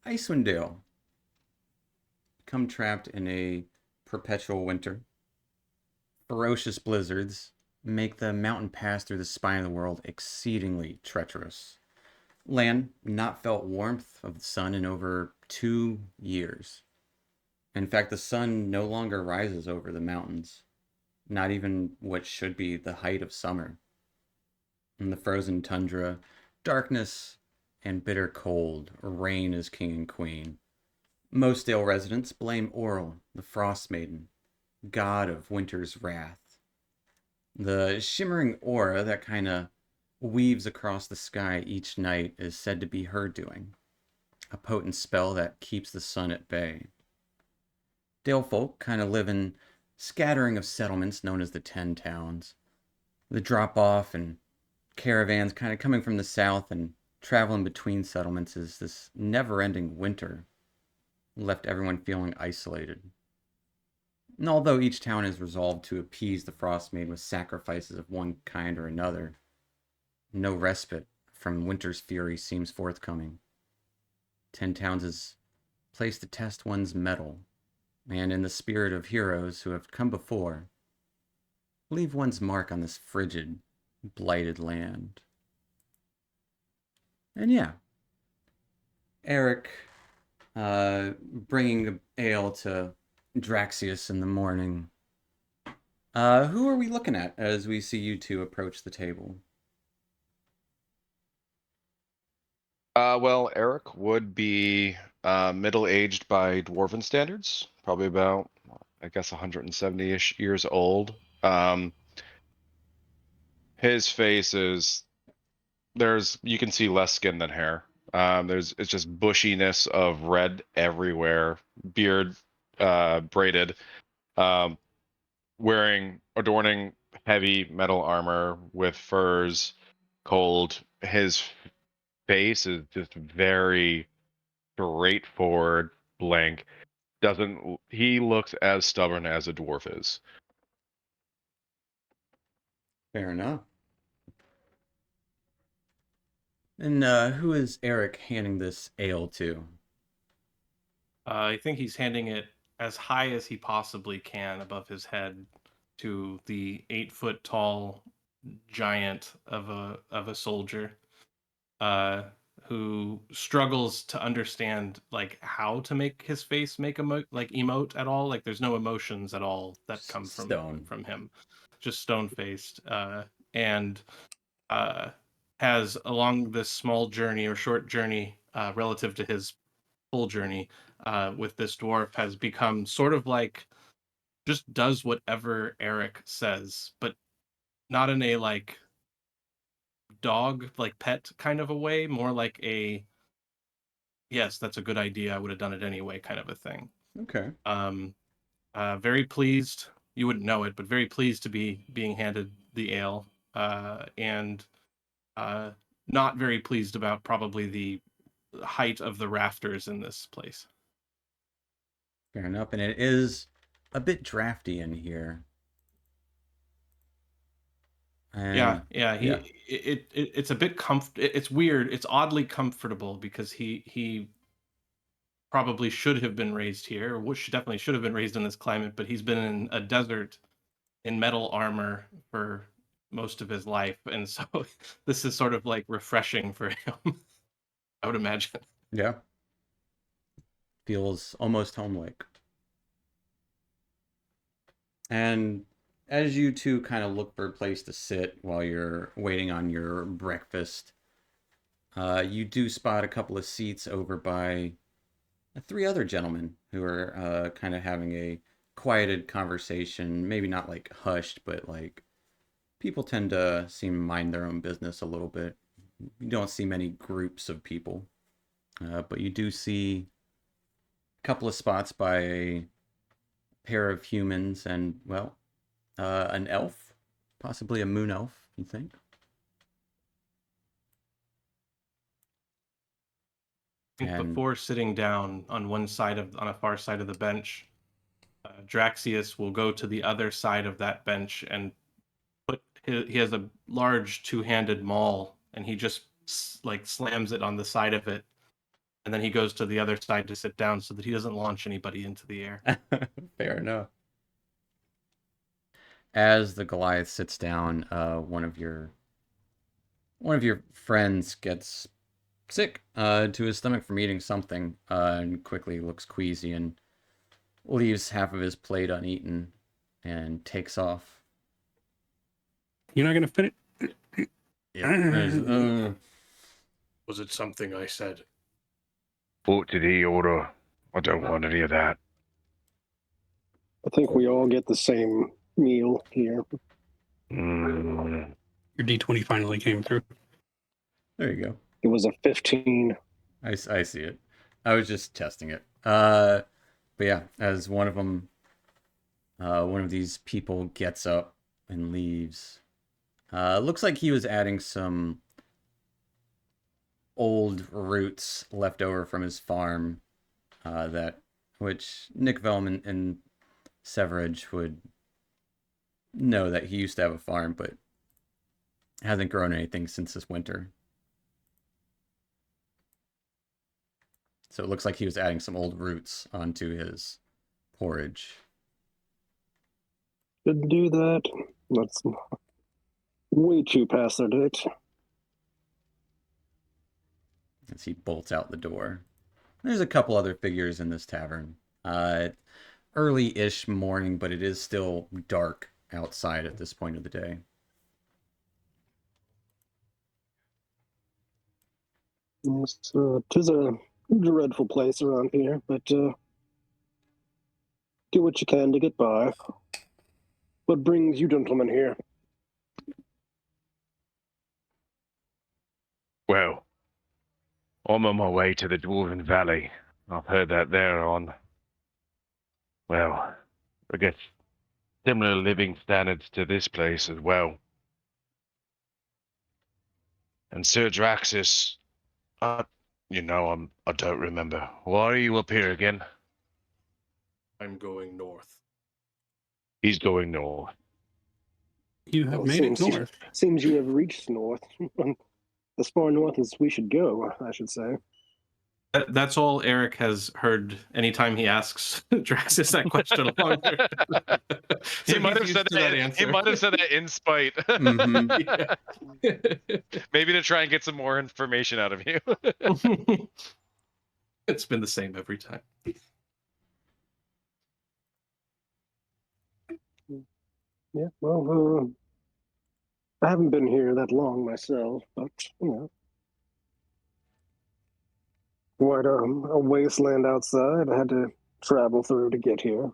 Icewind Dale, become trapped in a perpetual winter. Ferocious blizzards make the mountain pass through the spine of the world exceedingly treacherous. Land not felt warmth of the sun in over 2 years. In fact, the sun no longer rises over the mountains, not even what should be the height of summer. In the frozen tundra, darkness and bitter cold reign as king and queen. Most Dale residents blame Orl, the Frostmaiden, god of winter's wrath. The shimmering aura that kind of weaves across the sky each night is said to be her doing, a potent spell that keeps the sun at bay. Dale folk kind of live in scattering of settlements known as the Ten Towns. The drop off and caravans kind of coming from the south and traveling between settlements is this never ending winter left everyone feeling isolated. And although each town is resolved to appease the Frostmaid with sacrifices of one kind or another, no respite from winter's fury seems forthcoming. Ten Towns is a place to test one's mettle, and in the spirit of heroes who have come before, leave one's mark on this frigid, blighted land. And yeah, Eric bringing ale to Draxius in the morning. Who are we looking at as we see you two approach the table? Well, Eric would be middle-aged by dwarven standards, probably about, I guess, 170-ish years old. His face is you can see less skin than hair. It's just bushiness of red everywhere, beard braided, um, adorning heavy metal armor with furs, cold. His face is just very straightforward, blank. Doesn't He looks as stubborn as a dwarf is. Fair enough. And who is Eric handing this ale to? I think he's handing it as high as he possibly can above his head to the 8 foot tall giant of a soldier, uh, who struggles to understand like how to make his face make like emote at all. Like there's no emotions at all that come Stone. from him, just stone faced, and uh, has along this small journey or short journey relative to his full journey with this dwarf has become sort of like just does whatever Eric says, but not in a like dog like pet kind of a way, more like a yes, that's a good idea. I would have done it anyway kind of a thing. Okay. Um, very pleased. You wouldn't know it, but very pleased to be being handed the ale, and uh, not very pleased about probably the height of the rafters in this place. Fair enough. And it is a bit drafty in here. Yeah, And yeah. yeah, It's a bit It's weird. It's oddly comfortable because he probably should have been raised here, which definitely should have been raised in this climate, but he's been in a desert in metal armor for most of his life, and so this is sort of like refreshing for him. I would imagine. yeah, feels almost home-like. And as you two kind of look for a place to sit while you're waiting on your breakfast, you do spot a couple of seats over by three other gentlemen who are kind of having a quieted conversation. Maybe not like hushed, but like people tend to seem to mind their own business a little bit. You don't see many groups of people, but you do see a couple of spots by a pair of humans and, well, an elf, possibly a moon elf, you think? I think And before sitting down on on a far side of the bench, Draxius will go to the other side of that bench and he has a large two-handed maul, and he just like slams it on the side of it And then he goes to the other side to sit down so that he doesn't launch anybody into the air. Fair enough. As the Goliath sits down, one of your friends gets sick to his stomach from eating something, and quickly looks queasy and leaves half of his plate uneaten and takes off. You're not gonna finish. Yeah. Was it something I said? What did he order? I don't want any of that. I think we all get the same meal here. Mm. Your D20 finally came through. There you go. It was a 15. I see it. I was just testing it. But yeah, as one of these people gets up and leaves, looks like he was adding some old roots left over from his farm, which Nikvelm and Sevrrej would know that he used to have a farm, but hasn't grown anything since this winter. So it looks like he was adding some old roots onto his porridge. Didn't do that. That's way too past their date. As he bolts out the door. There's a couple other figures in this tavern. Early-ish morning, but it is still dark outside at this point of the day. Yes, 'tis a dreadful place around here, but do what you can to get by. What brings you gentlemen here? Well, I'm on my way to the Dwarven Valley. I've heard that they're on, well, I guess similar living standards to this place as well. And Sir Draxus, I don't remember. Why are you up here again? I'm going north. He's going north. You have Well, made it north. Seems you have reached north. As far north as we should go, I should say. That's all Eric has heard anytime he asks Draxus that question along there. He might have said that. answer. He might have said that in spite. Mhm. Maybe to try and get some more information out of you. It's been the same every time. Yeah, well, I haven't been here that long myself, but, quite a wasteland outside. I had to travel through to get here.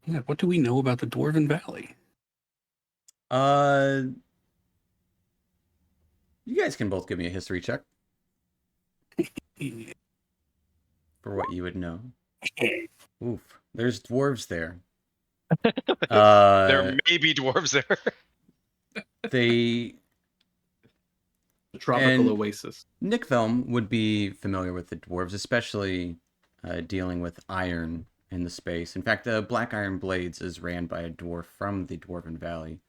Yeah, what do we know about the Dwarven Valley? You guys can both give me a history check for what you would know. Oof, there's dwarves there. There may be dwarves there. The Tropical oasis. Nikvelm would be familiar with the dwarves, especially dealing with iron in the space. In fact, the Black Iron Blades is ran by a dwarf from the Dwarven Valley.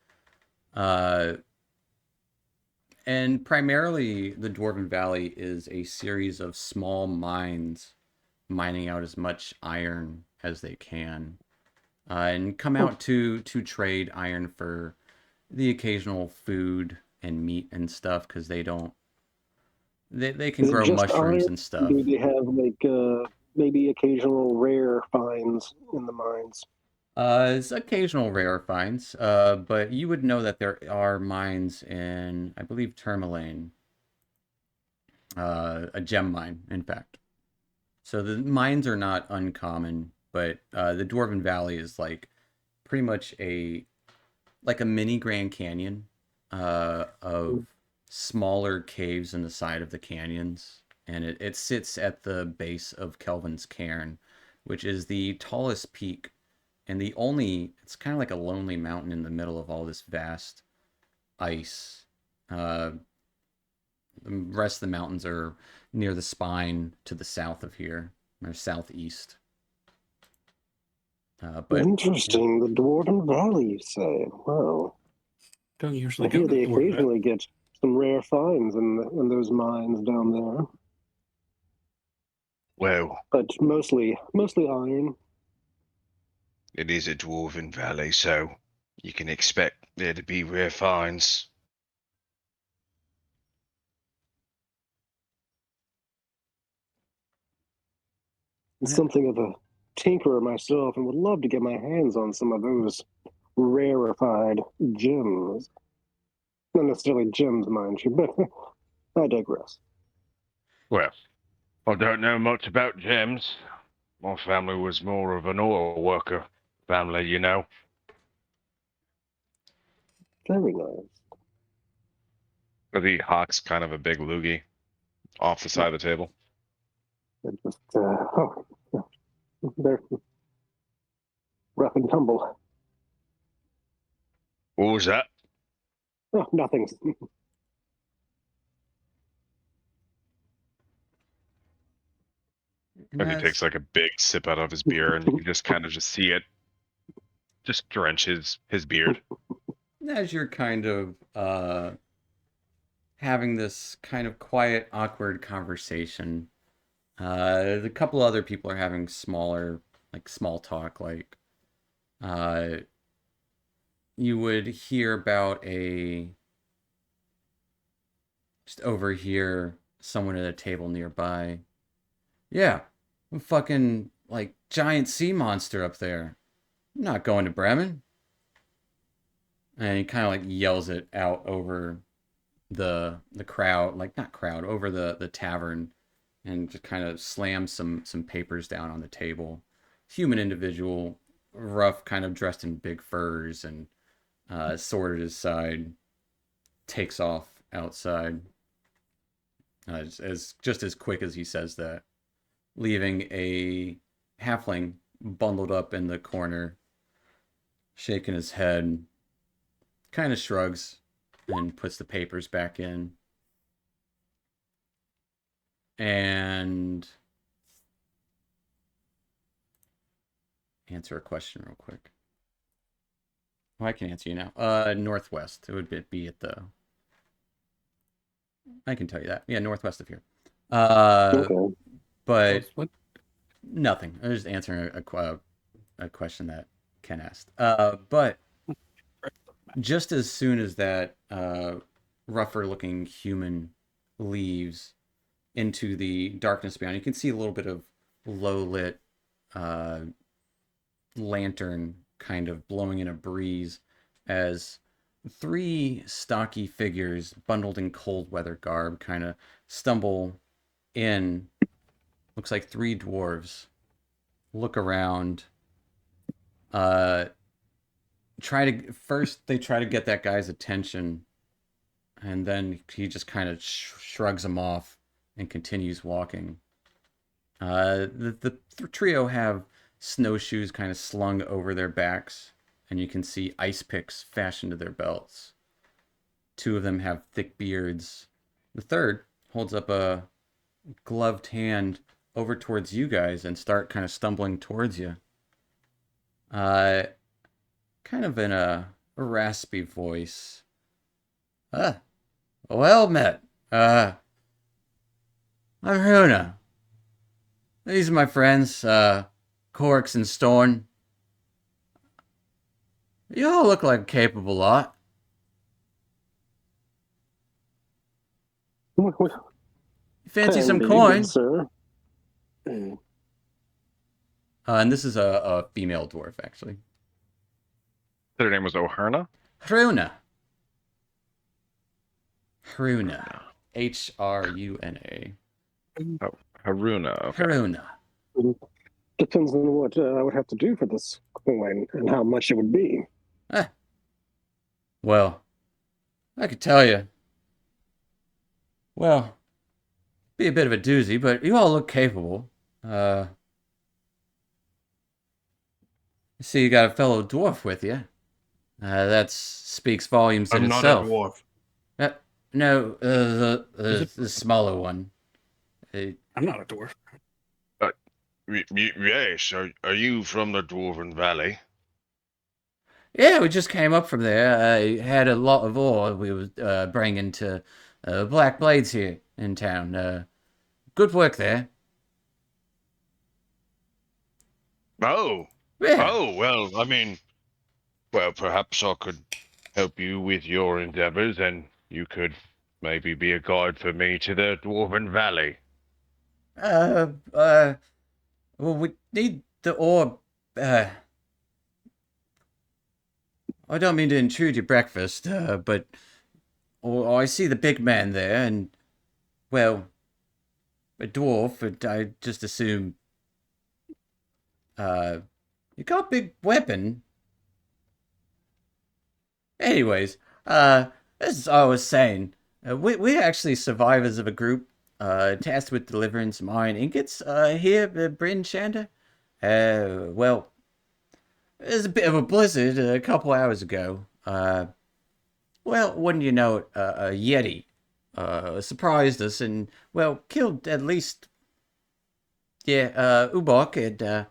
And primarily, the Dwarven Valley is a series of small mines mining out as much iron as they can. And come out to trade iron for the occasional food and meat and stuff, because they can Is it grow just mushrooms iron? and stuff. Do they have maybe occasional rare finds in the mines? It's occasional rare finds, but you would know that there are mines in, I believe, Tourmaline. A gem mine, in fact. So the mines are not uncommon, but the Dwarven Valley is like pretty much a mini Grand Canyon of smaller caves in the side of the canyons, and it sits at the base of Kelvin's Cairn, which is the tallest peak and it's kind of like a lonely mountain in the middle of all this vast ice. The rest of the mountains are near the spine to the south of here, or southeast. But Interesting. The Dwarven Valley, you say? Wow. Don't I usually go hear to they the Dwarven Valley. occasionally get some rare finds in those mines down there. Well, but mostly iron. it is a dwarven valley, so you can expect there to be rare finds. Yeah. Something of a tinkerer myself, and would love to get my hands on some of those rarefied gems. Not necessarily gems, mind you, but I digress. Well, I don't know much about gems. My family was more of an oil worker family, you know. Very nice. The hawk's kind of a big loogie off the side of the table. It just, they're rough and tumble. What was that? Oh, nothing. And he takes like a big sip out of his beer, and you can just kind of just see it just drench his beard. As you're kind of having this kind of quiet, awkward conversation, a couple other people are having small talk, like you would hear about just overhear someone at a table nearby. Yeah, a fucking like giant sea monster up there. I'm not going to Bremen. And he kind of like yells it out over the crowd, like not crowd, over the tavern, and just kind of slams some papers down on the table. Human individual, rough, kind of dressed in big furs and sword at his side, takes off outside as quick as he says that, leaving a halfling bundled up in the corner, shaking his head, kind of shrugs and puts the papers back in. And answer a question real quick. Well, I can answer you now. Northwest. It would be at the. I can tell you that. Yeah, northwest of here. Okay. But What? nothing. I was just answering a question that Ken asked. But just as soon as that rougher looking human leaves into the darkness beyond, you can see a little bit of low lit lantern kind of blowing in a breeze as three stocky figures bundled in cold weather garb kind of stumble in. Looks like three dwarves. Look around. They try to get that guy's attention, and then he just kind of shrugs them off and continues walking. The trio have snowshoes kind of slung over their backs, and you can see ice picks fashioned to their belts. Two of them have thick beards. The third holds up a gloved hand over towards you guys and start kind of stumbling towards you. Kind of in a raspy voice. Well met. I'm Runa. These are my friends, Corks and Storn. You all look like a capable lot. Fancy some Indeed, coin? sir. And this is a female dwarf, actually. Their name was Oherna. Hruna. Hruna. Hruna. Oh, Haruna. Okay. Hruna. Depends on what I would have to do for this coin and how much it would be. Well, I could tell you. Well, be a bit of a doozy, but you all look capable. I see you got a fellow dwarf with you. That speaks volumes in I'm not itself. a dwarf. No, the smaller one. I'm not a dwarf. Yes. Are you from the Dwarven Valley? Yeah, we just came up from there. I had a lot of ore we were bringing to Black Blades here in town. Good work there. Oh, Yeah. oh, well, I mean, well, perhaps I could help you with your endeavors, and you could maybe be a guide for me to the Dwarven Valley. Uh, uh, well, we need the orb. I don't mean to intrude your breakfast, but I see the big man there, and, well, a dwarf, and I just assume, uh, you got a big weapon. Anyways, as I was saying, we're actually survivors of a group, tasked with delivering some iron ingots, here at Bryn Shander. Well, there's a bit of a blizzard a couple hours ago. Well, wouldn't you know it, a Yeti surprised us and, well, killed at least, yeah, Ubok, and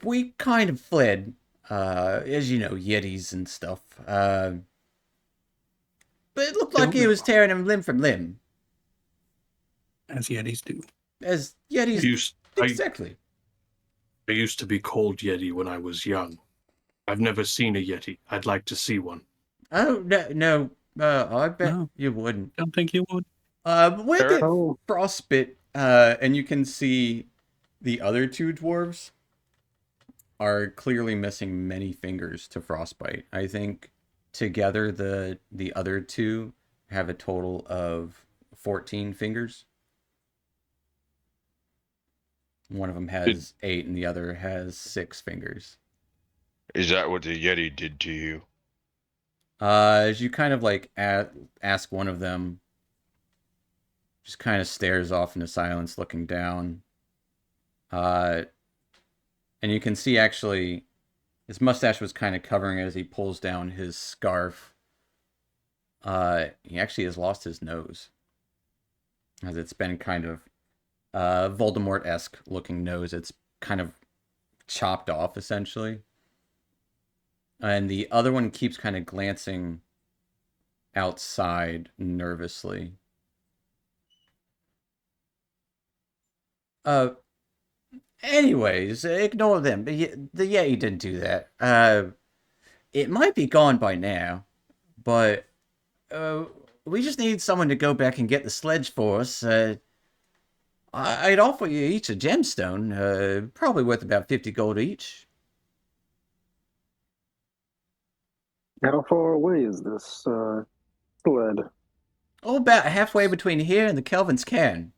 we kind of fled, as you know, Yetis and stuff. But it looked like he was tearing him limb from limb. As Yetis do. As Yetis, exactly. I used to be called Yeti when I was young. I've never seen a Yeti. I'd like to see one. Oh, no, I bet No. you wouldn't. Don't think you would. We'll Sure. get Oh. frostbit, and you can see the other two dwarves are clearly missing many fingers to frostbite. I think together the other two have a total of 14 fingers. One of them has 8 and the other has 6 fingers. Is that what the Yeti did to you? As you kind of like ask one of them, just kind of stares off into silence, looking down. And you can see actually his mustache was kind of covering it as he pulls down his scarf. He actually has lost his nose, as it's been kind of Voldemort-esque looking nose. It's kind of chopped off essentially. And the other one keeps kind of glancing outside nervously. Anyways, ignore them. The Yeti didn't do that. It might be gone by now, but we just need someone to go back and get the sledge for us. I'd offer you each a gemstone, probably worth about 50 gold each. How far away is this sled? Oh, about halfway between here and the Kelvin's Cairn.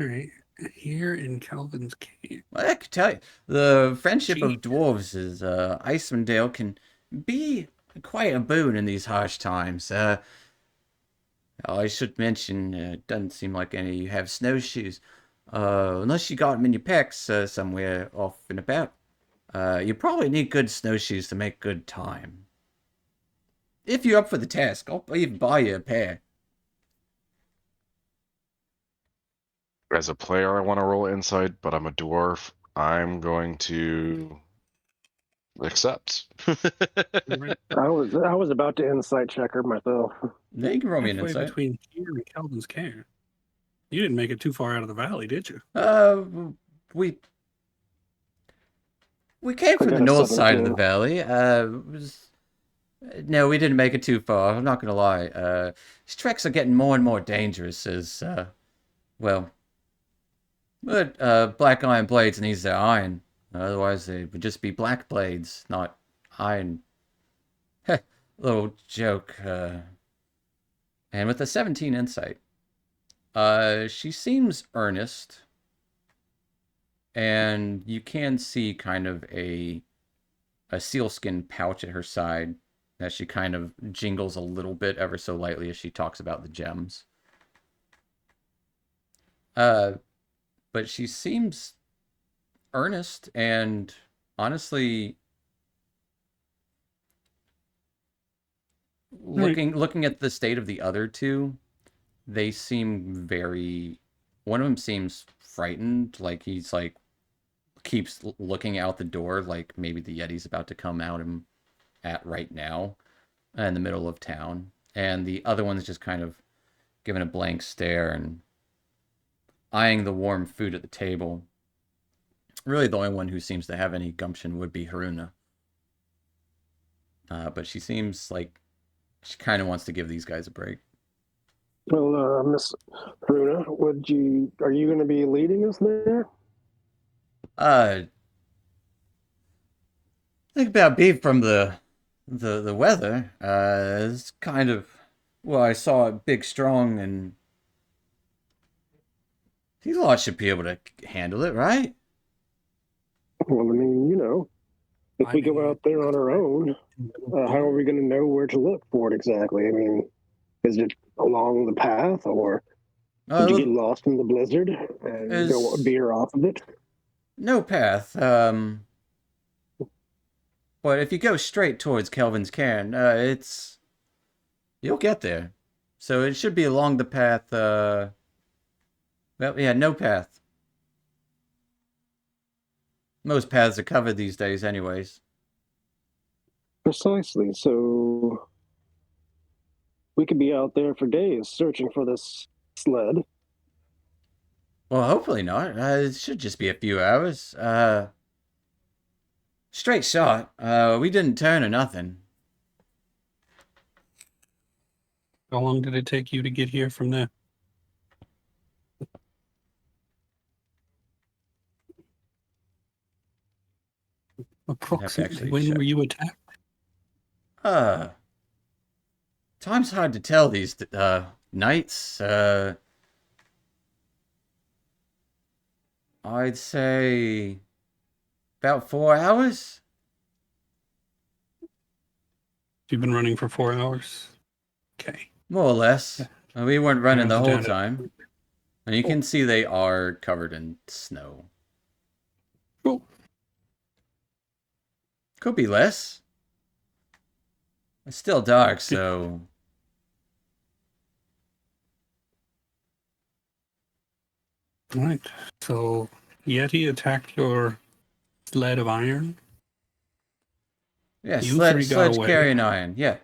All right. Here in Calvin's Cave. Well, I could tell you, the friendship Gee. of dwarves is Icewind can be quite a boon in these harsh times. I should mention, it doesn't seem like any of you have snowshoes. Unless you got them in your packs somewhere off and about. You probably need good snowshoes to make good time. If you're up for the task, I'll even buy you a pair. As a player, I want to roll insight, but I'm a dwarf. I'm going to accept. Right. I was about to insight checker myself. Now you can roll me an Halfway insight. between here and Calvin's Cairn. You didn't make it too far out of the valley, did you? We came from got the a north side of the 17. valley. No, we didn't make it too far. I'm not gonna lie. These treks are getting more and more dangerous as, well, but black iron blades needs their iron. Otherwise, they would just be black blades, not iron. Little joke. And with a 17 insight, she seems earnest. And you can see kind of a sealskin pouch at her side that she kind of jingles a little bit ever so lightly as she talks about the gems. But she seems earnest and honestly looking at the state of the other two, they seem very, one of them seems frightened, like he's like keeps looking out the door like maybe the Yeti's about to come out him at right now in the middle of town. And the other one's just kind of giving a blank stare and eyeing the warm food at the table. Really, the only one who seems to have any gumption would be Haruna. But she seems like she kind of wants to give these guys a break. Well, Miss Haruna, are you going to be leading us there? Think about beef from the weather. It's kind of, well, I saw it big, strong, and these lots should be able to handle it, right? Well, I mean, if we go out there on our own, how are we going to know where to look for it exactly? I mean, is it along the path, or did you get lost in the blizzard and go veer off of it? No path. But if you go straight towards Kelvin's cairn, you'll get there. So it should be along the path. Well, yeah, no path. Most paths are covered these days, anyways. Precisely. So we could be out there for days searching for this sled. Well, hopefully not. It should just be a few hours. Straight shot. We didn't turn or nothing. How long did it take you to get here from there? Approximately when were you attacked? Time's hard to tell these nights. I'd say about 4 hours. You've been running for 4 hours? Okay. More or less. Yeah. We weren't running the whole down time. And you can see they are covered in snow. Cool. Could be less. It's still dark, so... Right. So, Yeti attacked your sled of iron? Yeah, You three got sledge away. carrying iron, yeah.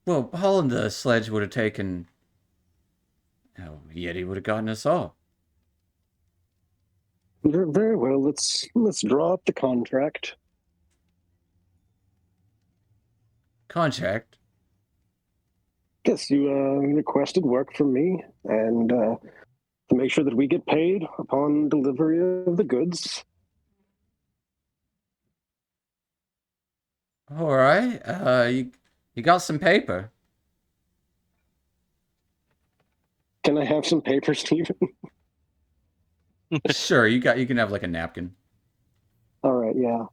Well, hauling the sledge would have taken... Oh, Yeti would have gotten us all. Very well. Let's draw up the contract. Contract? Yes, you requested work from me, and to make sure that we get paid upon delivery of the goods. All right. You got some paper. Can I have some paper, Stephen? Sure, you can have like a napkin. All right, yeah.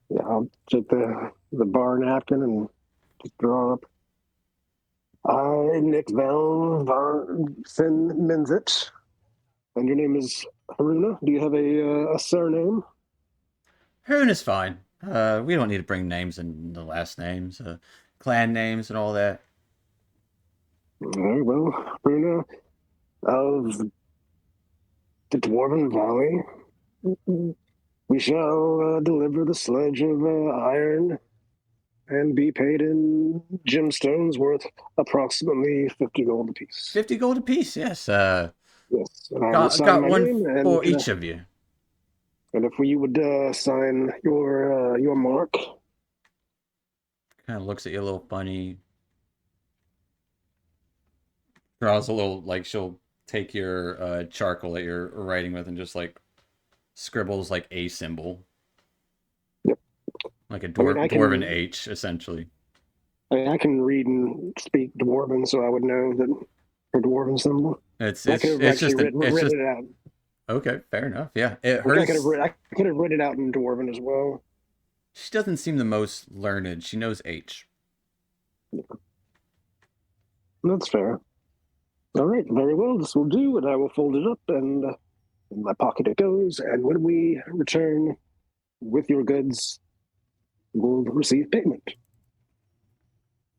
Yeah, I'll take the bar napkin and just draw up. Nikvelm Fin Minzit. And your name is Haruna. Do you have a surname? Hoon is fine. We don't need to bring names and the last names, clan names and all that. Very well, Haruna of the Dwarven Valley. We shall deliver the sledge of iron and be paid in gemstones worth approximately 50 gold apiece. 50 gold apiece, yes. Yes. Got one for each of you. And if you would sign your mark. Kind of looks at you a little funny. Draws a little, like, she'll take your charcoal that you're writing with and just, like, scribbles, like, a symbol. Yep. Like a dwarven H, essentially. I can read and speak Dwarven, so I would know that for Dwarven symbol. It's just written it out. Okay, fair enough. Yeah, I could have written it out in Dwarven as well. She doesn't seem the most learned. She knows H. That's fair. All right, very well. This will do, and I will fold it up, and in my pocket it goes. And when we return with your goods, we'll receive payment.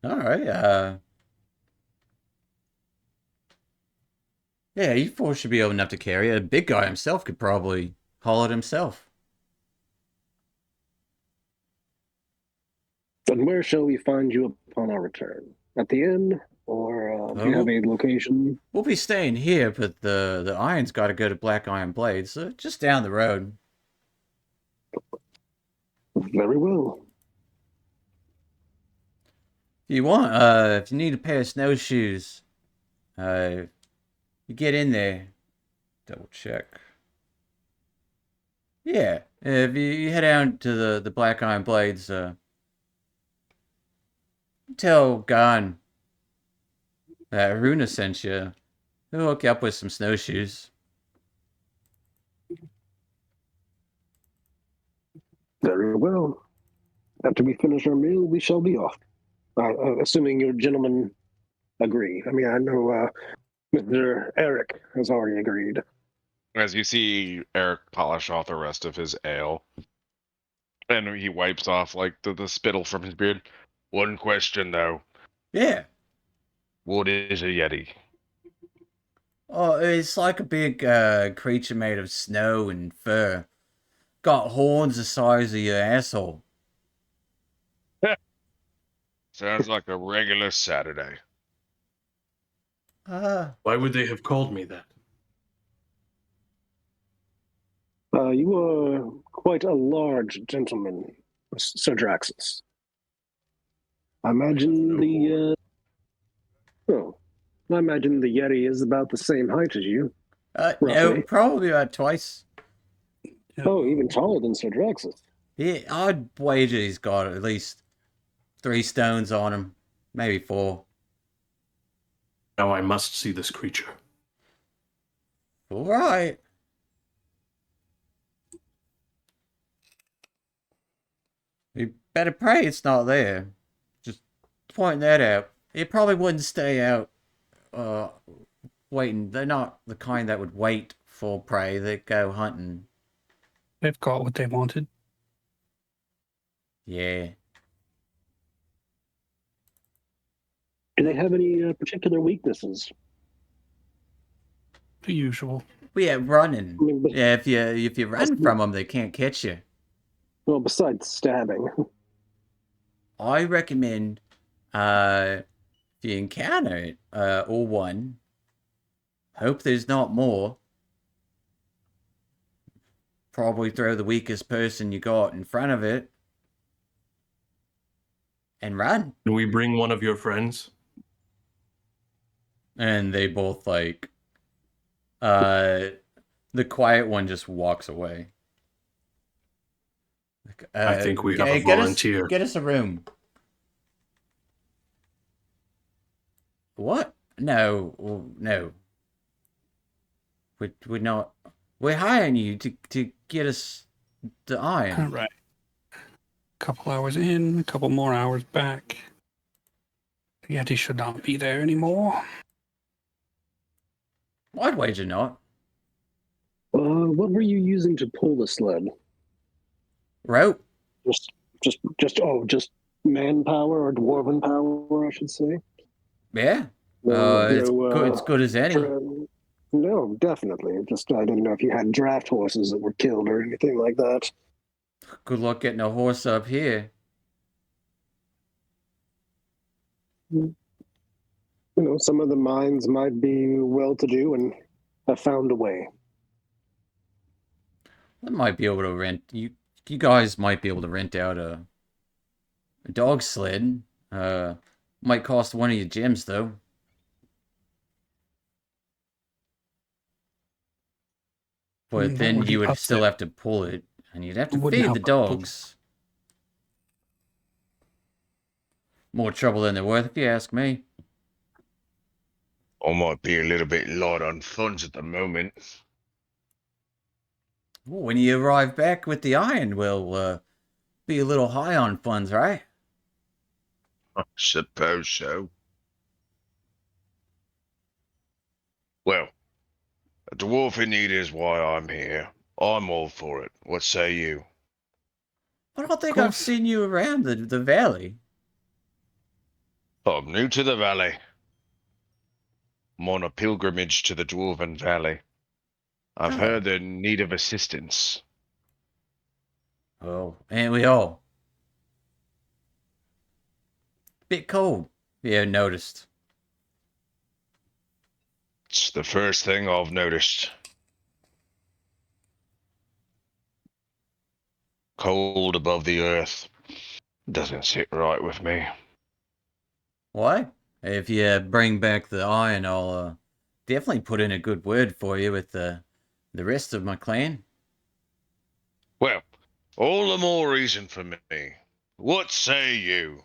All right. Yeah, you four should be able enough to carry it. A big guy himself could probably haul it himself. And where shall we find you upon our return? At the inn Or do you Oh. have a location? We'll be staying here, but the iron's got to go to Black Iron Blades, so just down the road. Very well. If you want, if you need a pair of snowshoes, you get in there. Double check. Yeah, if you head out to the Black Iron Blades, tell Gon that Runa sent you. He'll hook you up with some snowshoes. Very well. After we finish our meal, we shall be off. Assuming you gentlemen agree. I mean, I know Mr. Eric has already agreed. As you see Eric polish off the rest of his ale, and he wipes off like the spittle from his beard. One question though: Yeah. what is a yeti? Oh, it's like a big creature made of snow and fur. Got horns the size of your asshole. Sounds like a regular Saturday. Why would they have called me that? You are quite a large gentleman, Sir Draxus. I imagine I imagine the Yeti is about the same height as you. No, Roughly. probably about twice. Oh, even taller than Sir Draxus. Yeah, I'd wager he's got at least 3 stones on him, maybe 4. Now I must see this creature. All right. You better pray it's not there. Just point that out. It probably wouldn't stay out waiting. They're not the kind that would wait for prey. They go hunting. They've got what they wanted. Yeah. Do they have any particular weaknesses? The usual. Well, yeah, running. I mean, Yeah, if you run from them, they can't catch you. well, besides stabbing. I recommend, if you encounter it, or one, hope there's not more. Probably throw the weakest person you got in front of it and run. Can we bring one of your friends? And they both like, the quiet one just walks away. I think we have a get volunteer. Get us a room. What? No, no. We're not. We're hiring you to get us the iron. Right. Couple hours in, a couple more hours back. The Yeti should not be there anymore. I'd wager not. What were you using to pull the sled? Rope. Just manpower or dwarven power, I should say. Yeah. It's good as any. No, definitely. Just I didn't know if you had draft horses that were killed or anything like that. Good luck getting a horse up here. You know, some of the mines might be well-to-do and have found a way. I might be able to rent you. You guys might be able to rent out a dog sled. Might cost one of your gems though. But That then would you would upset- still have to pull it, and you'd have to Wouldn't feed the help pull. dogs. More trouble than they're worth, if you ask me. I might be a little bit light on funds at the moment. Well, when you arrive back with the iron, we'll be a little high on funds, right? I suppose so. Well, a dwarf in need is why I'm here. I'm all for it. What say you? I don't think I've course. seen you around the valley. I'm new to the valley. I'm on a pilgrimage to the Dwarven Valley. I've Oh. heard they're in need of assistance. Oh, ain't we all? Bit cold. Yeah, noticed. It's the first thing I've noticed. Cold above the earth doesn't sit right with me. Why? If you bring back the iron, I'll definitely put in a good word for you with the rest of my clan. Well, all the more reason for me. What say you?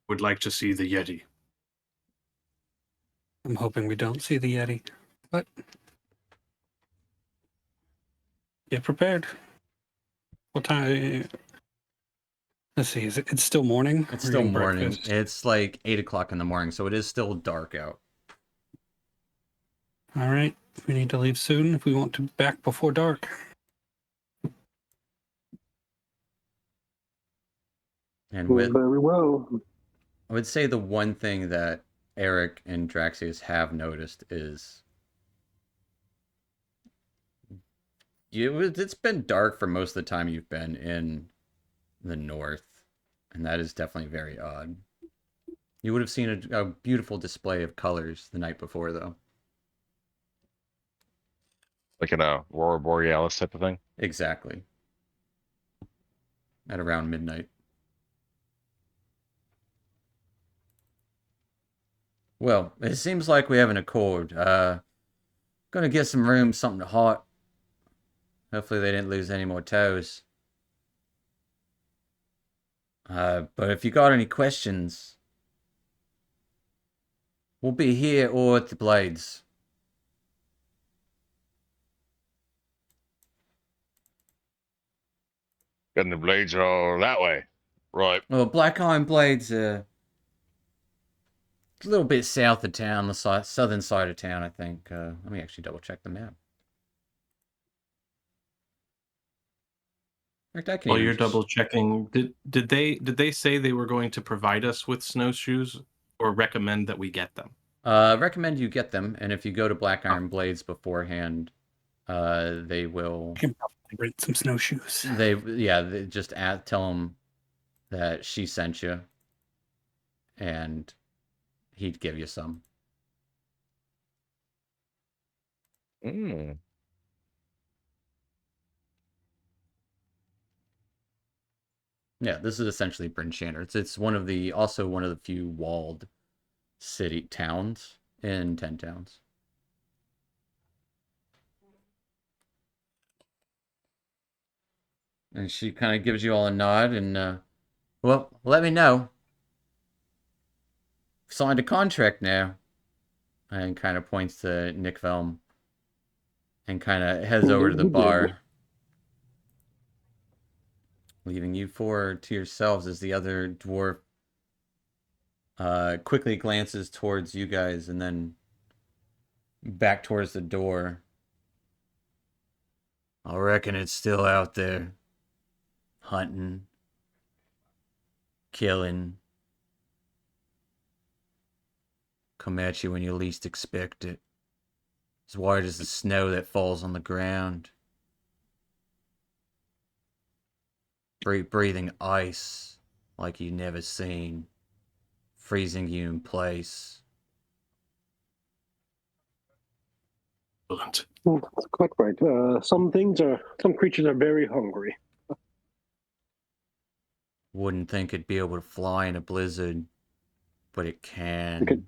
Would like to see the Yeti. I'm hoping we don't see the Yeti, but get prepared. What time? Let's see. It's still morning? It's We're still eating morning. breakfast. It's like 8 o'clock in the morning, so it is still dark out. All right. We need to leave soon if we want to be back before dark. And with, Very well. I would say the one thing that Eric and Draxius have noticed is it's been dark for most of the time you've been in the north, and that is definitely very odd. You would have seen a beautiful display of colors the night before, though. Like in a Aurora Borealis type of thing? Exactly. At around midnight. Well, it seems like we have an accord. Gonna get some room, something hot. Hopefully they didn't lose any more toes. But if you got any questions, we'll be here or at the Blades. And the blades are all that way. Right. Well, Black Iron Blades, a little bit south of town, the southern side of town, I think. Let me actually double check the map. In fact, I can While even you're just... double checking, did they say they were going to provide us with snowshoes or recommend that we get them? Recommend you get them, and if you go to Black Iron Blades beforehand, they will... I can probably rent some snowshoes. They just tell them that she sent you, and he'd give you some. Mm. Yeah, this is essentially Bryn Shander. It's one of the few walled city towns in 10 towns. And she kind of gives you all a nod and, well, let me know. Signed a contract now. And kind of points to Nikvelm and kind of heads over to the You did. bar. Leaving you four to yourselves as the other dwarf quickly glances towards you guys and then back towards the door. I reckon it's still out there. Hunting. Killing. Come at you when you least expect it. As white as the snow that falls on the ground. Breathing ice like you've never seen. Freezing you in place. Excellent. That's quite right. Some creatures are very hungry. Wouldn't think it'd be able to fly in a blizzard, but it can. Okay.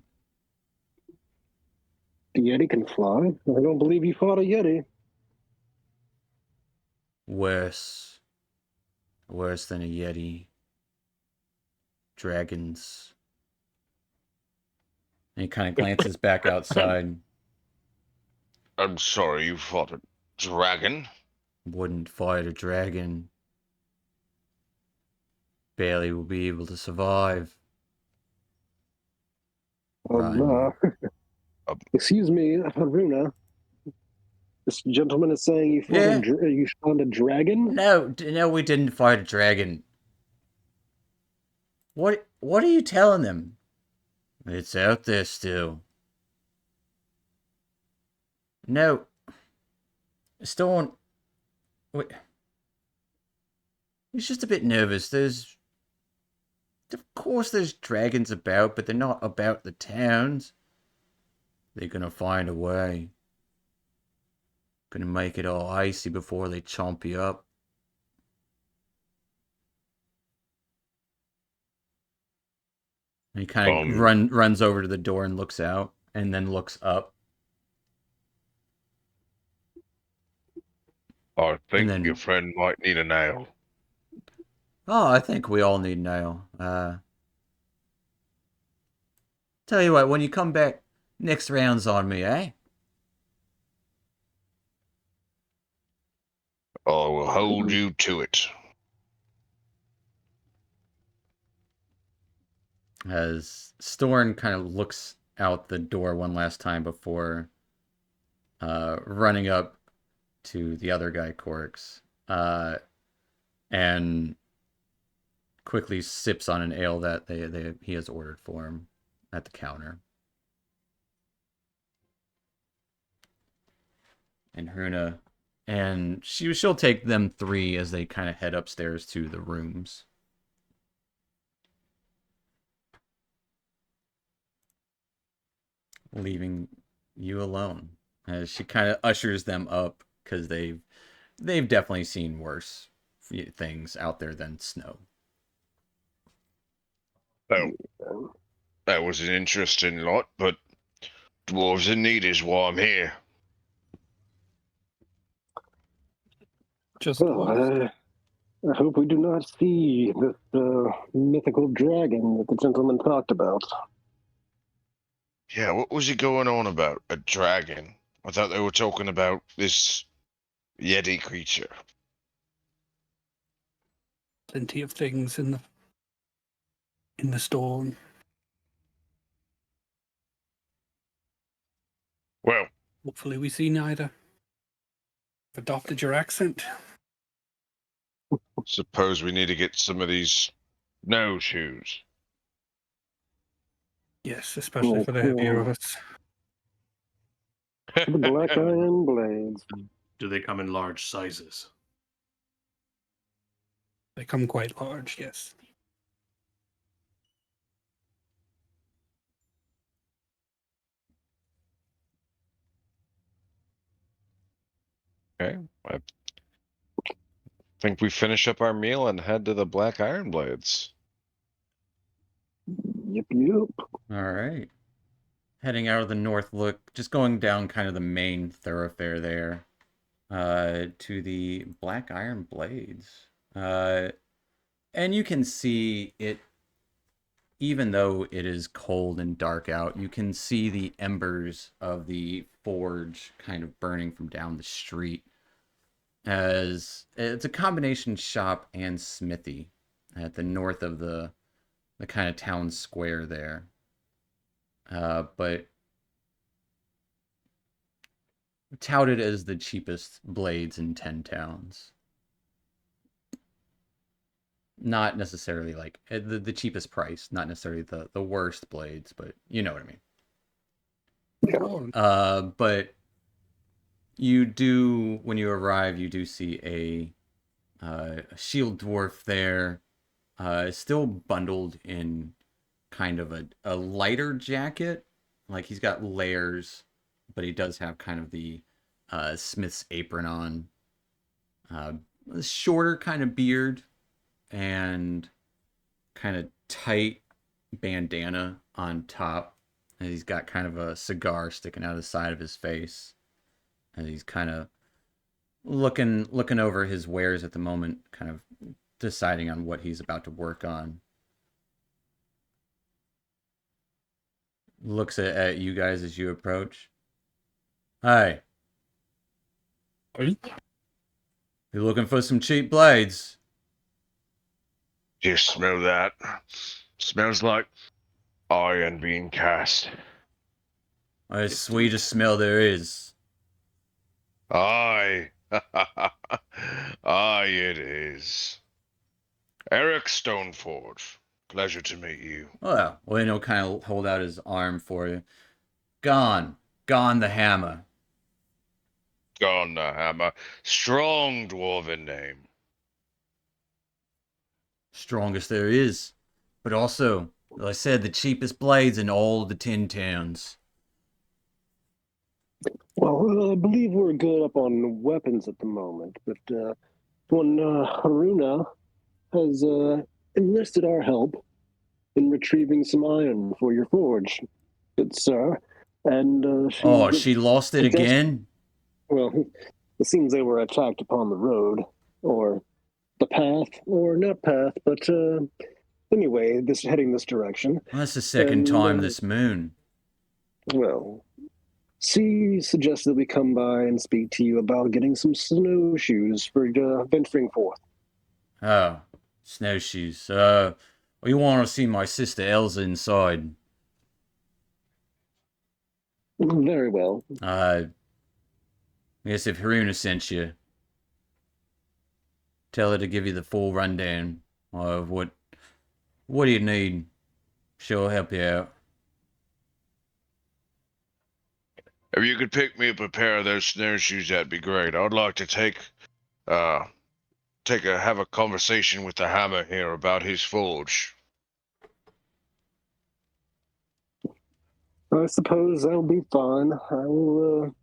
The Yeti can fly? I don't believe you fought a Yeti. Worse. Worse than a Yeti. Dragons. And he kind of glances back outside. I'm sorry, you fought a dragon? Wouldn't fight a dragon. Barely will be able to survive. Excuse me, Haruna. This gentleman is saying you found a dragon? No, we didn't fight a dragon. What are you telling them? It's out there still. No. Stone. Wait. He's just a bit nervous. Of course there's dragons about, but they're not about the towns. They're gonna find a way. Gonna make it all icy before they chomp you up. And he kind of runs over to the door and looks out, and then looks up. I think then- your friend might need a nail. Oh, I think we all need nail. Tell you what, when you come back, next round's on me, eh? I will hold you to it. As Storn kind of looks out the door one last time before running up to the other guy, Corks, and quickly sips on an ale that he has ordered for him at the counter. And Hruna, and she'll take them three as they kind of head upstairs to the rooms. Leaving you alone as she kind of ushers them up, because they've definitely seen worse things out there than snow. Oh, that was an interesting lot, but dwarves in need is why I'm here. Just Well, I hope we do not see this mythical dragon that the gentleman talked about. Yeah, what was he going on about? A dragon? I thought they were talking about this Yeti creature. plenty of things in the storm. Well, Hopefully we see neither. I've adopted your accent. suppose we need to get some of these snowshoes. Yes, especially for the heavier of us. The black iron blades. Do they come in large sizes? They come quite large, yes. Okay, I think we finish up our meal and head to the Black Iron Blades. Yep. All right. Heading out of the north look, just going down kind of the main thoroughfare there, to the Black Iron Blades. And you can see it, even though it is cold and dark out, you can see the embers of the forge kind of burning from down the street, as it's a combination shop and smithy at the north of the kind of town square there. But touted as the cheapest blades in 10 towns. Not necessarily like the cheapest price, not necessarily the worst blades, but you know what I mean. But you do, when you arrive, you do see a shield dwarf there, still bundled in kind of a lighter jacket. Like he's got layers, but he does have kind of the smith's apron on. A shorter kind of beard and kind of tight bandana on top. And he's got kind of a cigar sticking out of the side of his face. And he's kind of looking over his wares at the moment, kind of deciding on what he's about to work on. Looks at you guys as you approach. Hi. Hey. You looking for some cheap blades? You smell that? Smells like iron being cast. The sweetest smell there is. Aye. Aye, it is. Eric Stoneforge. Pleasure to meet you. Well, he'll kind of hold out his arm for you. Gone the hammer. Gone the hammer. Strong dwarven name. Strongest there is. but also, as I said, the cheapest blades in all the tin towns. Well, I believe we're good up on weapons at the moment, but one Haruna has enlisted our help in retrieving some iron for your forge, good sir. And Oh, she lost it just, again? well, it seems they were attacked upon the road, or the path, or not path, but anyway, this heading this direction. Well, that's the second And, time this moon. Well, she suggested we come by and speak to you about getting some snowshoes for venturing forth. Oh, snowshoes. We want to see my sister Elsa inside. Very well. I guess if Haruna sent you, tell her to give you the full rundown of what do you need. She'll help you out. If you could pick me up a pair of those snowshoes, that'd be great. I'd like to have a conversation with the hammer here about his forge. I suppose that'll be fine. I will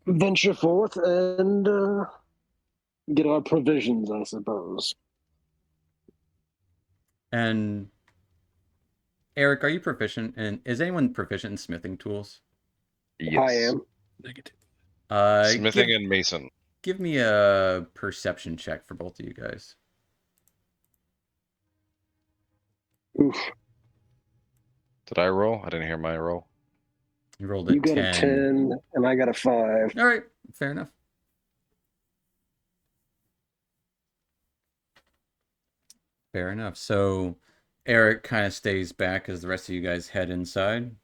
venture forth and get our provisions, I suppose. And Eric, are you proficient in? Is anyone proficient in smithing tools? Yes. I am. Negative. Smithing and mason. Give me a perception check for both of you guys. Oof. Did I roll? I didn't hear my roll. You rolled a You got 10. a 10, and I got a 5. All right, fair enough. Fair enough. So Eric kind of stays back as the rest of you guys head inside.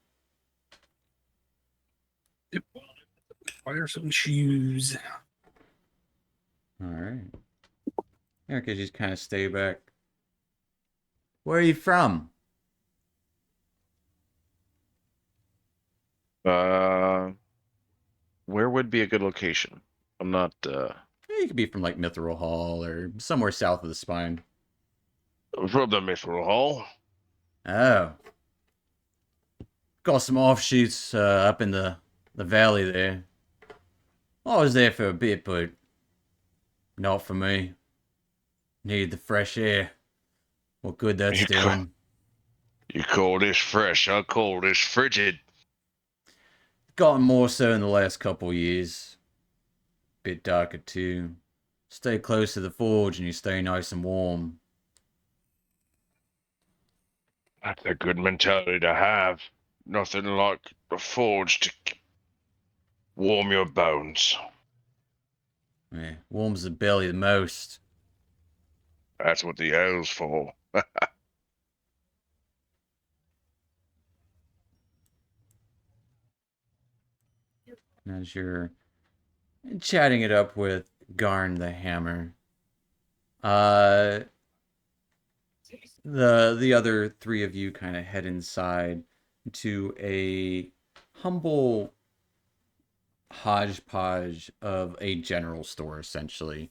Yep. Fire some shoes. All right. Eric, you just kind of stay back. Where are you from? Where would be a good location? I'm not. You could be from like Mithril Hall or somewhere south of the Spine. From the Mithril Hall. Oh. Got some offshoots up in the valley there. I was there for a bit, but not for me. Needed the fresh air. What good that's You doing. You call this fresh, I call this frigid. Gotten more so in the last couple years. Bit darker too. Stay close to the forge and you stay nice and warm. That's a good mentality to have. Nothing like a forge to warm your bones. Yeah, warms the belly the most. That's what the ale's for. As you're chatting it up with Garn the Hammer, the other three of you kind of head inside to a humble hodgepodge of a general store, essentially.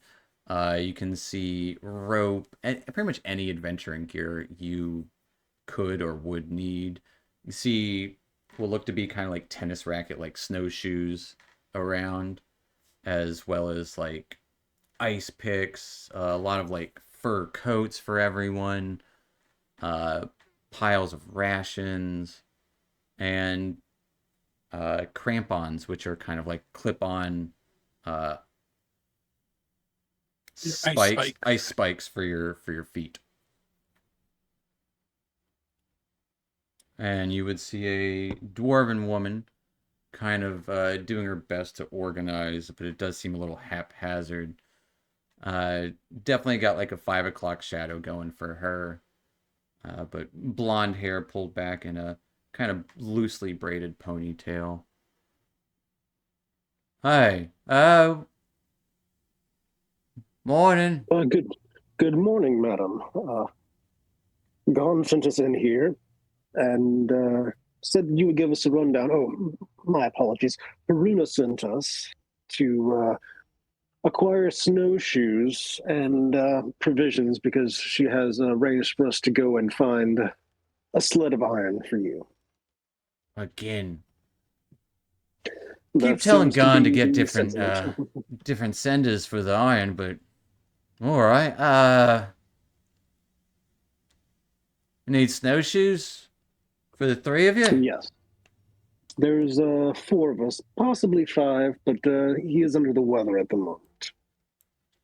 You can see rope and pretty much any adventuring gear you could or would need. You see what look to be kind of like tennis racket, like snowshoes around, as well as like ice picks, a lot of like fur coats for everyone, piles of rations, and crampons, which are kind of like clip-on ice spikes for your feet. And you would see a dwarven woman kind of doing her best to organize, but it does seem a little haphazard. Definitely got like a 5 o'clock shadow going for her, but blonde hair pulled back in a kind of loosely braided ponytail. Hi, morning. Good morning, madam. Gon sent us in here and said you would give us a rundown. Oh, my apologies. Haruna sent us to acquire snowshoes and provisions because she has arranged for us to go and find a sled of iron for you. Again. Keep That telling seems Gon to be get the different sentiment. different senders for the iron, but alright. Need snowshoes for the three of you? Yes. There's 4 of us, possibly 5, but he is under the weather at the moment.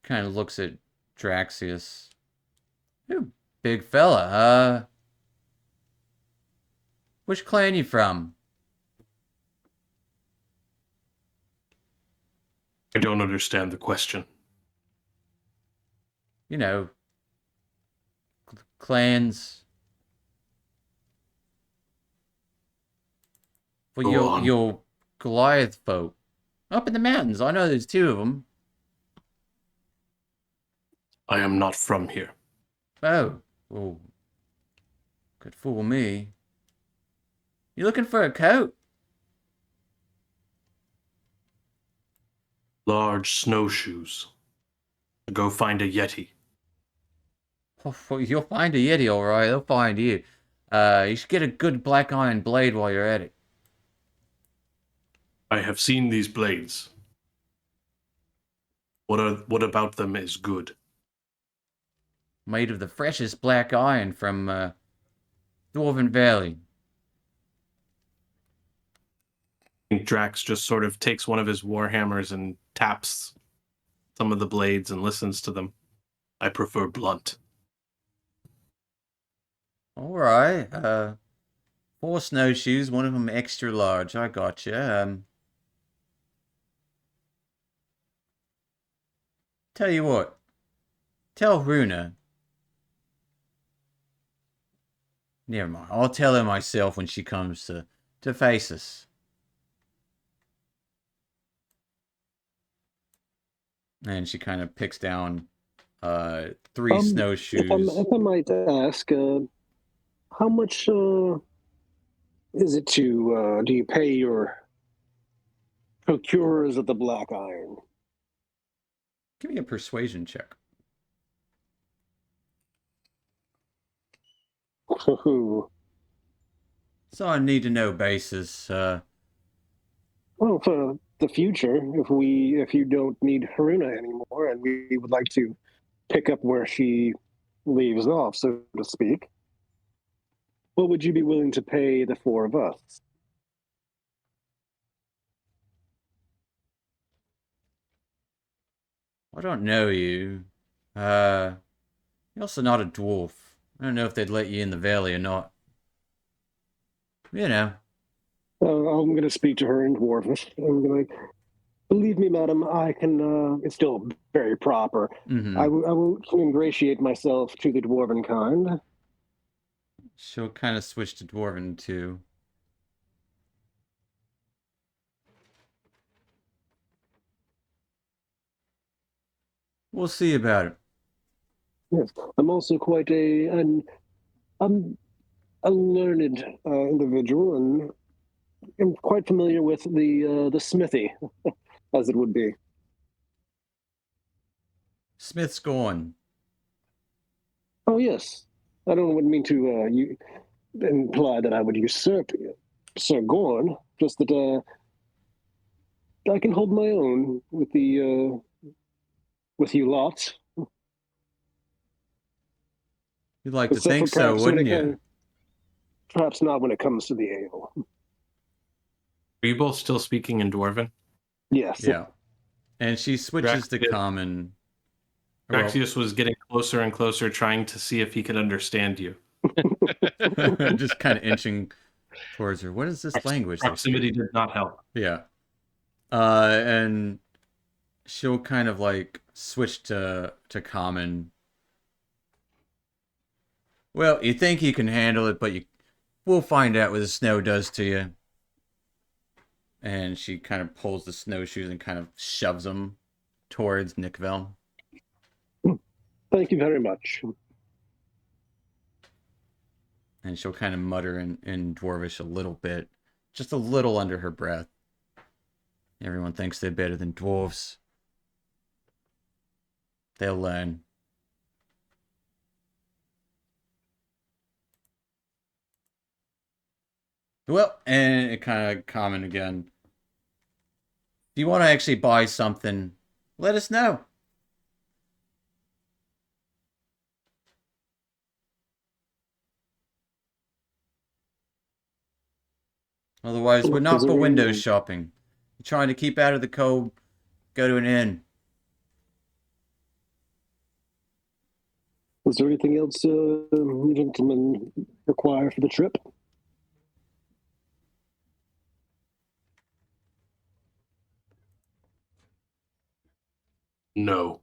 Kind of looks at Draxius. You big fella. Which clan you from? I don't understand the question. You know, clans. For Go on. your Goliath folk. Up in the mountains. I know there's 2 of them. I am not from here. Oh. Oh. Could fool me. You looking for a coat? Large snowshoes. To go find a yeti. Oh, you'll find a Yeti, alright. They'll find you. You should get a good black iron blade while you're at it. I have seen these blades. What about them is good? Made of the freshest black iron from Dwarven Valley. I think Drax just sort of takes one of his warhammers and taps some of the blades and listens to them. I prefer blunt. Alright. 4 snowshoes, one of them extra large. I gotcha. Tell you what. Tell Runa. Never mind. I'll tell her myself when she comes to face us. And she kind of picks down 3 snowshoes. If I might ask, how much is it to do you pay your procurers of the black iron? Give me a persuasion check. So I need to know basis. Well, for the future, if you don't need Haruna anymore, and we would like to pick up where she leaves off, so to speak, what would you be willing to pay the 4 of us? I don't know you. You're also not a dwarf. I don't know if they'd let you in the valley or not. You know. I'm going to speak to her in Dwarvish. I'm going to, believe me, madam, I can, it's still very proper. Mm-hmm. I will ingratiate myself to the dwarven kind. She'll kind of switch to Dwarven too. We'll see about it. Yes, I'm also quite I'm a learned individual, and I'm quite familiar with the smithy, as it would be. Smith's gone. Oh yes, I don't mean to imply that I would usurp Sir Gorn. Just that I can hold my own with the with you lot. You'd like to Except think for so, perhaps when wouldn't it you? comes- Perhaps not when it comes to the ale. Are you both still speaking in Dwarven? Yes. Yeah. And she switches to Draxius- common. Well, Draxius was getting closer and closer, trying to see if he could understand you. just kind of inching towards her. What is this language? they speak? Proximity did not help. Yeah. And she'll kind of like switch to common. Well, you think you can handle it, but we'll find out what the snow does to you. And she kind of pulls the snowshoes and kind of shoves them towards Nikvelm. Thank you very much. And she'll kind of mutter in Dwarvish a little bit. Just a little under her breath. Everyone thinks they're better than dwarves. They'll learn. Well, and it kind of common again. If you want to actually buy something, let us know. Otherwise, we're Is not for there window any, shopping. You're trying to keep out of the cold, go to an inn. is there anything else you gentlemen require for the trip? No.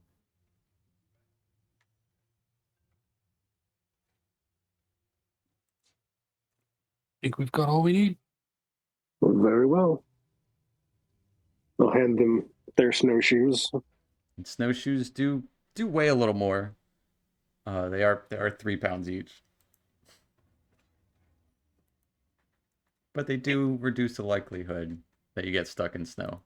Think we've got all we need. Well, very well. I'll hand them their snowshoes. And snowshoes do weigh a little more. They are 3 pounds each, but they do reduce the likelihood that you get stuck in snow.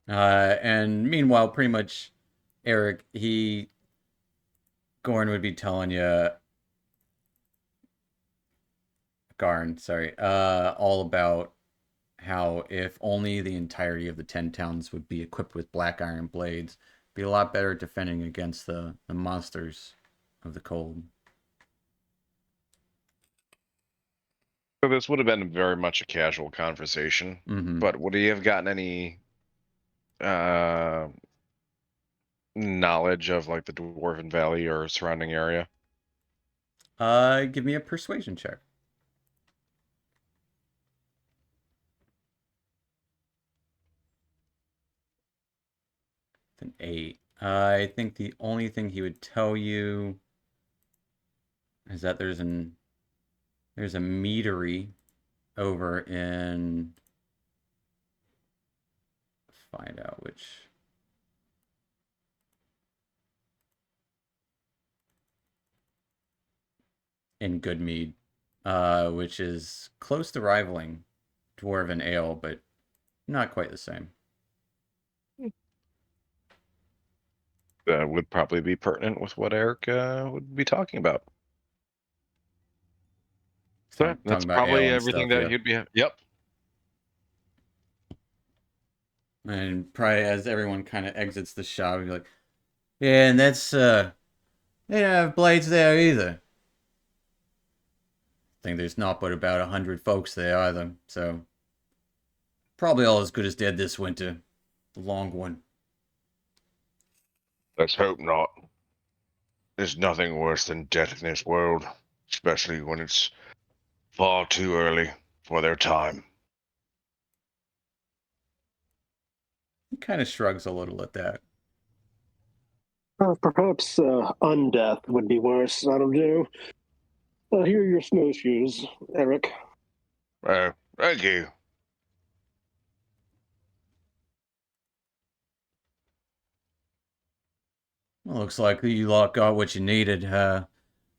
And meanwhile, pretty much, Eric, Gorn would be telling you, Garn, sorry, all about how if only the entirety of the 10 towns would be equipped with black iron blades, it'd be a lot better at defending against the monsters of the cold. So this would have been very much a casual conversation, Mm-hmm. but would he have gotten any knowledge of like the Dwarven Valley or surrounding area? Give me a persuasion check. An 8. I think the only thing he would tell you is that there's a meadery over in, find out which. In Goodmead, which is close to rivaling Dwarven Ale, but not quite the same. That would probably be pertinent with what Eric would be talking about. So Talking that's about ale probably and everything stuff, that yeah. he'd be. Yep. And probably as everyone kind of exits the shop, you're like, yeah, and that's, they don't have blades there either. I think there's not but about 100 folks there either, so probably all as good as dead this winter. The long one. Let's hope not. There's nothing worse than death in this world, especially when it's far too early for their time. He kind of shrugs a little at that. Perhaps undeath would be worse. I don't know. Here are your snowshoes, Eric. Thank you. Well, looks like you lot got what you needed. If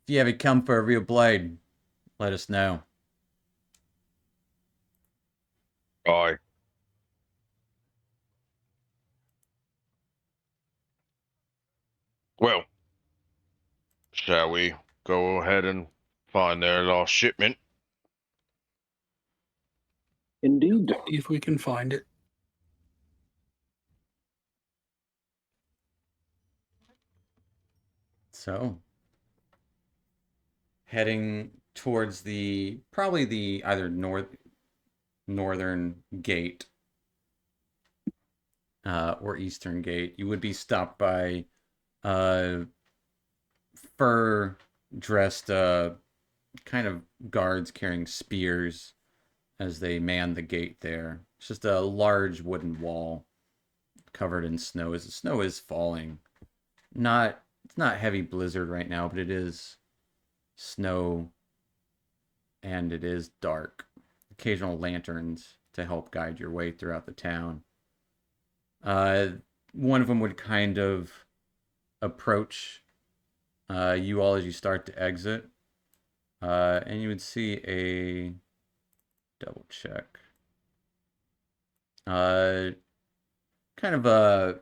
you ever come for a real blade, let us know. Aye. Well, shall we go ahead and find their lost shipment? Indeed. See if we can find it. So, heading towards probably the either northern gate or eastern gate, you would be stopped by fur-dressed kind of guards carrying spears as they man the gate there. It's just a large wooden wall covered in snow as the snow is falling. It's not heavy blizzard right now, but it is snow and it is dark. Occasional lanterns to help guide your way throughout the town. One of them would kind of approach you all as you start to exit. And you would see a double check. Kind of a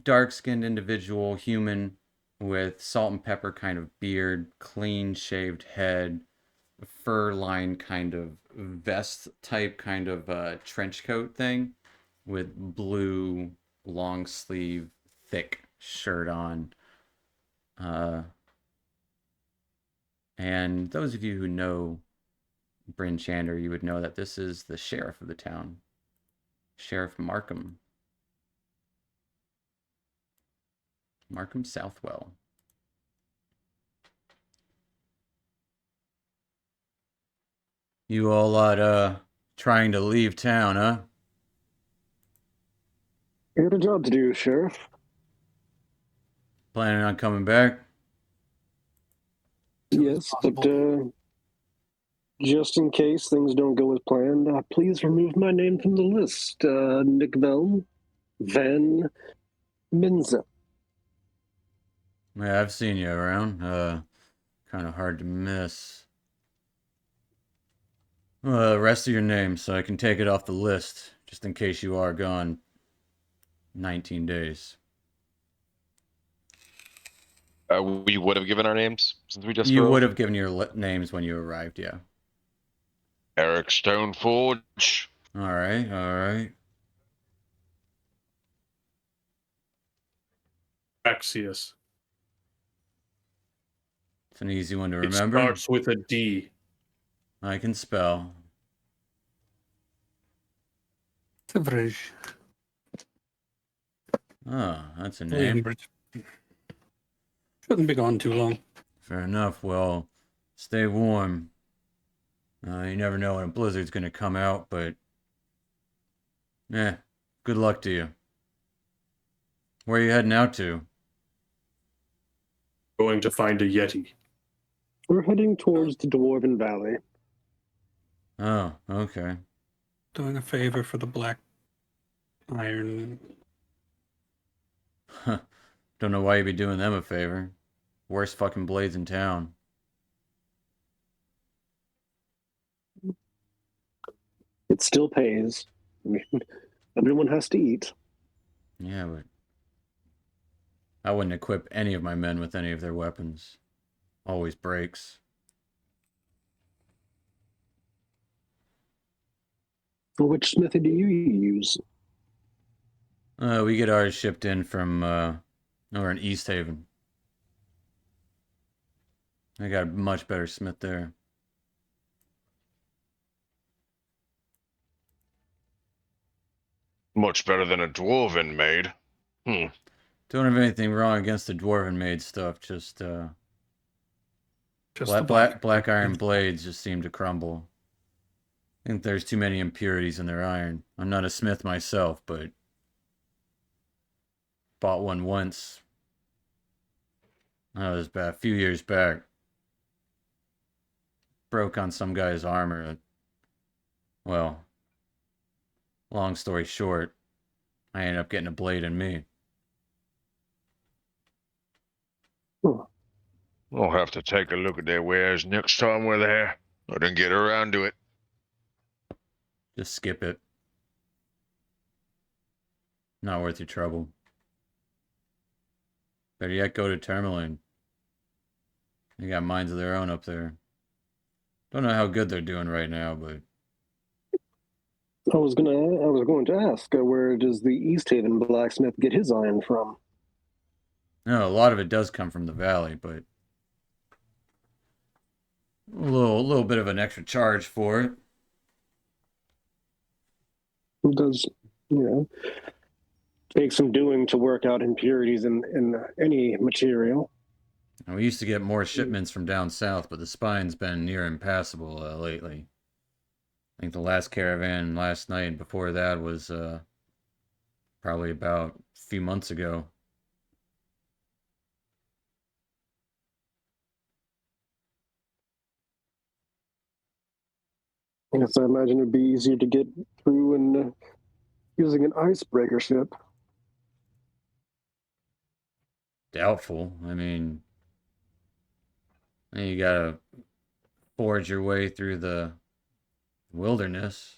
dark-skinned individual, human, with salt and pepper kind of beard, clean-shaved head, fur-lined kind of vest-type kind of trench coat thing, with blue long-sleeve thick shirt on. And those of you who know Bryn Chander, you would know that this is the sheriff of the town, Sheriff Markham. Markham Southwell. You all out trying to leave town, huh? You got a job to do, Sheriff. Planning on coming back? Yes, but just in case things don't go as planned, please remove my name from the list. Nikvelm, Van Minzit. Yeah, I've seen you around. Kind of hard to miss. Rest of your name so I can take it off the list, just in case you are gone 19 days. We would have given our names since we just You spoke. would have given your names when you arrived, yeah. Eric Stoneforge. All right. Axius. It's an easy one to It remember. starts with a D. I can spell. Sevrrej. Oh, that's a William name. Bridge. Shouldn't be gone too long. Fair enough. Well, stay warm. You never know when a blizzard's gonna come out, but good luck to you. Where are you heading out to? Going to find a Yeti. We're heading towards the Dwarven Valley. Oh, okay. Doing a favor for the Black Iron. Don't know why you'd be doing them a favor. Worst fucking blades in town. It still pays. I mean, everyone has to eat. Yeah, but I wouldn't equip any of my men with any of their weapons. Always breaks. Which smithy do you use? We get ours shipped in from over in East Haven. I got a much better smith there. Much better than a dwarven maid. Don't have anything wrong against the dwarven made stuff, just The black iron blades just seem to crumble. I think there's too many impurities in their iron. I'm not a smith myself, but bought one once. That was about a few years back. Broke on some guy's armor. Well, long story short, I ended up getting a blade in me. We'll have to take a look at their wares next time we're there. I didn't get around to it. Just skip it. Not worth your trouble. Better yet, go to Tourmaline. They got minds of their own up there. Don't know how good they're doing right now, but I was going to ask, where does the East Haven blacksmith get his iron from? no, a lot of it does come from the valley, but a little bit of an extra charge for it. It does, take some doing to work out impurities in any material. And we used to get more shipments from down south, but the spine's been near impassable lately. I think the last caravan last night and before that was probably about a few months ago. I guess I imagine it'd be easier to get through in using an icebreaker ship. Doubtful. I mean, you gotta forge your way through the wilderness.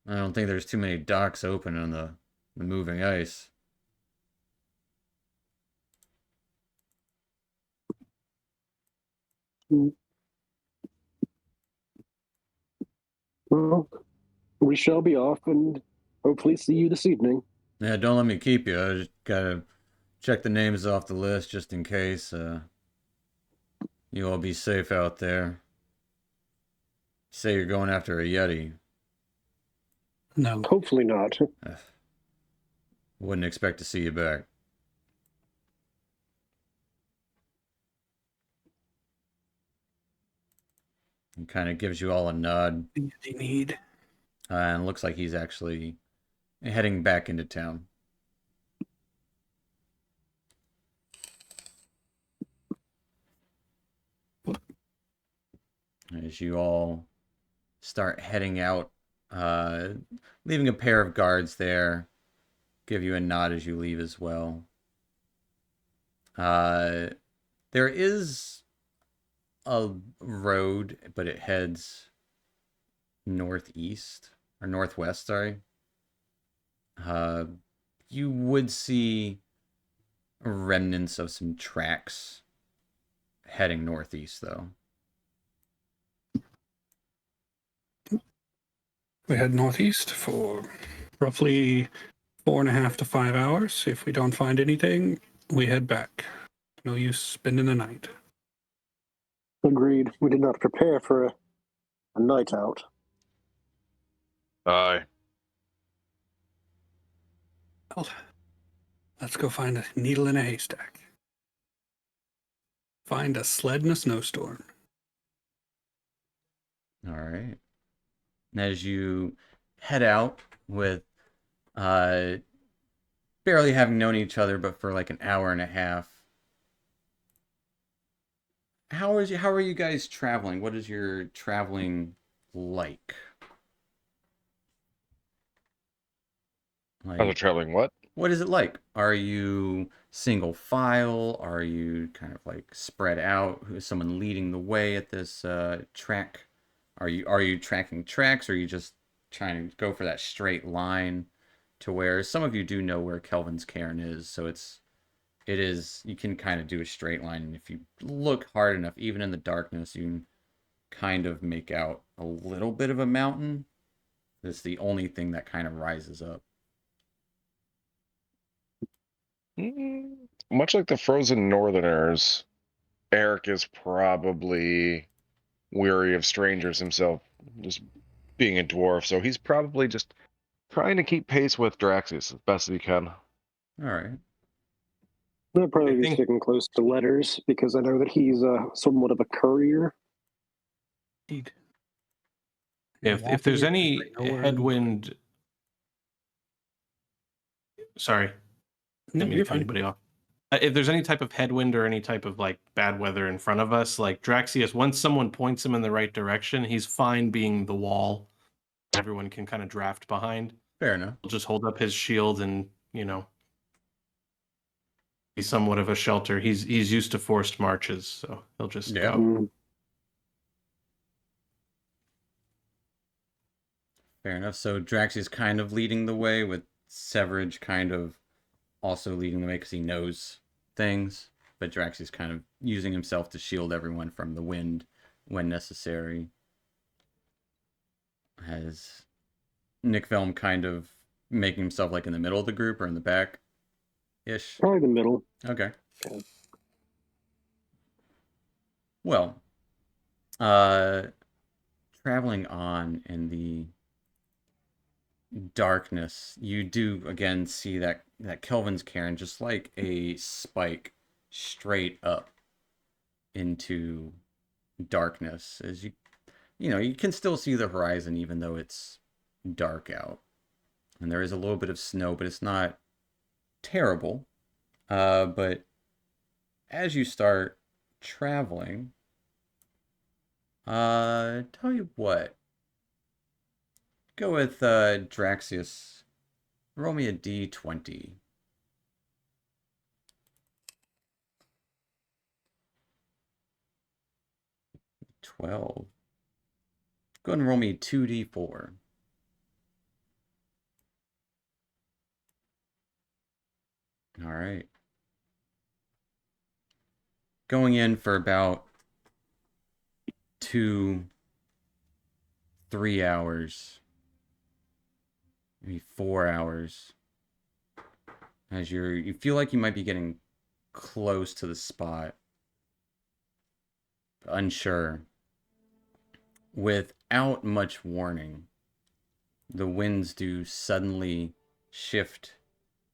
I don't think there's too many docks open on the moving ice. Well, we shall be off and hopefully see you this evening. Yeah, don't let me keep you. I just gotta check the names off the list just in case. You all be safe out there. Say you're going after a Yeti. No. Hopefully not. Wouldn't expect to see you back. He kind of gives you all a nod. They need. And looks like he's actually heading back into town. As you all start heading out, leaving a pair of guards there, give you a nod as you leave as well. There is a road, but it heads northeast or northwest, sorry. You would see remnants of some tracks heading northeast, though. We head northeast for roughly 4.5 to 5 hours. If we don't find anything, we head back. No use spending the night. Agreed. We did not prepare for a night out. Aye. Well, let's go find a needle in a haystack. Find a sled in a snowstorm. All right. And as you head out with barely having known each other, but for like an hour and a half, how are you guys traveling? What is your traveling like? Other traveling what? What is it like? Are you single file? Are you kind of like spread out? Who's someone leading the way at this track? Are you tracking tracks, or are you just trying to go for that straight line to where some of you do know where Kelvin's cairn is, so it is you can kind of do a straight line, and if you look hard enough, even in the darkness, you can kind of make out a little bit of a mountain. It's the only thing that kind of rises up. Much like the frozen northerners, Eric is probably weary of strangers himself, just being a dwarf, so he's probably just trying to keep pace with Draxius as best as he can. All right. I'll probably I be think- sticking close to letters because I know that he's somewhat of a courier. Indeed. If there's any Nowhere. headwind, sorry, No, didn't mean you're to cut fine. anybody off. If there's any type of headwind or any type of like bad weather in front of us, like Draxius, once someone points him in the right direction, he's fine being the wall. Everyone can kind of draft behind. Fair enough. He'll just hold up his shield and, be somewhat of a shelter. He's used to forced marches, so he'll just Yeah. go. Fair enough. So Drax is kind of leading the way, with Sevrrej kind of also leading the way because he knows things. But Drax is kind of using himself to shield everyone from the wind when necessary. Has Nikvelm kind of making himself like in the middle of the group or in the back ish? Probably the middle. Okay. Okay. Well, traveling on in the darkness, you do again see that Kelvin's cairn just like a spike straight up into darkness. As you can still see the horizon even though it's dark out, and there is a little bit of snow, but it's not terrible. But as you start traveling, tell you what. Go with Draxius. Roll me a d20. 12. Go ahead and roll me 2d4. All right. Going in for about 2-3 hours, maybe 4 hours, as you feel like you might be getting close to the spot, unsure. Without much warning, the winds do suddenly shift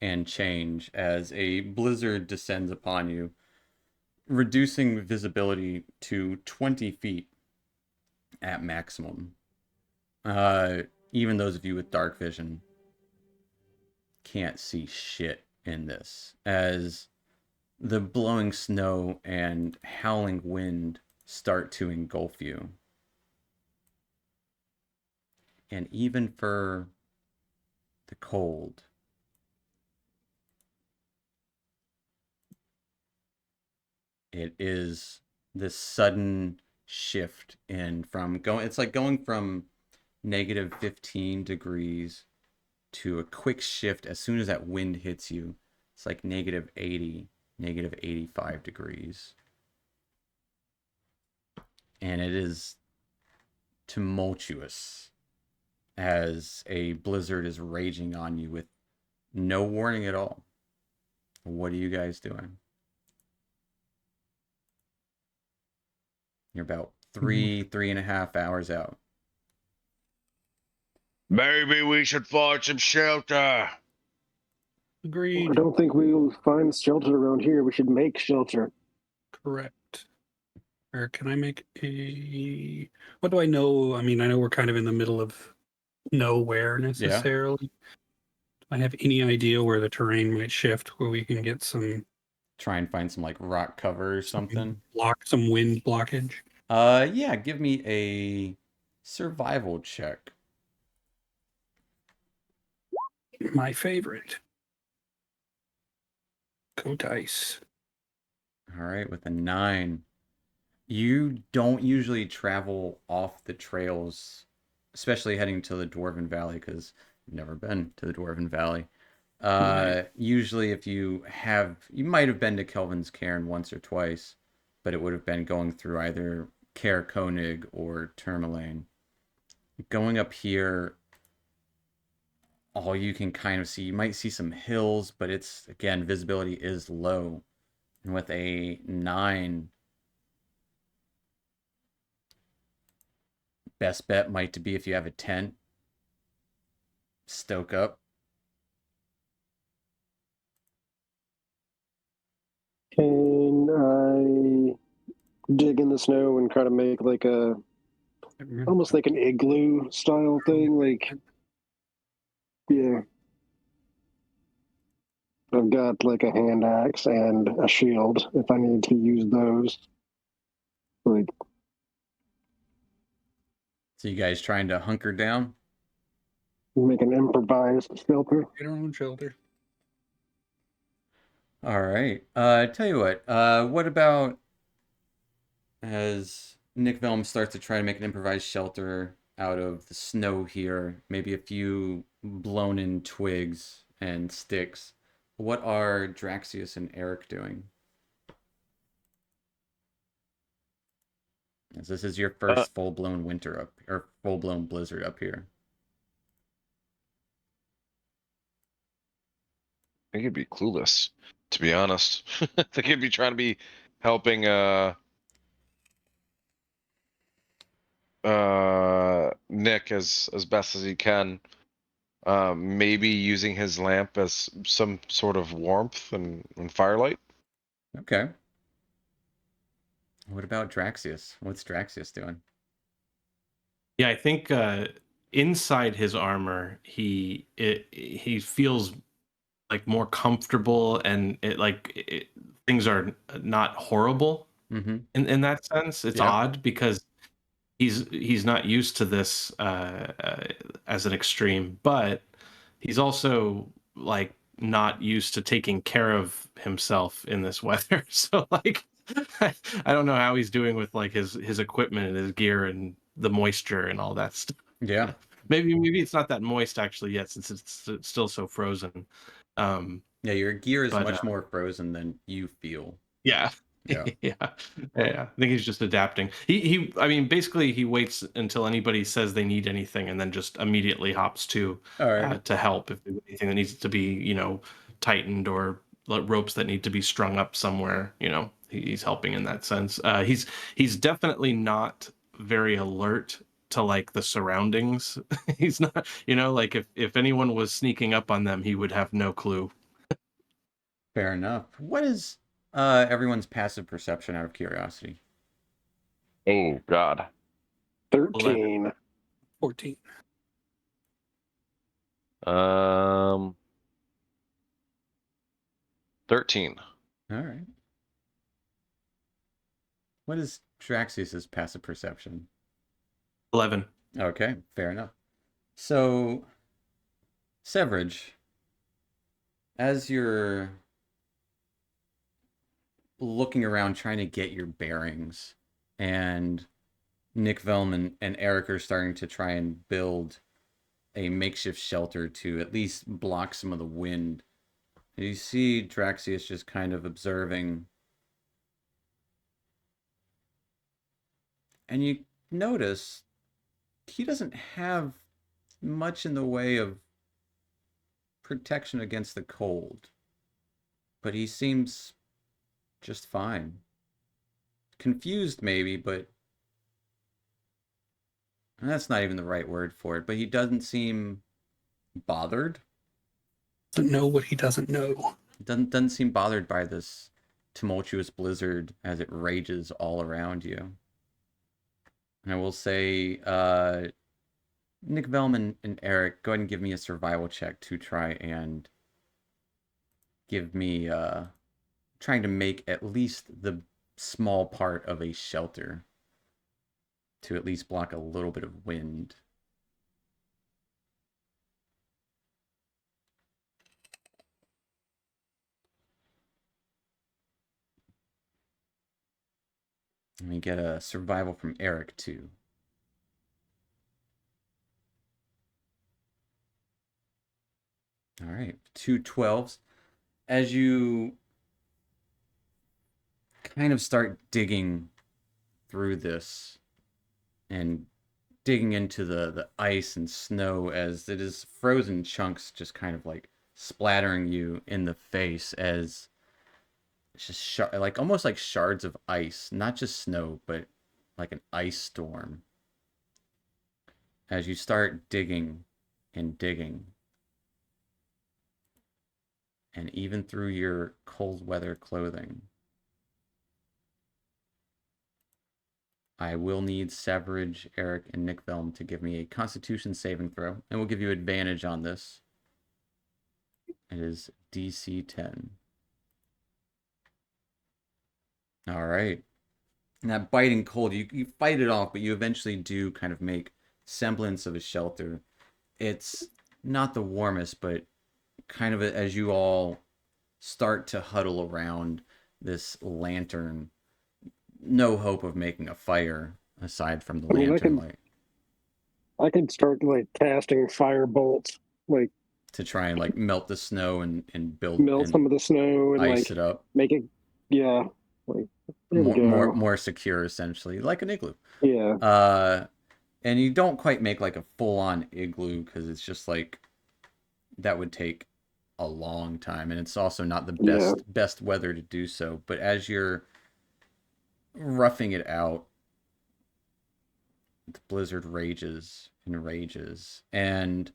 and change as a blizzard descends upon you, reducing visibility to 20 feet at maximum. Even those of you with dark vision can't see shit in this, as the blowing snow and howling wind start to engulf you. And even for the cold, it is this sudden shift in from going, it's like going from negative 15 degrees to a quick shift as soon as that wind hits you. It's like negative 80, negative 85 degrees. And it is tumultuous as a blizzard is raging on you with no warning at all. What are you guys doing? You're about 3.5 hours out. Maybe we should find some shelter. Agreed. I don't think we'll find shelter around here. We should make shelter. Correct. Or can I make a... What do I know? I mean, I know we're kind of in the middle of nowhere necessarily. Do I have any idea where the terrain might shift, where we can get some... Try and find some like rock cover or something. Some wind blockage? Yeah, give me a survival check. My favorite. Go dice. All right, with a 9. You don't usually travel off the trails, especially heading to the Dwarven Valley, because you've never been to the Dwarven Valley. Right. Usually if you might have been to Kelvin's Cairn once or twice, but it would have been going through either Caer Konig or Tourmaline. Going up here, all you can kind of see, you might see some hills, but it's, again, visibility is low. And with a 9, best bet might be if you have a tent, stoke up. Can I dig in the snow and try to make like almost like an igloo style thing? Like, yeah. I've got like a hand axe and a shield if I need to use those. Like, So you guys trying to hunker down? make an improvised shelter. Get our own shelter. All right. Tell you what about as Nikvelm starts to try to make an improvised shelter out of the snow here, maybe a few blown in twigs and sticks. What are Draxius and Eric doing? As this is your first full-blown winter up, or full-blown blizzard up here. I think he'd be clueless, to be honest. I think he'd be trying to be helping Nick as best as he can. Maybe using his lamp as some sort of warmth and firelight. Okay. What about Draxius? What's Draxius doing? Yeah, I think inside his armor, he feels like more comfortable, and things are not horrible Mm-hmm. in that sense. It's Yeah. odd because he's not used to this as an extreme, but he's also like not used to taking care of himself in this weather. So like I don't know how he's doing with like his equipment and his gear and the moisture and all that stuff. Yeah. Maybe it's not that moist actually yet, since it's still so frozen. Yeah, your gear is But, much more frozen than you feel. Yeah. Yeah. Yeah. I think he's just adapting. I mean, basically he waits until anybody says they need anything and then just immediately hops to All right. to help if there's anything that needs to be, tightened, or ropes that need to be strung up somewhere, he's helping in that sense. He's definitely not very alert to like the surroundings. He's not, like if anyone was sneaking up on them, he would have no clue. Fair enough. What is everyone's passive perception out of curiosity? Oh God. 13. 14. 13. All right. What is Traxius's passive perception? 11. Okay, fair enough. So, Sevrrej, as you're looking around trying to get your bearings, and Nikvelm and Eric are starting to try and build a makeshift shelter to at least block some of the wind, you see Traxius just kind of observing, and you notice he doesn't have much in the way of protection against the cold, but he seems just fine. Confused maybe, but that's not even the right word for it, but he doesn't seem bothered. Doesn't know what he doesn't know. Doesn't seem bothered by this tumultuous blizzard as it rages all around you. And I will say, Nikvelm and Eric, go ahead and give me a survival check to try and give me trying to make at least the small part of a shelter to at least block a little bit of wind. Let me get a survival from Eric too. All right, 2 12s. As you kind of start digging through this and digging into the ice and snow, as it is frozen chunks just kind of like splattering you in the face, as it's just like almost like shards of ice, not just snow, but like an ice storm. As you start digging and digging, and even through your cold weather clothing, I will need Sevrrej, Eric, and Nikvelm to give me a Constitution saving throw, and we'll give you advantage on this. It is DC 10. All right. And that biting cold, you fight it off, but you eventually do kind of make semblance of a shelter. It's not the warmest, but kind of as you all start to huddle around this lantern, no hope of making a fire aside from the lantern light. I could start like casting fire bolts, like to try and like melt the snow and build melt some of the snow and ice like it up, make it, yeah, like more secure, essentially, like an igloo. Yeah. And you don't quite make like a full-on igloo because it's just like that would take a long time, and it's also not the best weather to do so. But as you're roughing it out, the blizzard rages and rages, and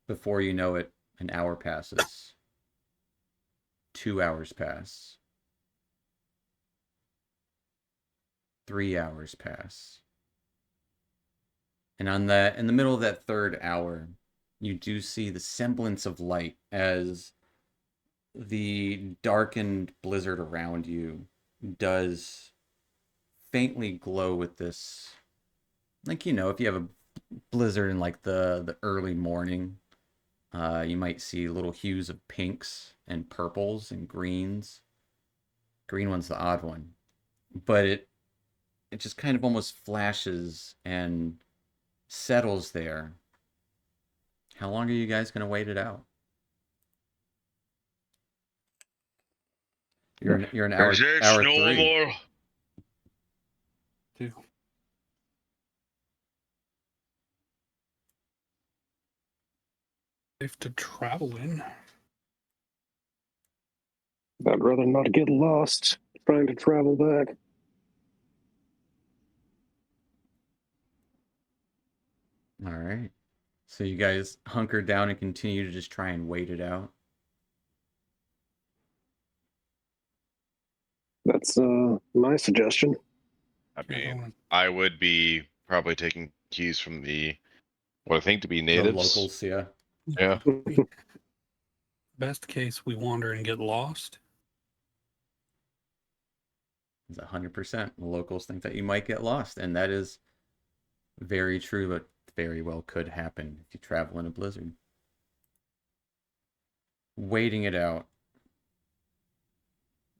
before you know it, an hour passes. 2 hours pass. 3 hours pass. And in the middle of that third hour, you do see the semblance of light as the darkened blizzard around you does faintly glow with this, like, if you have a blizzard in like the early morning, you might see little hues of pinks and purples and greens. Green one's the odd one. But it just kind of almost flashes and settles there. How long are you guys going to wait it out? You're an hour, Is this hour normal? 3. Two. Safe to travel in. I'd rather not get lost trying to travel back. All right. So you guys hunker down and continue to just try and wait it out. That's my suggestion. I mean, I would be probably taking keys from what I think to be The natives. locals, yeah. Yeah. Best case, we wander and get lost. It's 100%. The locals think that you might get lost, and that is very true, but very well could happen if you travel in a blizzard. Waiting it out.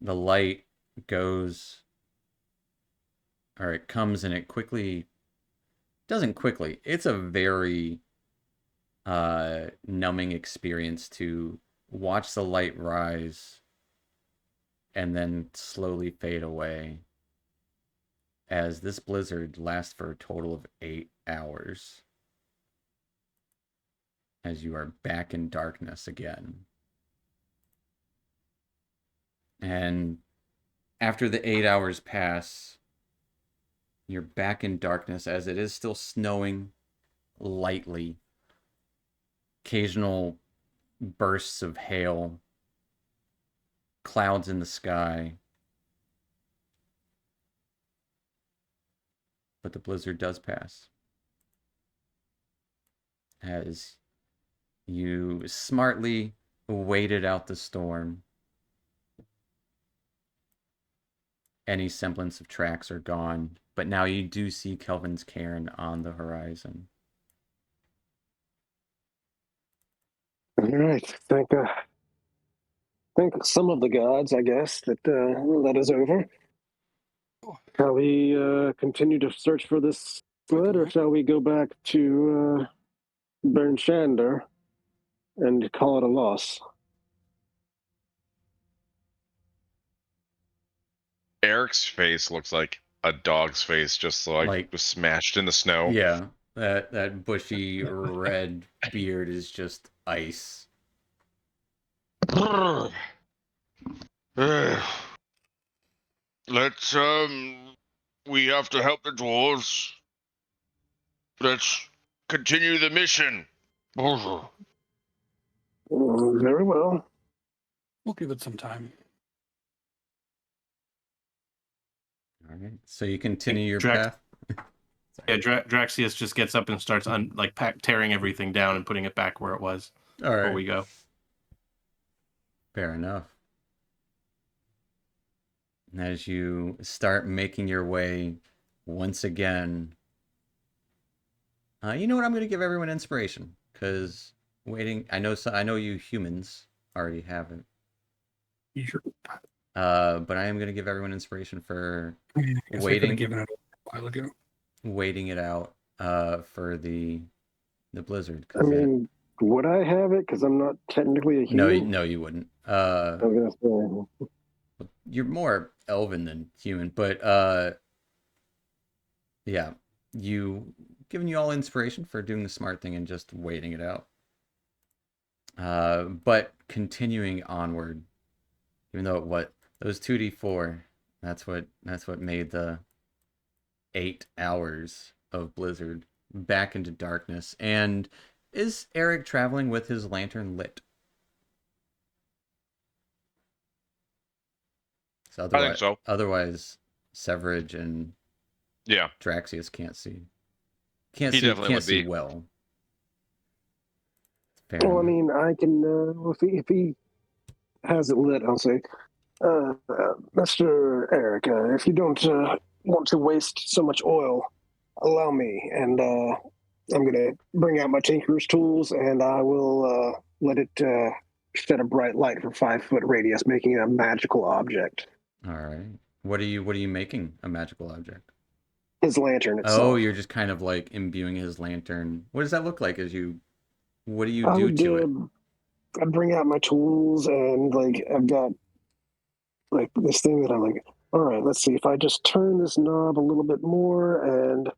The light goes, or it comes and it quickly, doesn't quickly. It's a very numbing experience to watch the light rise and then slowly fade away, as this blizzard lasts for a total of 8 hours, as you are back in darkness again. And after the 8 hours pass, you're back in darkness, as it is still snowing lightly. Occasional bursts of hail, clouds in the sky. But the blizzard does pass, as you smartly waited out the storm. Any semblance of tracks are gone, but now you do see Kelvin's cairn on the horizon. All right. Thank some of the gods, I guess, that let us over. Shall we continue to search for this sled, or shall we go back to Bernshander and call it a loss? Eric's face looks like a dog's face, just like was smashed in the snow. Yeah, that bushy red beard is just ice. Let's we have to help the dwarves. Let's continue the mission. Very well. We'll give it some time. All right, so you continue your path. Yeah, Draxius just gets up and starts tearing everything down and putting it back where it was. All right. Before we go. Fair enough. As you start making your way once again, you know what? I'm going to give everyone inspiration, because waiting. I know you humans already have it. You sure? But I am going to give everyone inspiration for waiting. Given it a while ago. Waiting it out for the blizzard. I mean, would I have it? Because I'm not technically a human. No, you wouldn't. I was gonna say. You're more elven than human, but yeah, giving you all inspiration for doing the smart thing and just waiting it out. But continuing onward, even though those 2d4, that's what made the 8 hours of blizzard back into darkness. And is Eric traveling with his lantern lit? So I think so. Otherwise, Sevrrej and Draxius can't see. Can't see well. Well, I mean, I can if he has it lit, I'll say, Mr. Eric, if you don't want to waste so much oil, allow me, and I'm gonna bring out my tinker's tools, and I will let it shed a bright light for 5-foot radius, making it a magical object. All right. What are you making a magical object? His lantern Oh, itself. you're just kind of like imbuing his lantern. What does that look like as you what do you I do would to it? I'd bring out my tools and like I've got like this thing that I'm like, all right, let's see if I just turn this knob a little bit more and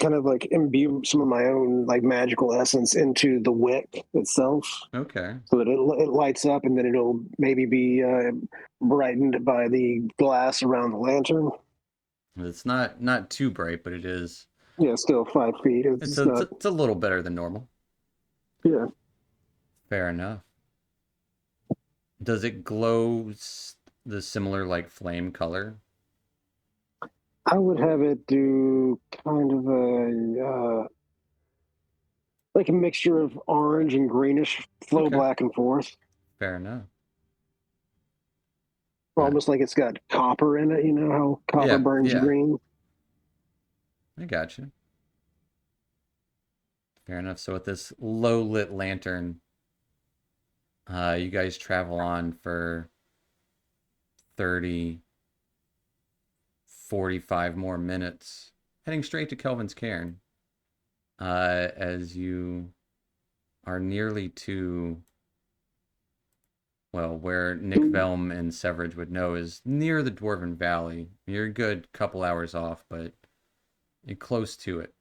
kind of like imbue some of my own like magical essence into the wick itself, Okay. so that it lights up and then it'll maybe be brightened by the glass around the lantern. It's not too bright, but it is Yeah, still 5 feet. It's not. it's a little better than normal. Yeah, Fair enough. Does it glow the similar like flame color? I would have it do kind of a like a mixture of orange and greenish, flow Okay. back and forth, Fair enough. almost like it's got copper in it. You know how copper Yeah, burns yeah. green. I got you. Fair enough. So with this low lit lantern, you guys travel on for 30, 45 more minutes, heading straight to Kelvin's Cairn. As you are nearly to, well, where Nikvelm and Sevrrej would know is near the Dwarven Valley. You're a good couple hours off, but you're close to it.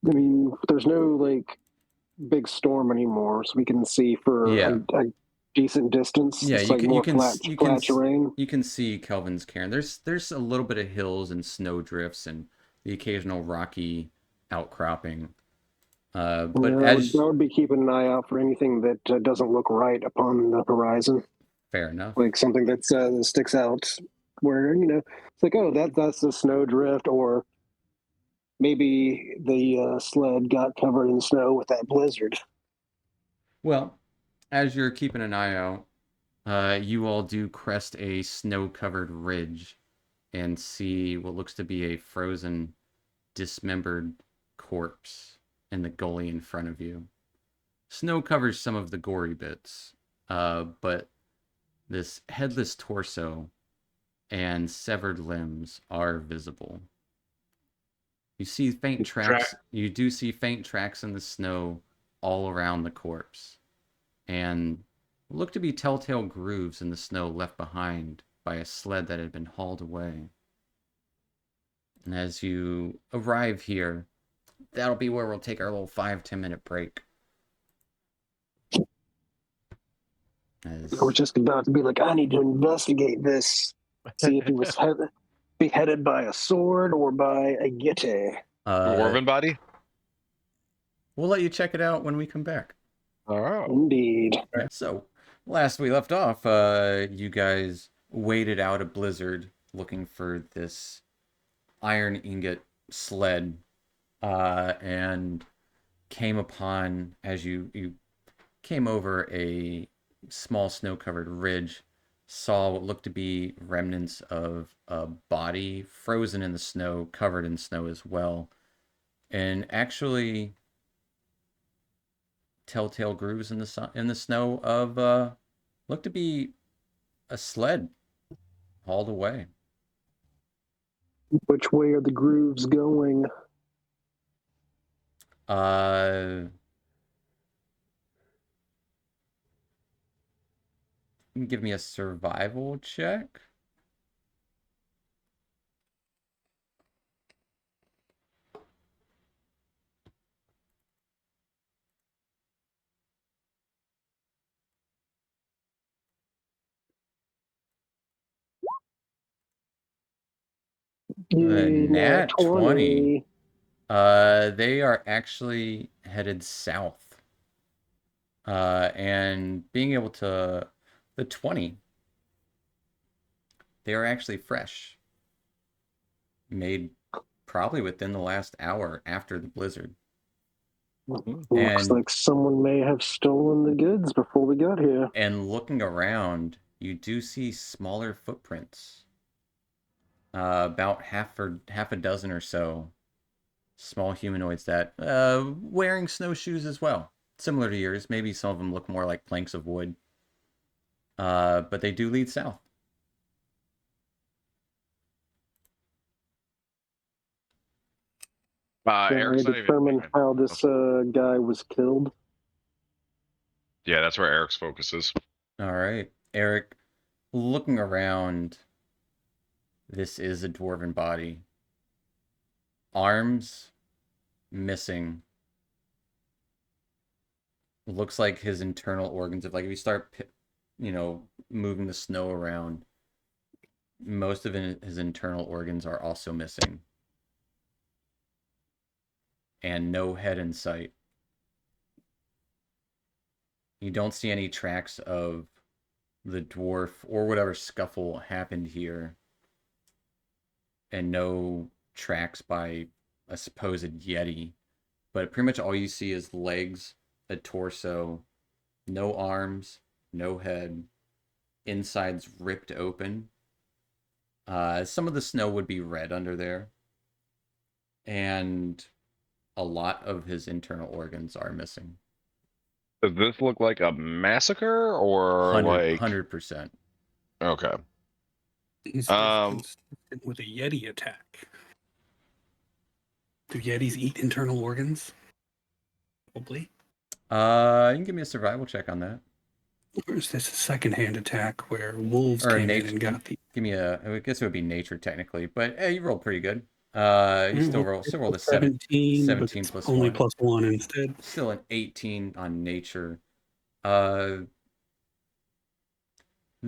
I mean, there's no like big storm anymore, so we can see for Yeah. a decent distance. Yeah, It's like more flat terrain. you can see Kelvin's Cairn. There's a little bit of hills and snow drifts and the occasional rocky outcropping. But Yeah, I as would be keeping an eye out for anything that doesn't look right upon the horizon, fair enough. like something that sticks out. Where it's like, oh, that's a snow drift, or maybe the sled got covered in snow with that blizzard. Well, as you're keeping an eye out, you all do crest a snow-covered ridge and see what looks to be a frozen, dismembered corpse in the gully in front of you. Snow covers some of the gory bits, but this headless torso and severed limbs are visible. You see faint tracks. You do see faint tracks in the snow all around the corpse, and look to be telltale grooves in the snow left behind by a sled that had been hauled away. And as you arrive here, that'll be where we'll take our little 5-10 minute break. We're just about to be like, I need to investigate this, see if he was beheaded by a sword or by a Gitte. Dwarven body? We'll let you check it out when we come back. Oh. Indeed. Yeah, so, last we left off, you guys waited out a blizzard looking for this iron ingot sled, and came upon, as you came over a small snow-covered ridge, saw what looked to be remnants of a body frozen in the snow, covered in snow as well, and actually telltale grooves in the snow of looked to be a sled hauled away. Which way are the grooves going? Give me a survival check. Nat 20. They are actually headed south. And being able to the 20, they are actually fresh. Made probably within the last hour after the blizzard. Looks like someone may have stolen the goods before we got here. And looking around, you do see smaller footprints. About half a dozen or so small humanoids that wearing snowshoes as well, similar to yours. Maybe some of them look more like planks of wood, but they do lead south. Can I Eric's not even determine moving. how this guy was killed? Yeah, that's where Eric's focus is. All right. Eric, looking around, this is a dwarven body. Arms missing. Looks like his internal organs, if you start, moving the snow around, most of his internal organs are also missing. And no head in sight. You don't see any tracks of the dwarf or whatever scuffle happened here. And no tracks by a supposed Yeti. But pretty much all you see is legs, a torso, no arms, no head, insides ripped open. Some of the snow would be red under there. And a lot of his internal organs are missing. Does this look like a massacre or 100%. Okay. Is this consistent with a Yeti attack? Do Yetis eat internal organs? Probably. You can give me a survival check on that. Or is this a secondhand attack where wolves Or came nature, in and got the... Give me I guess it would be nature technically, but hey, you rolled pretty good. You still rolled a 17 plus only 1. plus 1 instead. Still an 18 on nature. The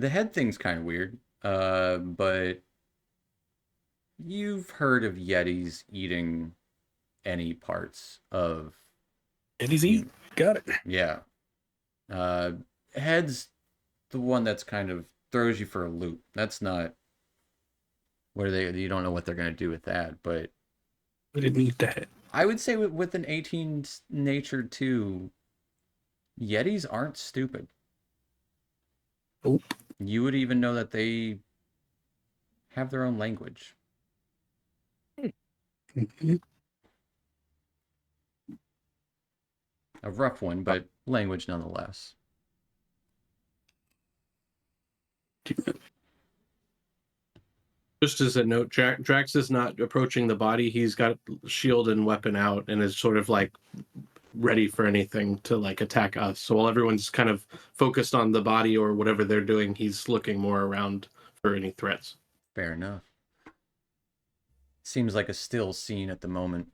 head thing's kind of weird. But you've heard of Yetis eating any parts of... Yetis eat? Got it. Yeah. Head's the one that's kind of throws you for a loop. That's not where you don't know what they're going to do with that, but... We didn't eat the head. I would say with an 18 nature too, Yetis aren't stupid. Nope. You would even know that they have their own language. Mm-hmm. A rough one, but language nonetheless. Just as a note, Drax is not approaching the body. He's got shield and weapon out and is sort of ready for anything to attack us. So while everyone's kind of focused on the body or whatever they're doing, he's looking more around for any threats. Fair enough. Seems like a still scene at the moment.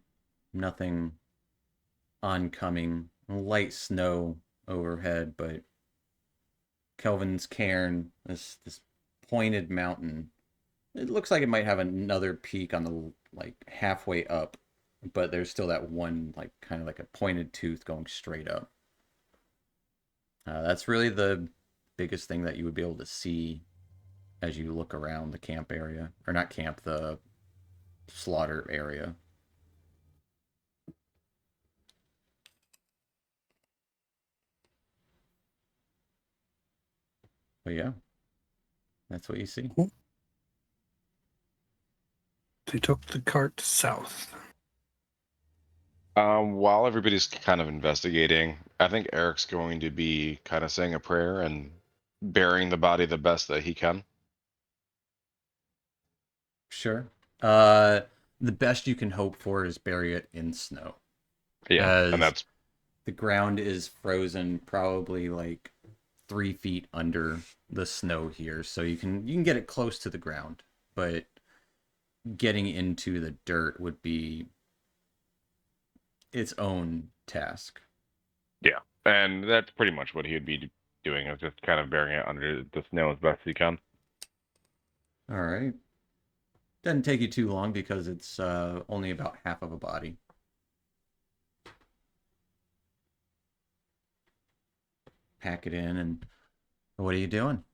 Nothing oncoming. Light snow overhead, but Kelvin's cairn, this pointed mountain. It looks like it might have another peak on the halfway up, but there's still that one kind of like a pointed tooth going straight up. That's really the biggest thing that you would be able to see as you look around the camp area, or not camp, the slaughter area. But yeah, that's what you see. They took the cart south. While everybody's kind of investigating, I think Eric's going to be kind of saying a prayer and burying the body the best that he can. Sure. The best you can hope for is bury it in snow. Yeah, and that's... The ground is frozen probably 3 feet under the snow here, so you can get it close to the ground, but getting into the dirt would be its own task. Yeah, and that's pretty much what he'd be doing, is just kind of burying it under the snow as best he can. All right. Doesn't take you too long because it's only about half of a body. Pack it in, and what are you doing?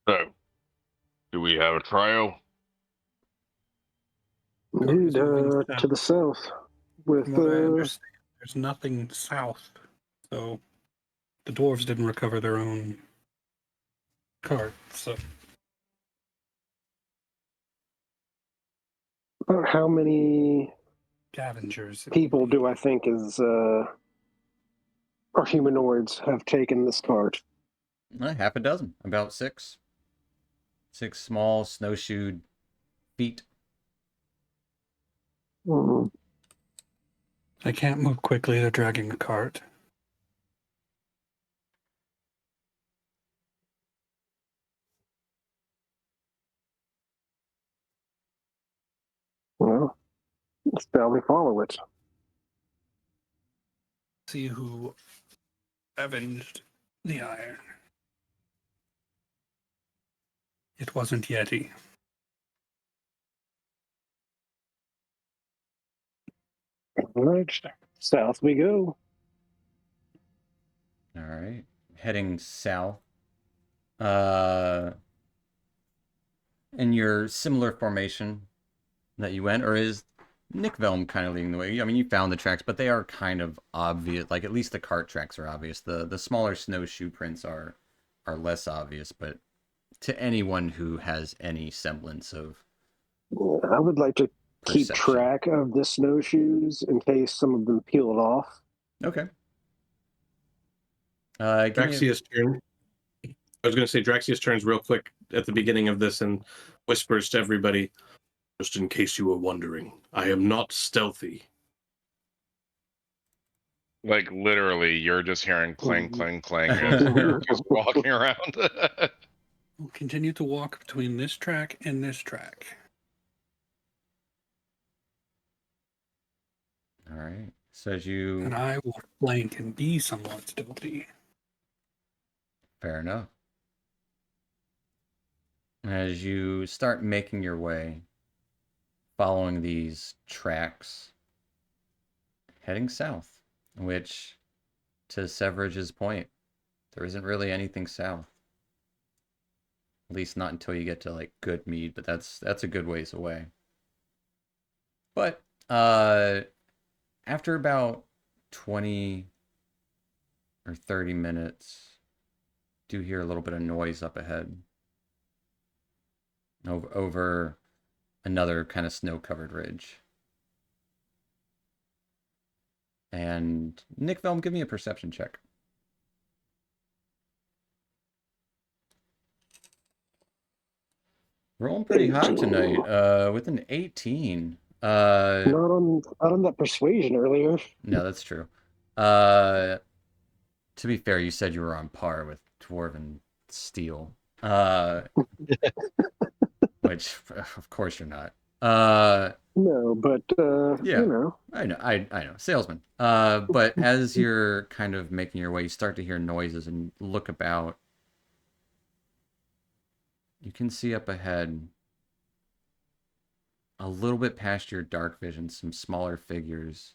So, do we have a trail? Dude, to the south. With From what I understand, there's nothing south. So the dwarves didn't recover their own cart, so... About how many Scavengers. people do I think or humanoids have taken this cart? Half a dozen, about 6 6 small snowshoed feet. Mm. I can't move quickly. They're dragging a cart. Well, shall we follow it? See who avenged the iron. It wasn't Yeti. All right, south we go. All right. Heading south. In your similar formation that you went, or is Nikvelm kind of leading the way? I mean, you found the tracks, but they are kind of obvious. Like, at least the cart tracks are obvious. The smaller snowshoe prints are less obvious, but to anyone who has any semblance of I would like to keep perception. track of the snowshoes in case some of them peeled off. Okay. Draxius turn. I was going to say Draxius turns real quick at the beginning of this and whispers to everybody, just in case you were wondering, I am not stealthy. Like literally, you're just hearing clang, clang, clang as you're just walking around. We'll continue to walk between this track and this track. All right. So as you... And I will flank and be somewhat stealthy. Fair enough. As you start making your way, following these tracks, heading south, which, to Sevrej's point, there isn't really anything south. At least not until you get to, like, Goodmead, but that's a good ways away. But, after about 20 or 30 minutes, do hear a little bit of noise up ahead. Over another kind of snow-covered ridge. And Nikvelm, give me a perception check. Rolling pretty hot tonight, with an 18. Not on that persuasion earlier. No, that's true. To be fair, you said you were on par with Dwarven Steel. Which, of course, you're not. No, but yeah, you know. I know, salesman. But as you're kind of making your way, you start to hear noises and look about. You can see up ahead, a little bit past your dark vision, some smaller figures.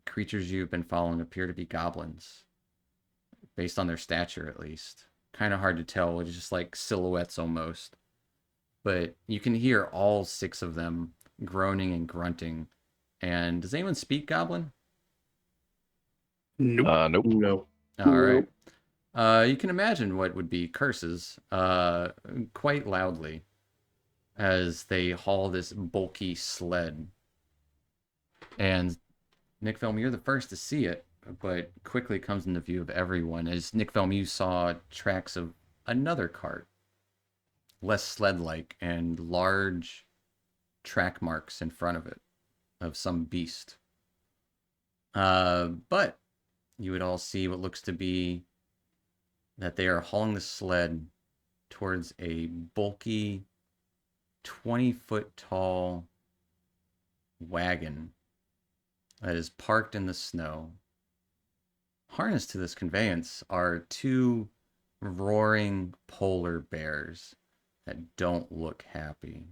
Creatures you've been following appear to be goblins, based on their stature at least. Kind of hard to tell, it's just like silhouettes almost. But you can hear all 6 of them groaning and grunting. And does anyone speak Goblin? Nope. Nope. No. All right. You can imagine what would be curses quite loudly as they haul this bulky sled. And Nikvelm, you're the first to see it, but quickly comes into view of everyone. As Nikvelm, you saw tracks of another cart, less sled-like, and large track marks in front of it of some beast. But you would all see what looks to be that they are hauling the sled towards a bulky 20-foot tall wagon that is parked in the snow. Harnessed to this conveyance are 2 roaring polar bears that don't look happy.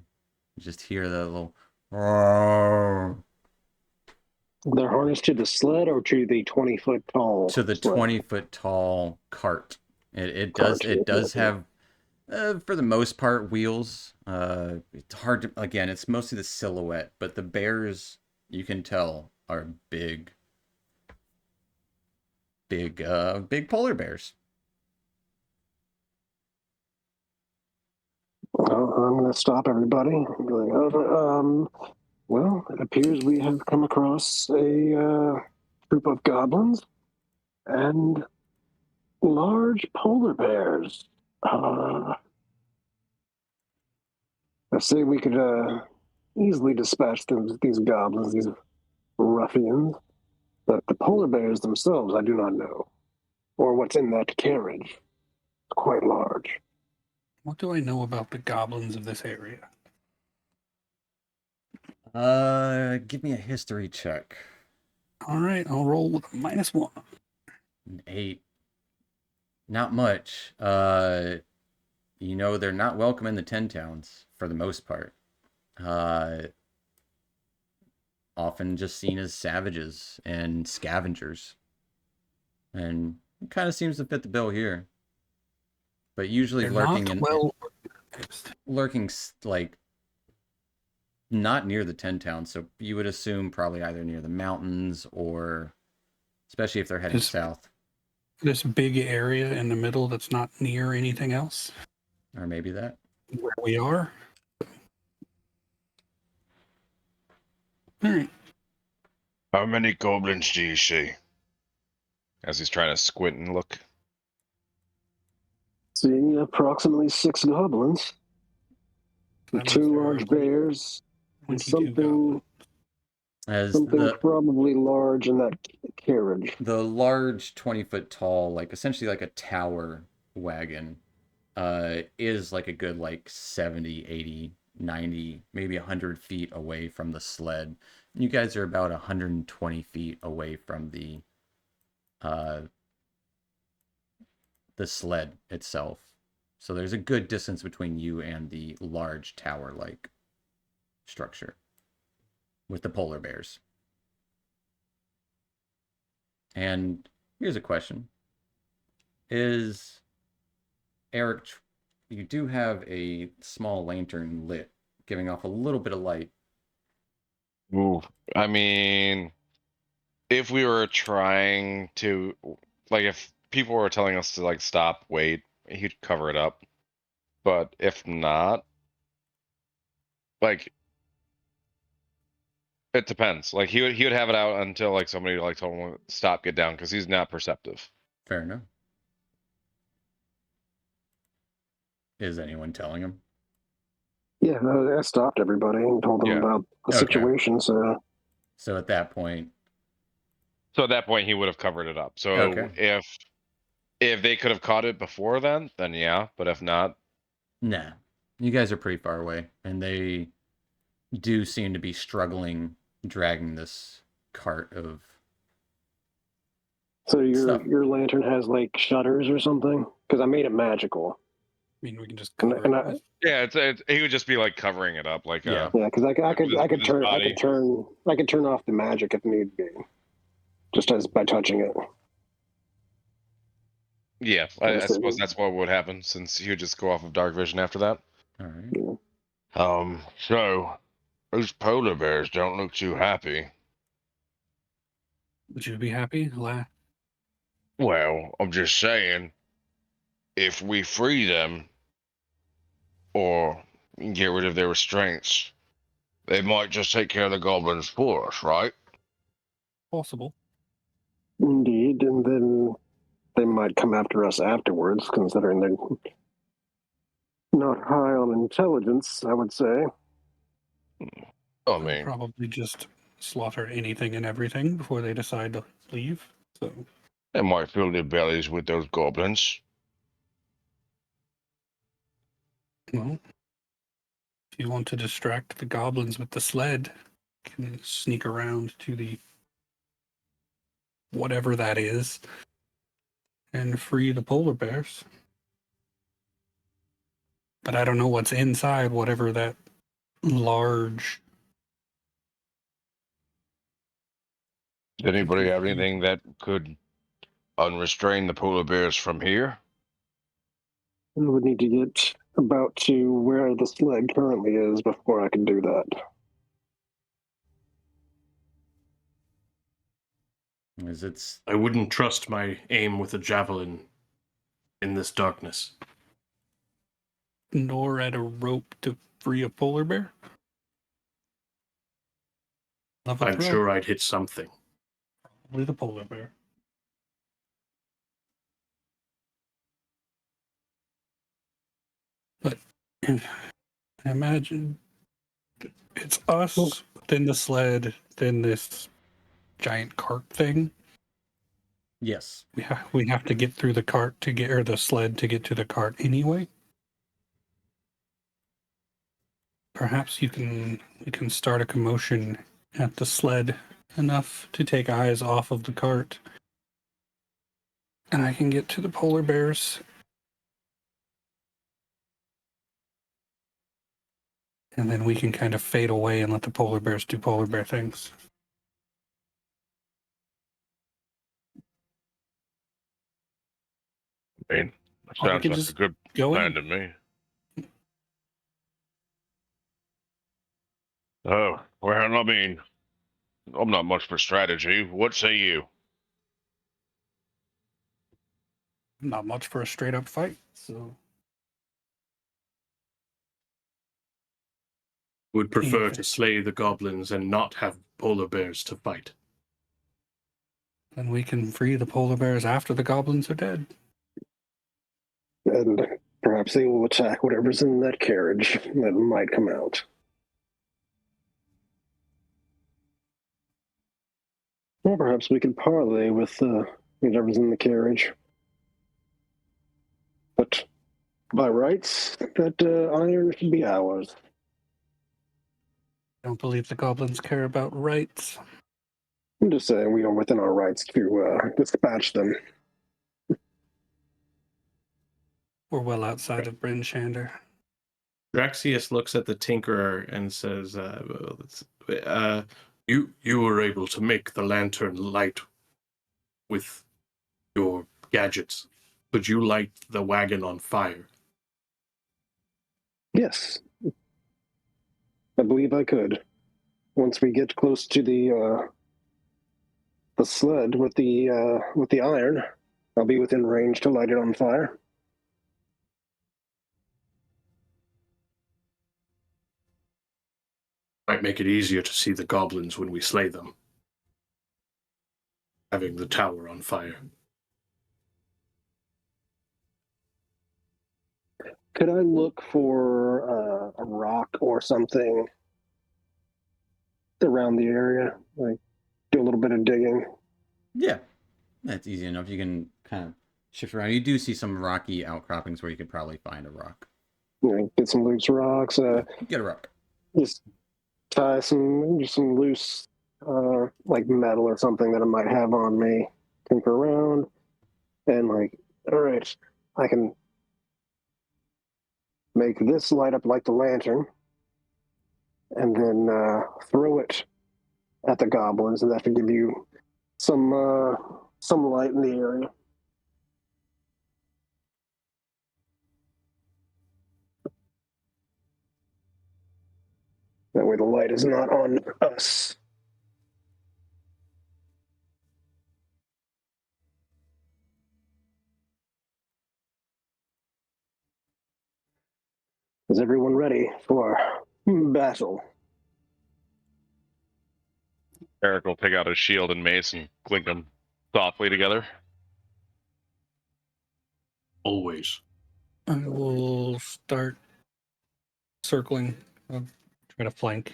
You just hear the little roar. They're harnessed to the sled or to the 20-foot tall To the sled? 20-foot tall cart. It does have, for the most part, wheels. It's hard to, again, it's mostly the silhouette, but the bears, you can tell, are big polar bears. Well, I'm going to stop everybody and be like, well, it appears we have come across a group of goblins and large polar bears. I say we could easily dispatch these goblins, these ruffians. But the polar bears themselves, I do not know. Or what's in that carriage. It's quite large. What do I know about the goblins of this area? Give me a history check. All right, I'll roll with a -1. An 8. Not much. You know, they're not welcome in the 10 towns for the most part. Often just seen as savages and scavengers. And it kind of seems to fit the bill here. But usually They're lurking not in well organized. lurking like not near the 10 towns, so you would assume probably either near the mountains or especially if they're heading south. This big area in the middle that's not near anything else. Or maybe that. Where we are. All right. How many goblins do you see? As he's trying to squint and look. See approximately 6 goblins. That means 2 there are large bears. And 22 something goblins. As something probably large in that carriage. the large 20-foot tall, like essentially like a tower wagon, is like a good like 70, 80, 90, maybe 100 feet away from the sled. You guys are about 120 feet away from the sled itself. So there's a good distance between you and the large tower-like structure with the polar bears. And here's a question. Is Eric, you do have a small lantern lit, giving off a little bit of light. Ooh. I mean, if we were trying to, like, if people were telling us to, like, stop, wait, he'd cover it up. But if not, like, it depends. Like, he would have it out until, like, somebody, like, told him to stop, get down, because he's not perceptive. Fair enough. Is anyone telling him? Yeah, I stopped everybody and told them Yeah. about the Okay. situation. So at that point, So at that point, he would have covered it up. So Okay. if they could have caught it before then yeah. But if not, nah. You guys are pretty far away, and they do seem to be struggling dragging this cart of stuff. your lantern has like shutters or something? Because I made it magical. I mean, we can just And- cover and it I- with. yeah, it's he would just be like covering it up, like Yeah. Yeah, because I could with his body. turn off the magic if need be, just as by touching it. Yeah, I suppose that's what would happen since he would just go off of dark vision after that. All right. So those polar bears don't look too happy. Would you be happy? Well, I'm just saying, if we free them or get rid of their restraints, they might just take care of the goblins for us, right? Possible. Indeed, and then they might come after us afterwards, considering they're not high on intelligence, I would say. I They'll mean, probably just slaughter anything and everything before they decide to leave. So they might fill their bellies with those goblins. well, if you want to distract the goblins with the sled, you can sneak around to the whatever that is and free the polar bears. But I don't know what's inside whatever that large. Does anybody have anything that could unrestrain the polar bears from here? I would need to get about to where the sled currently is before I can do that. Is it's I wouldn't trust my aim with a javelin in this darkness. Nor at a rope to free a polar bear? Love a I'm throw. sure I'd hit something. Probably the polar bear. I imagine it's us, then the sled, then this giant cart thing. Yes. We have to get through the cart to get, or the sled to get to the cart anyway. Perhaps we can start a commotion at the sled enough to take eyes off of the cart, and I can get to the polar bears. And then we can kind of fade away and let the polar bears do polar bear things. I mean, that Or we sounds can like a just good go plan in. to me. Oh, well, I mean, I'm not much for strategy. What say you? Not much for a straight up fight. So Would prefer If to it- slay the goblins and not have polar bears to fight. then we can free the polar bears after the goblins are dead. And perhaps they will attack whatever's in that carriage that might come out. Or perhaps we could parlay with whatever's in the carriage. But by rights, that iron should be ours. I don't believe the goblins care about rights. I'm just saying we are within our rights to dispatch them. We're well outside of Bryn Shander. Draxius looks at the Tinkerer and says, you were able to make the lantern light with your gadgets. Could you light the wagon on fire? Yes. I believe I could. Once we get close to the sled with the iron, I'll be within range to light it on fire. Might make it easier to see the goblins when we slay them. Having the tower on fire. Could I look for a rock or something around the area? Like, do a little bit of digging. Yeah. That's easy enough. You can kind of shift around. You do see some rocky outcroppings where you could probably find a rock. You know, get some loose rocks. Get a rock. Just tie some loose, like metal or something that I might have on me. Tinker around, and like, all right, I can make this light up like the lantern, and then throw it at the goblins, and that should give you some light in the area. That way the light is not on us. Is everyone ready for battle? Eric will take out his shield and mace and clink them softly together. Always. I will start circling. I'll try to flank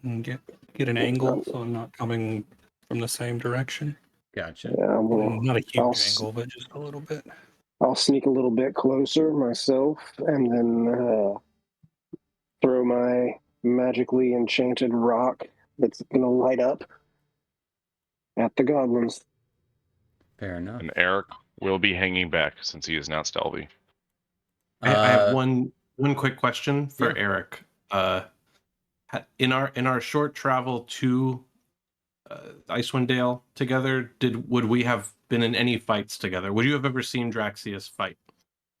and get an angle so I'm not coming from the same direction. Gotcha. Yeah, well, Not a huge I'll angle, but just a little bit. I'll sneak a little bit closer myself, and then throw my magically enchanted rock that's gonna light up at the goblins. Fair enough. And Eric will be hanging back since he is not stealthy. I have one quick question for yeah. Eric. In our short travel to Icewind Dale together, would we have been in any fights together? Would you have ever seen Draxius fight?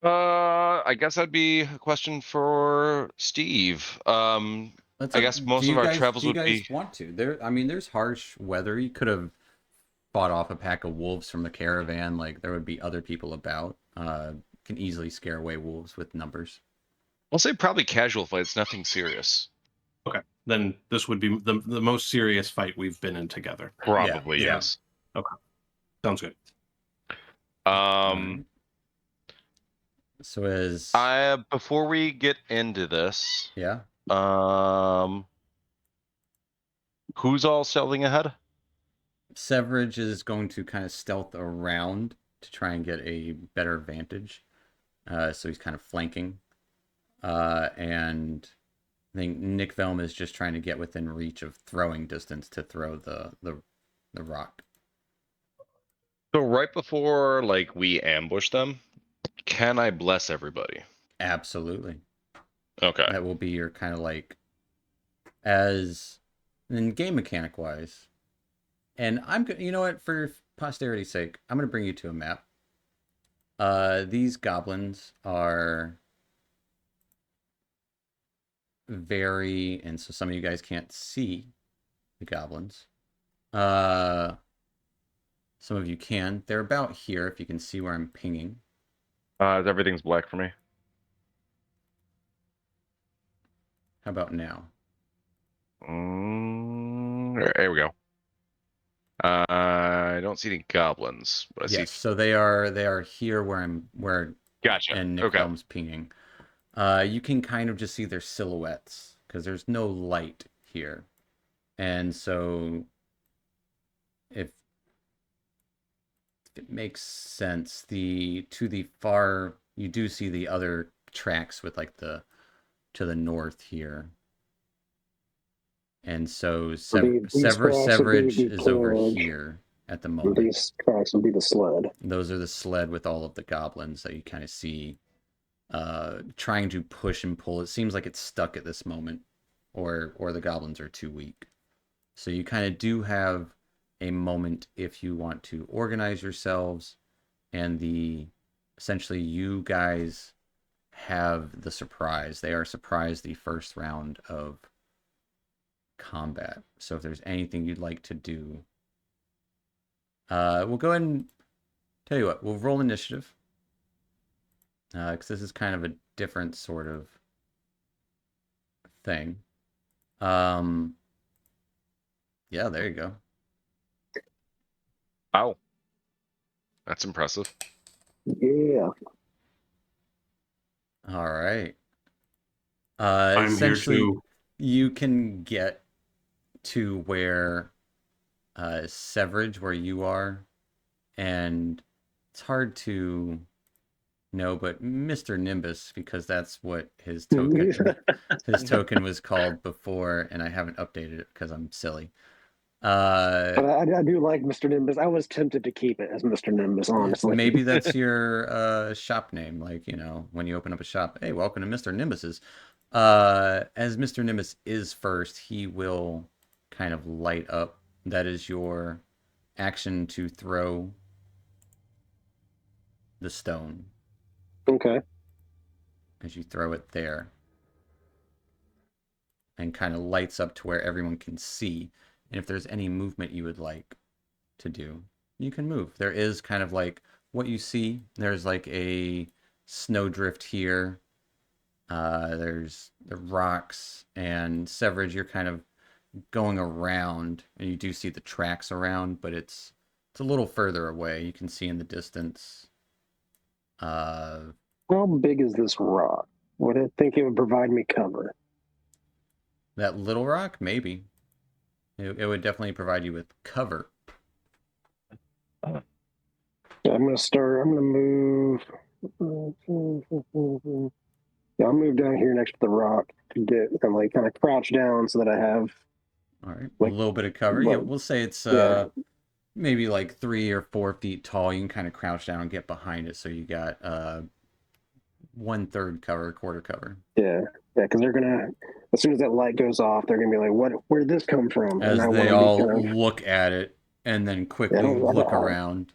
I guess that'd be a question for Steve. I guess most of our travels do you would guys be. want to? There's harsh weather. You could have fought off a pack of wolves from the caravan. Like, there would be other people about. Can easily scare away wolves with numbers. I'll say probably casual fights, nothing serious. Okay, then this would be the most serious fight we've been in together. Probably, Yeah. yes. Okay, sounds good. Um, So as before we get into this, yeah, who's all selling ahead? Sevrrej is going to kind of stealth around to try and get a better vantage. So he's kind of flanking. And I think Nikvelm is just trying to get within reach of throwing distance to throw the rock. So right before like we ambush them, can I bless everybody? Absolutely. Okay. That will be your kind of like as in game mechanic wise. And you know what, for posterity's sake, I'm gonna bring you to a map. These goblins are very, and so some of you guys can't see the goblins. Some of you can. They're about here, if you can see where I'm pinging. Everything's black for me. How about now? There we go. I don't see any goblins, but I Yes, see. so they are here where Gotcha. and Nick Okay. Helm's pinging. You can kind of just see their silhouettes because there's no light here, and so if it makes sense, to the far you do see the other tracks with like the to the north here. And so Sevrrej is over here at the moment. These tracks would be the sled. Those are the sled with all of the goblins that you kind of see trying to push and pull. It seems like it's stuck at this moment, or the goblins are too weak. So you kind of do have a moment if you want to organize yourselves, and essentially you guys have the surprise. They are surprised the first round of combat. So if there's anything you'd like to do, we'll go ahead and tell you what, we'll roll initiative. Because this is kind of a different sort of thing. Yeah, there you go. Wow. That's impressive. Yeah. All right. I'm Essentially, here too. you can get to where Sevrrej, where you are, and it's hard to know, but Mr. Nimbus, because that's what his token was called before, and I haven't updated it because I'm silly. But I do like Mr. Nimbus. I was tempted to keep it as Mr. Nimbus, honestly. Maybe that's your shop name. Like, when you open up a shop, hey, welcome to Mr. Nimbus's. As Mr. Nimbus is first, he will kind of light up. That is your action to throw the stone. Okay. As you throw it there. And kind of lights up to where everyone can see. And if there's any movement you would like to do, you can move. There is kind of like what you see. There's like a snowdrift here. There's the rocks, and Sevrrej, you're kind of going around, and you do see the tracks around, but it's a little further away. You can see in the distance. How big is this rock? Would I think it would provide me cover? That little rock, maybe. It would definitely provide you with cover. Yeah, I'm going to move. Yeah, I'll move down here next to the rock to get and like kind of crouch down so that I have. All right, like, a little bit of cover. like, Yeah, we'll say it's maybe like 3 or 4 feet tall. You can kind of crouch down and get behind it, so you got 1/3 cover, quarter cover. Yeah, because they're gonna, as soon as that light goes off, they're gonna be like, "What? Where did this come from?" As they all look at it and then quickly look around.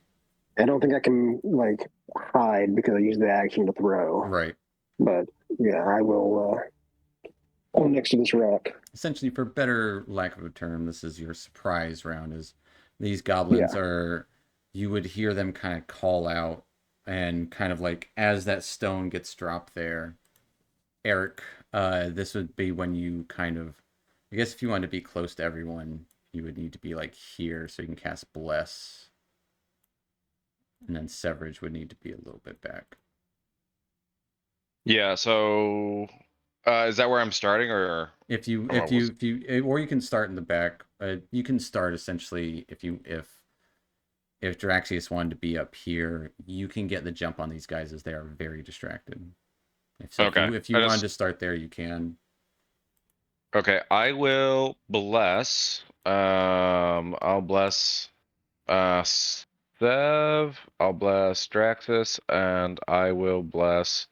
I don't think I can like hide because I use the action to throw. Right. But yeah, I will go next to this rock. Essentially, for better lack of a term, this is your surprise round. Is these goblins are, you would hear them kind of call out, and kind of like as that stone gets dropped there, Eric, this would be when you kind of, I guess if you want to be close to everyone, you would need to be like here so you can cast Bless. And then Sevrrej would need to be a little bit back. Yeah. So, is that where I'm starting, or If you or what was? or you can start in the back. You can start essentially if Draxius wanted to be up here, you can get the jump on these guys as they are very distracted. Okay. If you wanted to start there, you can. Okay. I will bless. I'll bless. Sev. I'll bless Draxus, and I will bless.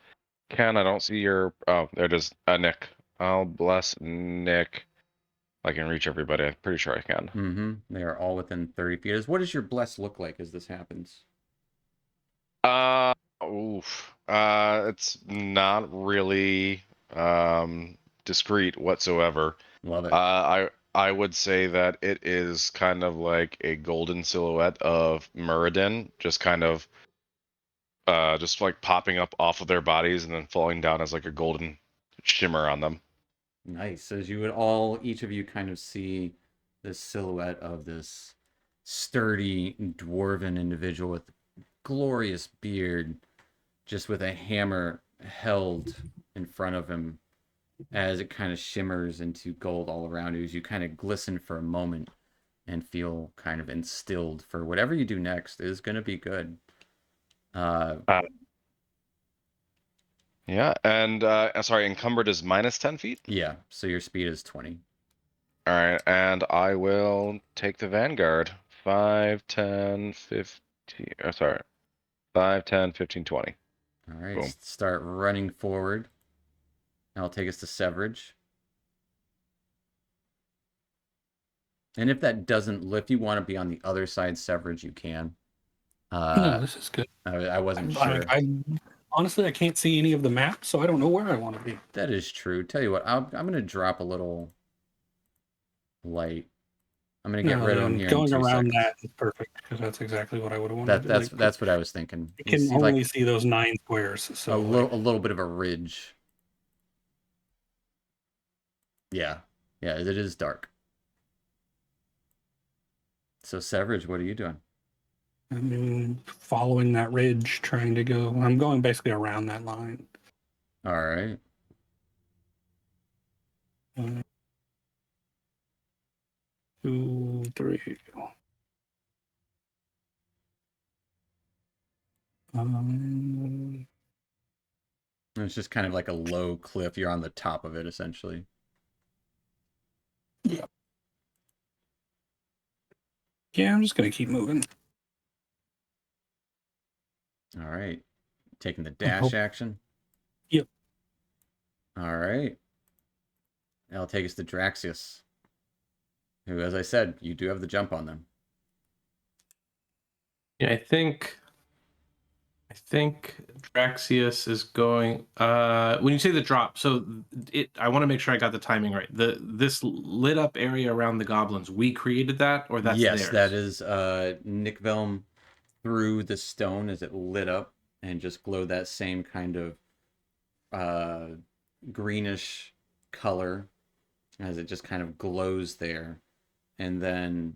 Ken, I don't see your. Oh, there it is. Nick. I'll bless Nick. I can reach everybody. I'm pretty sure I can. Mm-hmm. They are all within 30 feet. What does your bless look like as this happens? Oof. It's not really discreet whatsoever. Love it. I would say that it is kind of like a golden silhouette of Muradin, just like popping up off of their bodies and then falling down as like a golden shimmer on them. Nice. As you would each of you kind of see this silhouette of this sturdy dwarven individual with glorious beard, just with a hammer held in front of him as it kind of shimmers into gold all around you, as you kind of glisten for a moment and feel kind of instilled for whatever you do next is going to be good. Yeah, and sorry, encumbered is minus 10 feet? Yeah, so your speed is 20. All right, and I will take the Vanguard. 5, 10, 15, sorry. 5, 10, 15, 20. All right, Boom. start running forward. That'll take us to Sevrrej. And if that doesn't, if you want to be on the other side, Sevrrej, you can. No, this is good. I wasn't sure. Honestly, I can't see any of the map, so I don't know where I want to be. That is true. Tell you what, I'm going to drop a little light. I'm going to get rid of them here. Going in 2 around seconds. that is perfect because that's exactly what I would have wanted. That's what I was thinking. You can only see those 9 squares, so a little bit of a ridge. Yeah, it is dark. So Sevrrej, what are you doing? I'm following that ridge, trying to go. I'm going basically around that line. All right. 2, 3. It's just kind of like a low cliff. You're on the top of it, essentially. Yeah. Yeah, I'm just gonna keep moving. All right. Taking the dash action. Yep. All right. That'll take us to Draxius, who, as I said, you do have the jump on them. Yeah, I think Draxius is going. When you say the drop, so I want to make sure I got the timing right. This lit up area around the goblins, we created that, or that's yes, theirs? that is Nikvelm through the stone as it lit up and just glowed that same kind of greenish color as it just kind of glows there, and then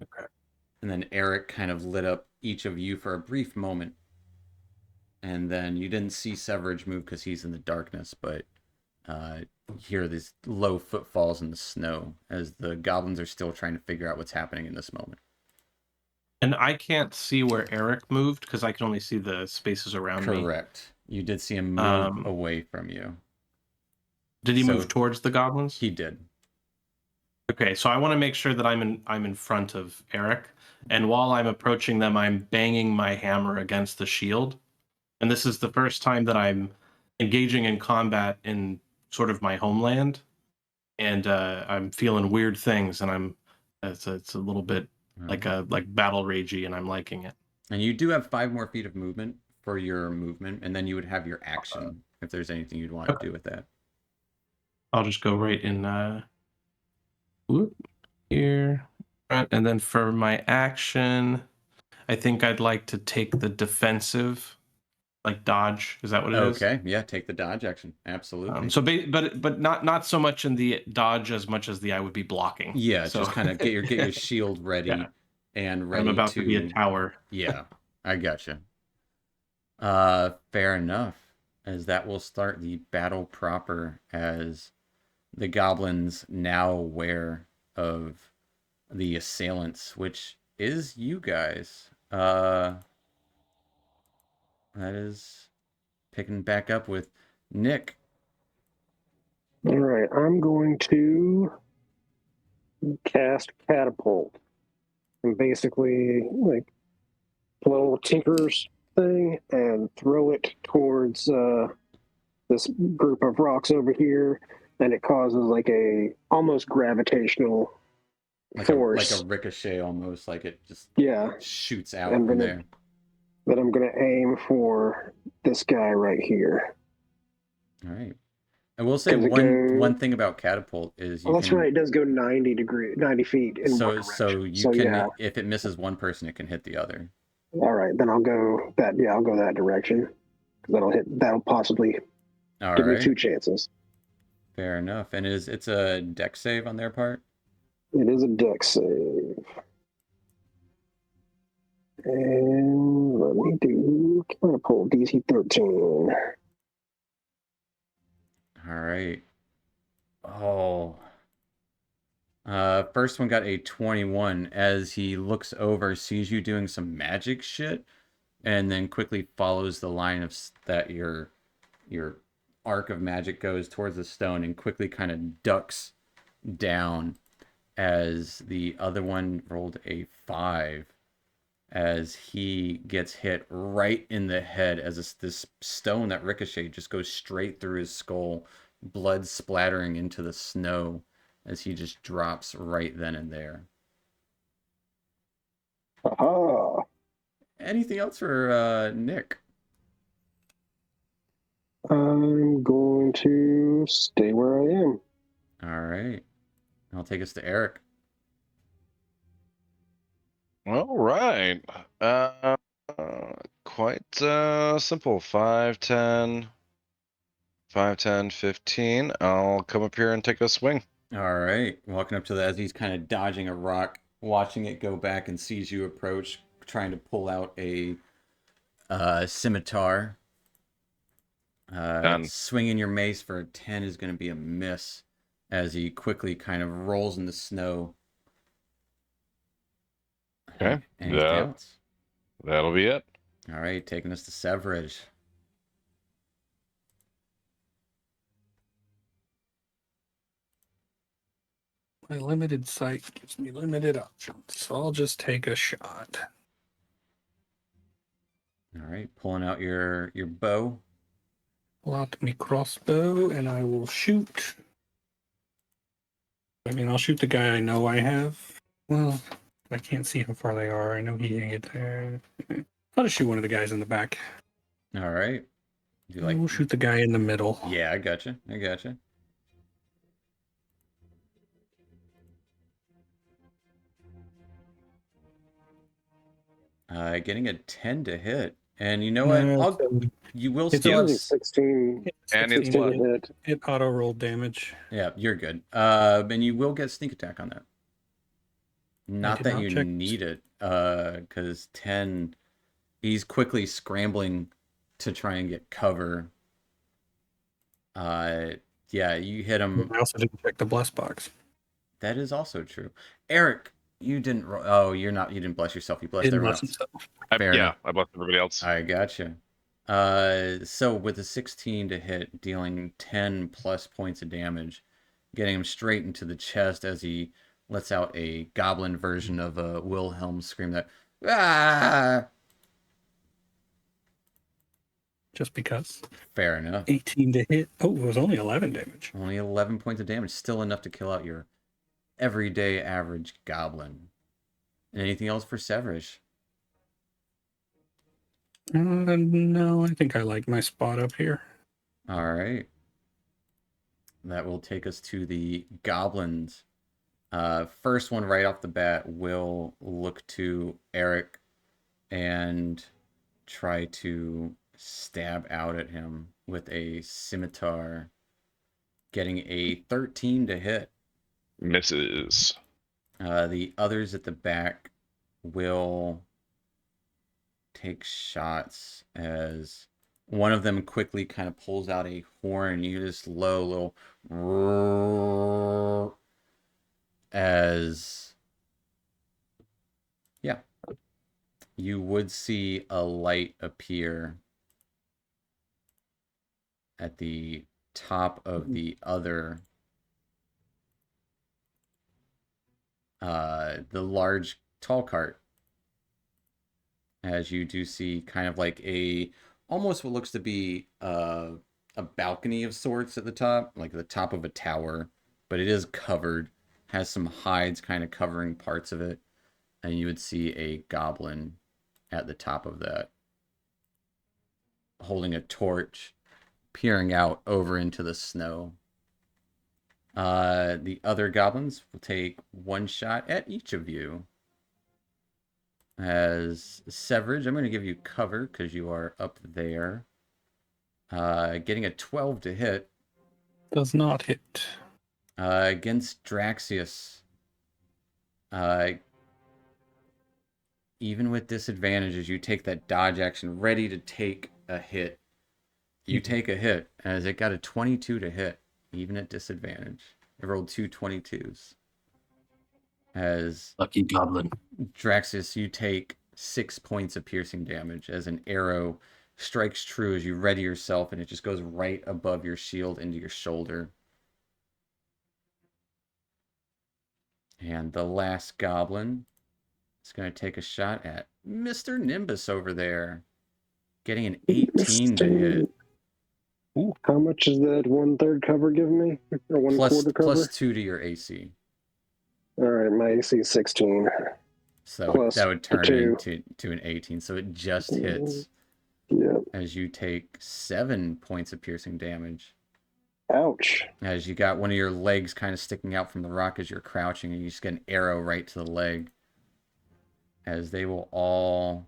Eric kind of lit up each of you for a brief moment. And then you didn't see Sevrrej move because he's in the darkness, but you hear these low footfalls in the snow as the goblins are still trying to figure out what's happening in this moment. And I can't see where Eric moved because I can only see the spaces around me. Correct. You did see him move away from you. Did he move towards the goblins? He did. Okay, so I want to make sure that I'm in front of Eric, and while I'm approaching them, I'm banging my hammer against the shield. And this is the first time that I'm engaging in combat in sort of my homeland, and I'm feeling weird things, and it's a little bit like battle ragey, and I'm liking it. And you do have 5 more feet of movement for your movement, and then you would have your action if there's anything you'd want to do with that. I'll just go right in here, and then for my action, I think I'd like to take the defensive. Like dodge, is that what it is? Okay, yeah, take the dodge action, absolutely. But not so much in the dodge as much as I would be blocking. Yeah, so, just kind of get your shield ready and ready. I'm about to be a tower. Yeah, I gotcha. Fair enough. as that will start the battle proper, as the goblins now aware of the assailants, which is you guys. That is picking back up with Nick. All right, I'm going to cast Catapult and basically like blow Tinker's thing and throw it towards this group of rocks over here, and it causes like a almost gravitational force, like a ricochet almost, like it just shoots out and from then there. That I'm going to aim for this guy right here. All right. I will say one thing about catapult is that's right. It does go 90 feet in one direction. So you can, if it misses one person, it can hit the other. All right, then I'll go that. Yeah, I'll go that direction. That'll possibly give me 2 chances. Fair enough. And it's a dex save on their part? It is a dex save. And let me do Catapult DC 13. All right. Oh. First one got a 21 as he looks over, sees you doing some magic shit, and then quickly follows the line of that your arc of magic goes towards the stone and quickly kind of ducks down, as the other one rolled a 5 as he gets hit right in the head as this stone that ricocheted just goes straight through his skull, blood splattering into the snow as he just drops right then and there. Aha. Anything else for Nick? I'm going to stay where I am. All right. I'll take us to Eric. All right. Quite simple. 5, 10, 5, 10, 15. I'll come up here and take a swing. All right. Walking up to as he's kind of dodging a rock, watching it go back and sees you approach, trying to pull out a scimitar. Swinging your mace for a 10 is going to be a miss as he quickly kind of rolls in the snow. Okay. That'll be it. All right, taking us to Sevrrej. My limited sight gives me limited options, so I'll just take a shot. All right, pulling out your bow. Pull out my crossbow, and I will shoot. I mean, I'll shoot the guy I know I have. Well, I can't see how far they are. I know he ain't there. I'll just shoot one of the guys in the back. All right. We'll shoot the guy in the middle. Yeah, I gotcha. Getting a 10 to hit. And you know what? You will still have 16. And it's blood. It auto roll damage. Yeah, you're good. And you will get sneak attack on that. Not that you need it, because 10, he's quickly scrambling to try and get cover. Yeah, you hit him. I also didn't check the bless box. That is also true. Eric, you didn't. You didn't bless yourself. You blessed everyone else. I blessed everybody else. I gotcha. So with a 16 to hit, dealing 10 plus points of damage, getting him straight into the chest as he lets out a goblin version of a Wilhelm scream that, ah! Just because. Fair enough. 18 to hit. Oh, it was only 11 damage. Only 11 points of damage. Still enough to kill out your everyday average goblin. And anything else for Sevrrej? No, I think I like my spot up here. All right. That will take us to the goblins. First one right off the bat will look to Eric and try to stab out at him with a scimitar, getting a 13 to hit. Misses. The others at the back will take shots as one of them quickly kind of pulls out a horn. You hear this low little roar as, yeah, you would see a light appear at the top of the other, the large tall cart, as you do see kind of like almost what looks to be a balcony of sorts at the top, like the top of a tower, but it is covered, has some hides kind of covering parts of it, and you would see a goblin at the top of that, holding a torch, peering out over into the snow. The other goblins will take one shot at each of you. As Sevrrej, I'm going to give you cover because you are up there. Getting a 12 to hit. Does not hit. Against Draxius. Even with disadvantages, you take that dodge action, ready to take a hit. You take a hit, as it got a 22 to hit, even at disadvantage. It rolled two 22s. As Lucky goblin. Draxius, you take 6 points of piercing damage as an arrow strikes true as you ready yourself, and it just goes right above your shield into your shoulder. And the last goblin is going to take a shot at Mr. Nimbus over there, getting an 18 to hit. Ooh, how much is that 1/3 cover give me? Or 1/4 cover? Plus 2 to your AC. All right, my AC is 16. So Plus that would turn 2. into an 18. So it just hits. Yeah. As you take 7 points of piercing damage. Ouch. As you got one of your legs kind of sticking out from the rock as you're crouching, and you just get an arrow right to the leg. As they will all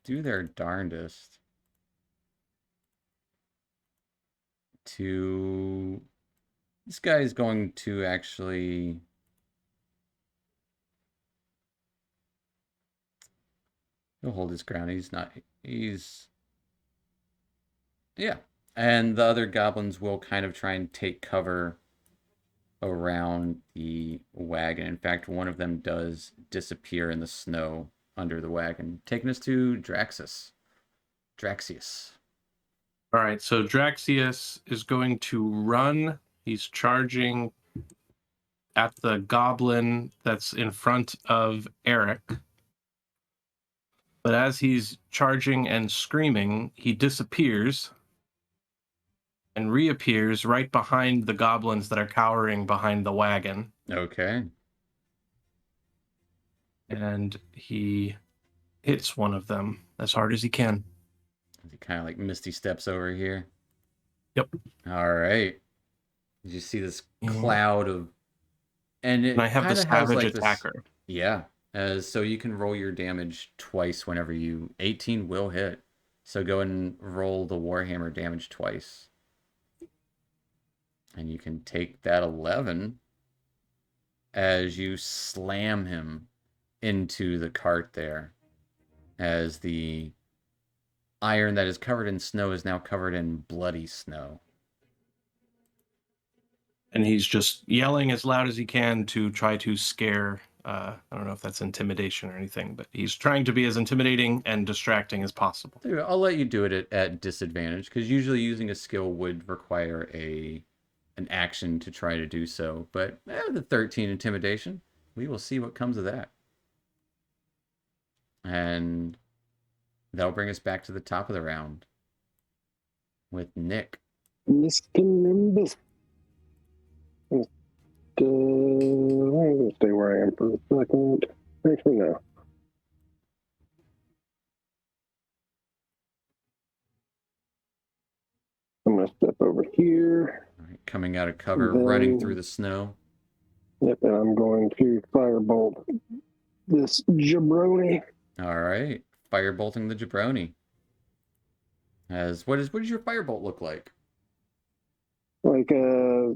do their darndest to... This guy is going to actually... He'll hold his ground. Yeah. And the other goblins will kind of try and take cover around the wagon. In fact, one of them does disappear in the snow under the wagon, taking us to Draxius. All right, so Draxius is going to run. He's charging at the goblin that's in front of Eric. But as he's charging and screaming, he disappears and reappears right behind the goblins that are cowering behind the wagon. Okay. And he hits one of them as hard as he can. He kind of like Misty steps over here. Yep. All right. Did you see this cloud of... And I have the savage attacker. Yeah. So you can roll your damage twice whenever you... 18 will hit. So go and roll the Warhammer damage twice. And you can take that 11 as you slam him into the cart there. As the iron that is covered in snow is now covered in bloody snow. And he's just yelling as loud as he can to try to scare... I don't know if that's intimidation or anything, but he's trying to be as intimidating and distracting as possible. I'll let you do it at disadvantage, because usually using a skill would require an action to try to do so. But the 13 intimidation, we will see what comes of that. And that'll bring us back to the top of the round with Nick. Mr. Nimbus. I'm going to stay where I am for a second. Actually, no. I'm going to step over here. All right, coming out of cover, running through the snow. Yep, and I'm going to firebolt this jabroni. All right, firebolting the jabroni. What does your firebolt look like? Like a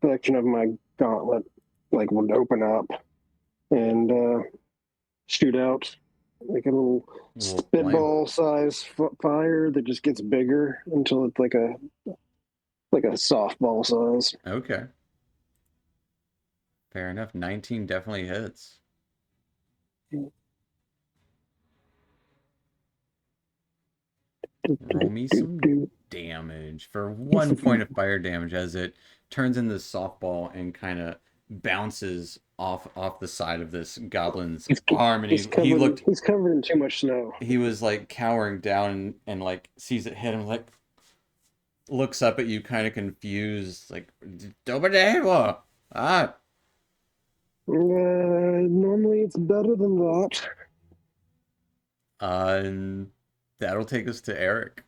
section of my gauntlet, like would open up, and shoot out like a little spitball size fire that just gets bigger until it's like a softball size. Okay. Fair enough. 19 definitely hits. Roll me some damage for 1 point of fire damage as it turns into this softball and kind of bounces off the side of this goblin's arm, and he's covered in too much snow. He was like cowering down and like sees it hit him, like looks up at you kind of confused, like Dobadewa. Normally it's better than that. And that'll take us to Eric.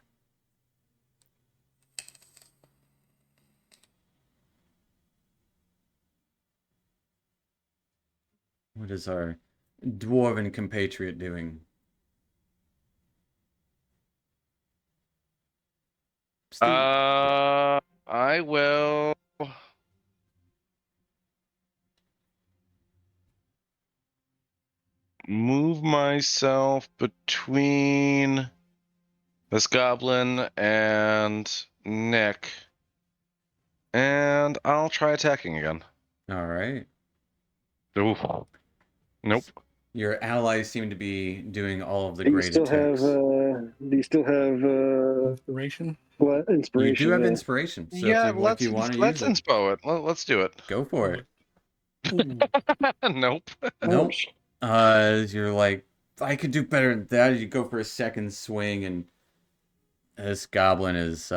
What is our dwarven compatriot doing? Steve. I will move myself between this goblin and Nick, and I'll try attacking again. All right. Oof. Nope. Your allies seem to be doing all of the Do you great still attacks. do you still have Inspiration? what inspiration? You do have yeah. inspiration. So Yeah, if you want to use it, inspo it. Let's do it. go for it. Nope. Nope. You're like, I could do better than that. You go for a second swing, and this goblin is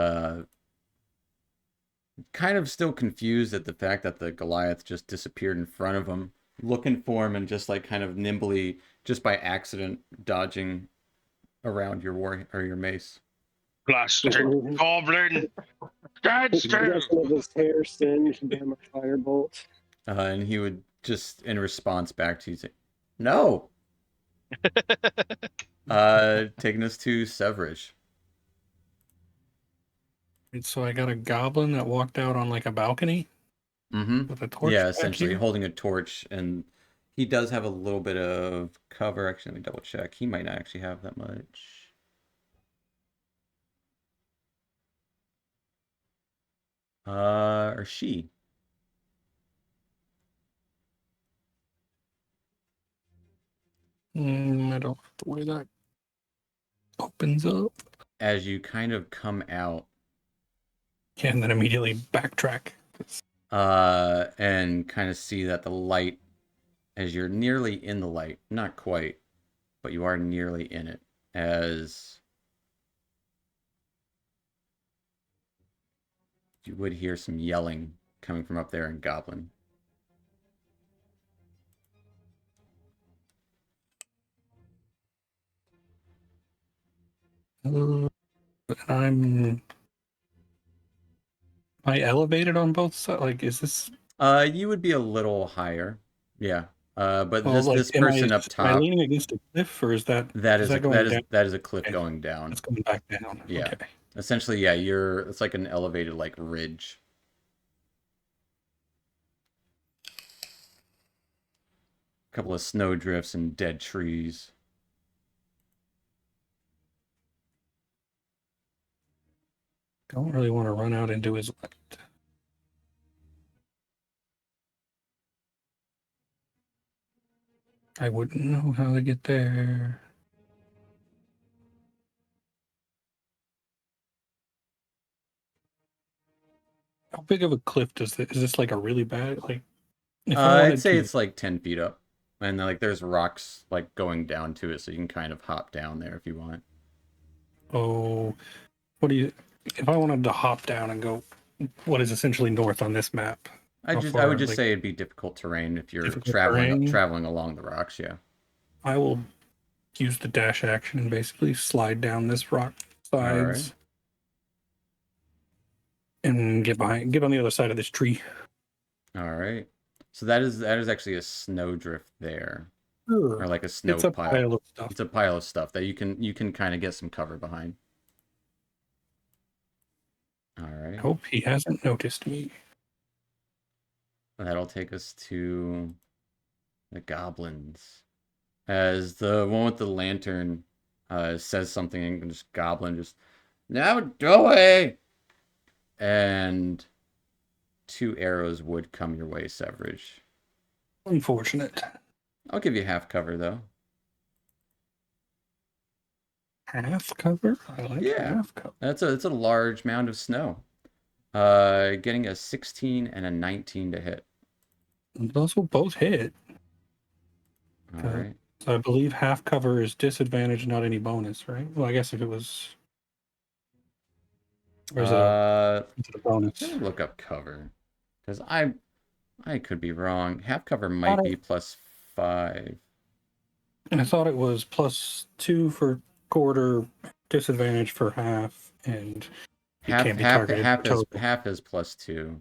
kind of still confused at the fact that the Goliath just disappeared in front of him, looking for him and just like kind of nimbly, just by accident, dodging around your your mace. Blasted goblin! Stand still! Some of his hair singed by my firebolt. And he would just, in response back to you, say, "No." Taking us to Sevrrej. So I got a goblin that walked out on like a balcony with a torch. Yeah, essentially holding a torch, and he does have a little bit of cover. Actually, let me double check. He might not actually have that much. Or she. I don't know the way that opens up. As you kind of come out. Yeah, and then immediately backtrack. And kind of see that the light, as you're nearly in the light, not quite, but you are nearly in it, as you would hear some yelling coming from up there in Goblin. Am I elevated on both sides? Like, is this? You would be a little higher, yeah. But Well, this person up top. Am I leaning against a cliff, or is that that is a cliff okay. going down? It's going back down. Yeah. Okay. Essentially, yeah. It's like an elevated like ridge. A couple of snow drifts and dead trees. Don't really want to run out into his light. I wouldn't know how to get there. How big of a cliff is this like a really bad, like, if I'd say it's like 10 feet up. And like there's rocks like going down to it, so you can kind of hop down there if you want. Oh, if I wanted to hop down and go what is essentially north on this map? I would just say it'd be difficult terrain if you're traveling along the rocks, yeah. I will use the dash action and basically slide down this rock sides and get on the other side of this tree. All right. So that is actually a snowdrift there. Or like a snow pile of stuff. It's a pile of stuff that you can kind of get some cover behind. All right. Hope he hasn't noticed me. That'll take us to the goblins. As the one with the lantern says something, and just goblin just now away, and 2 arrows would come your way, Sevrrej. Unfortunate. I'll give you half cover though. Half cover? I like half cover. It's a large mound of snow. Getting a 16 and a 19 to hit. Those will both hit. All right. So I believe half cover is disadvantage, not any bonus, right? Well, I guess if it was... Or is it a bonus? Let me look up cover. Because I could be wrong. Half cover might be +5. I thought it was +2 for quarter, disadvantage for half, and half can't be targeted half is +2.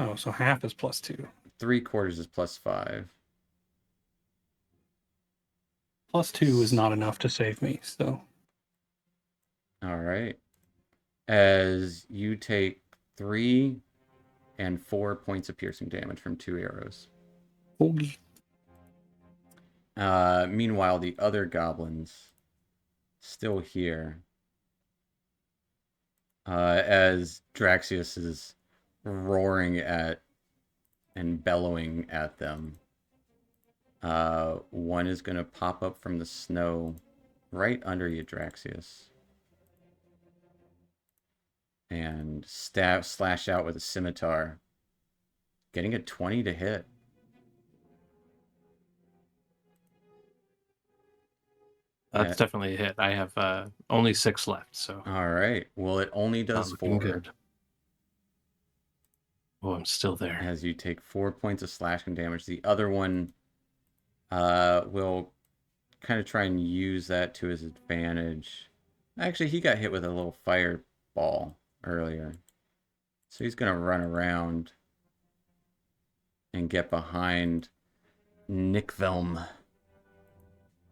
Oh, so half is +2. 3/4 is +5. +2 is not enough to save me, so. All right. As you take 3 and 4 points of piercing damage from 2 arrows. Oogie. Meanwhile, the other goblins still here. As Draxius is roaring at and bellowing at them. One is going to pop up from the snow right under you, Draxius. And slash out with a scimitar. Getting a 20 to hit. That's definitely a hit. I have only 6 left, so. All right. Well, it only does 4. Good. Oh, I'm still there. As you take 4 points of slashing damage. The other one will kind of try and use that to his advantage. Actually, he got hit with a little fireball earlier. So he's going to run around and get behind Nikvelm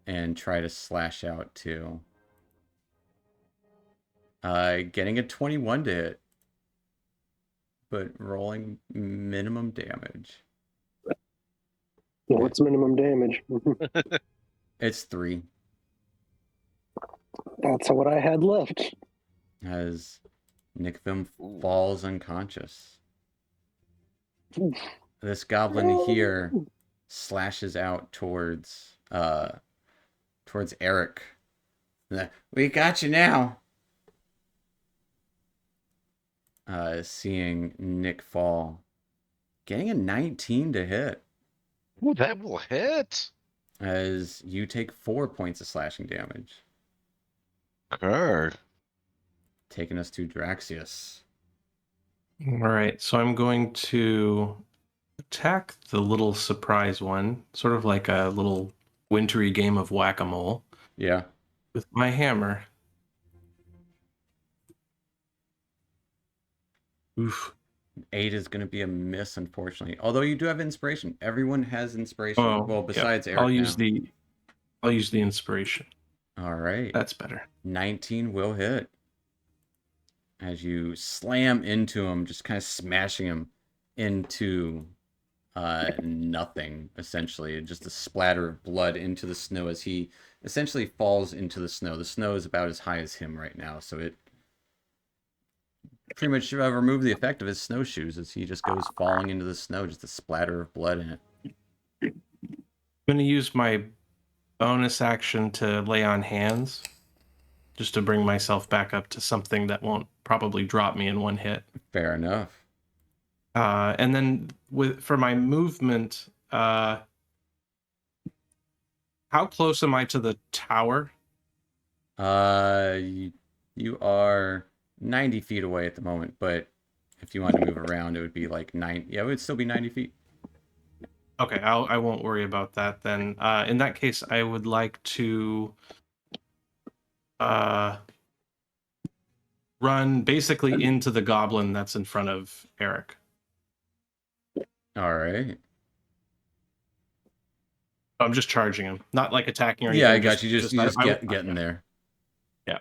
and try to slash out too. Getting a 21 to hit, but rolling minimum damage. What's minimum damage? It's 3. That's what I had left. As Nikvelm falls unconscious. Oof. This goblin here slashes out towards Eric. We got you now. Seeing Nick fall. Getting a 19 to hit. Ooh, that will hit. As you take 4 points of slashing damage. Okay. Taking us to Draxius. All right, so I'm going to attack the little surprise one, sort of like a little wintry game of whack-a-mole. Yeah. With my hammer. Oof. 8 is going to be a miss, unfortunately. Although you do have inspiration. Everyone has inspiration. Oh, well, besides yeah. Eric. I'll use the inspiration. All right. That's better. 19 will hit. As you slam into him, just kind of smashing him into nothing, essentially. Just a splatter of blood into the snow as he essentially falls into the snow. The snow is about as high as him right now, so it pretty much removed the effect of his snowshoes as he just goes falling into the snow, just a splatter of blood in it. I'm going to use my bonus action to lay on hands, just to bring myself back up to something that won't probably drop me in one hit. Fair enough. And then for my movement, how close am I to the tower? You are 90 feet away at the moment, but if you wanted to move around, it would be like 9. Yeah, it would still be 90 feet. Okay, I won't worry about that then. In that case, I would like to run basically into the goblin that's in front of Eric. All right. I'm just charging him, not like attacking or anything. Yeah, I got you. Just getting there. Yeah.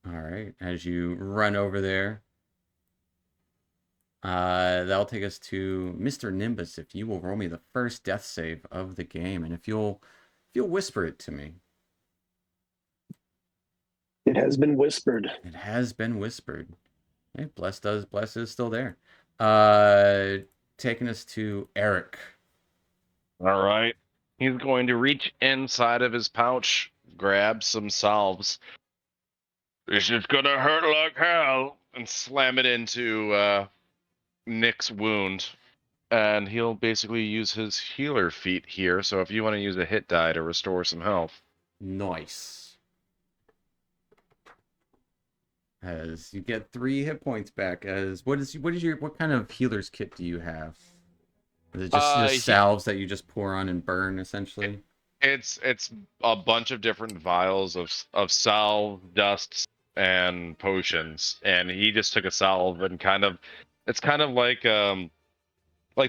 All right. As you run over there, That'll take us to Mr. Nimbus. If you will roll me the first death save of the game, and if you'll whisper it to me. It has been whispered. It has been whispered. Hey, Bless is still there. Taking us to Eric. All right. He's going to reach inside of his pouch, grab some salves. This is gonna hurt like hell, and slam it into Nick's wound. And he'll basically use his healer feat here. So if you want to use a hit die to restore some health. Nice. As you get 3 hit points back. As what kind of healer's kit do you have? Is it just salves that you just pour on and burn essentially? It's a bunch of different vials of salve, dusts, and potions, and he just took a salve and it's kind of like the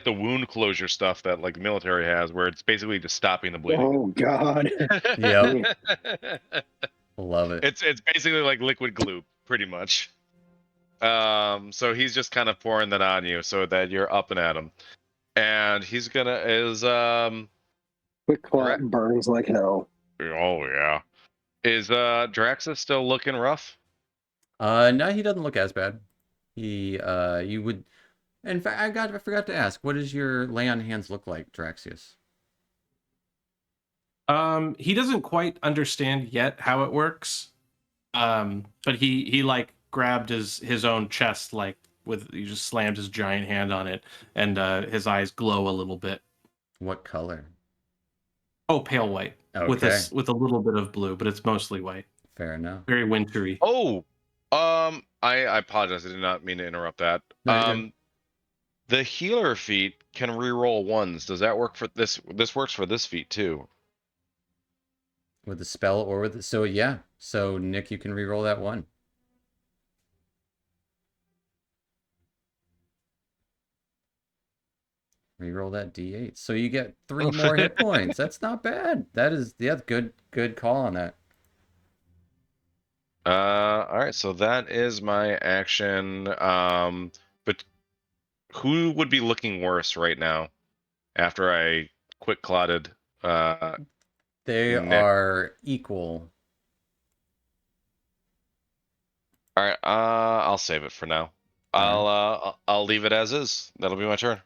wound closure stuff that like the military has, where it's basically just stopping the bleeding. Oh God. Yep. Love it. It's basically like liquid glue, pretty much. So he's just kind of pouring that on you so that you're up and at him. And he's Quick clot burns like hell. oh yeah. Is Draxus still looking rough? No, he doesn't look as bad. You would. In fact, I forgot to ask. What does your lay on hands look like, Draxius? He doesn't quite understand yet how it works. But he like grabbed his own chest, like he just slammed his giant hand on it, and his eyes glow a little bit. What color? Oh, pale white. Okay. With a little bit of blue, but it's mostly white. Fair enough. Very wintry. Oh, I apologize. I did not mean to interrupt that. No, the healer feat can reroll ones. Does that work for this? This works for this feat too. With the spell or with so yeah. So Nick, you can reroll that one. Reroll that D8. So you get 3 more hit points. That's not bad. That is good call on that. All right, so that is my action. But who would be looking worse right now after I quick clotted They Nick? are equal. All right, I'll save it for now. I'll leave it as is. That'll be my turn.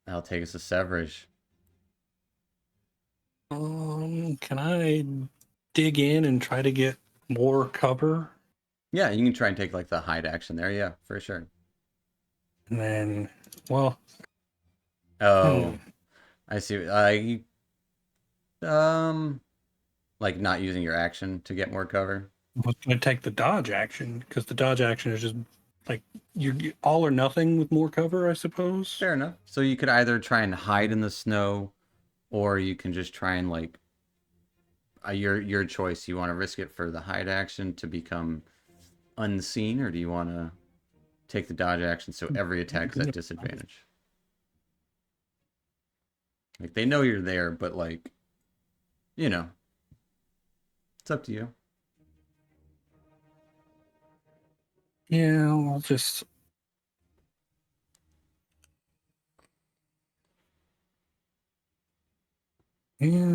That'll take us to Sevrrej. Can I dig in and try to get more cover? Yeah, you can try and take like the hide action there. Yeah, for sure. And then, well. Oh, I see. Like not using your action to get more cover. I was going to take the dodge action because the dodge action is just like you're all or nothing with more cover, I suppose. Fair enough. So you could either try and hide in the snow, or you can just try and like your choice. You want to risk it for the hide action to become unseen, or do you want to take the dodge action so every attack is at disadvantage? Like they know you're there, but like, you know, it's up to you. Yeah, I'll just. Yeah.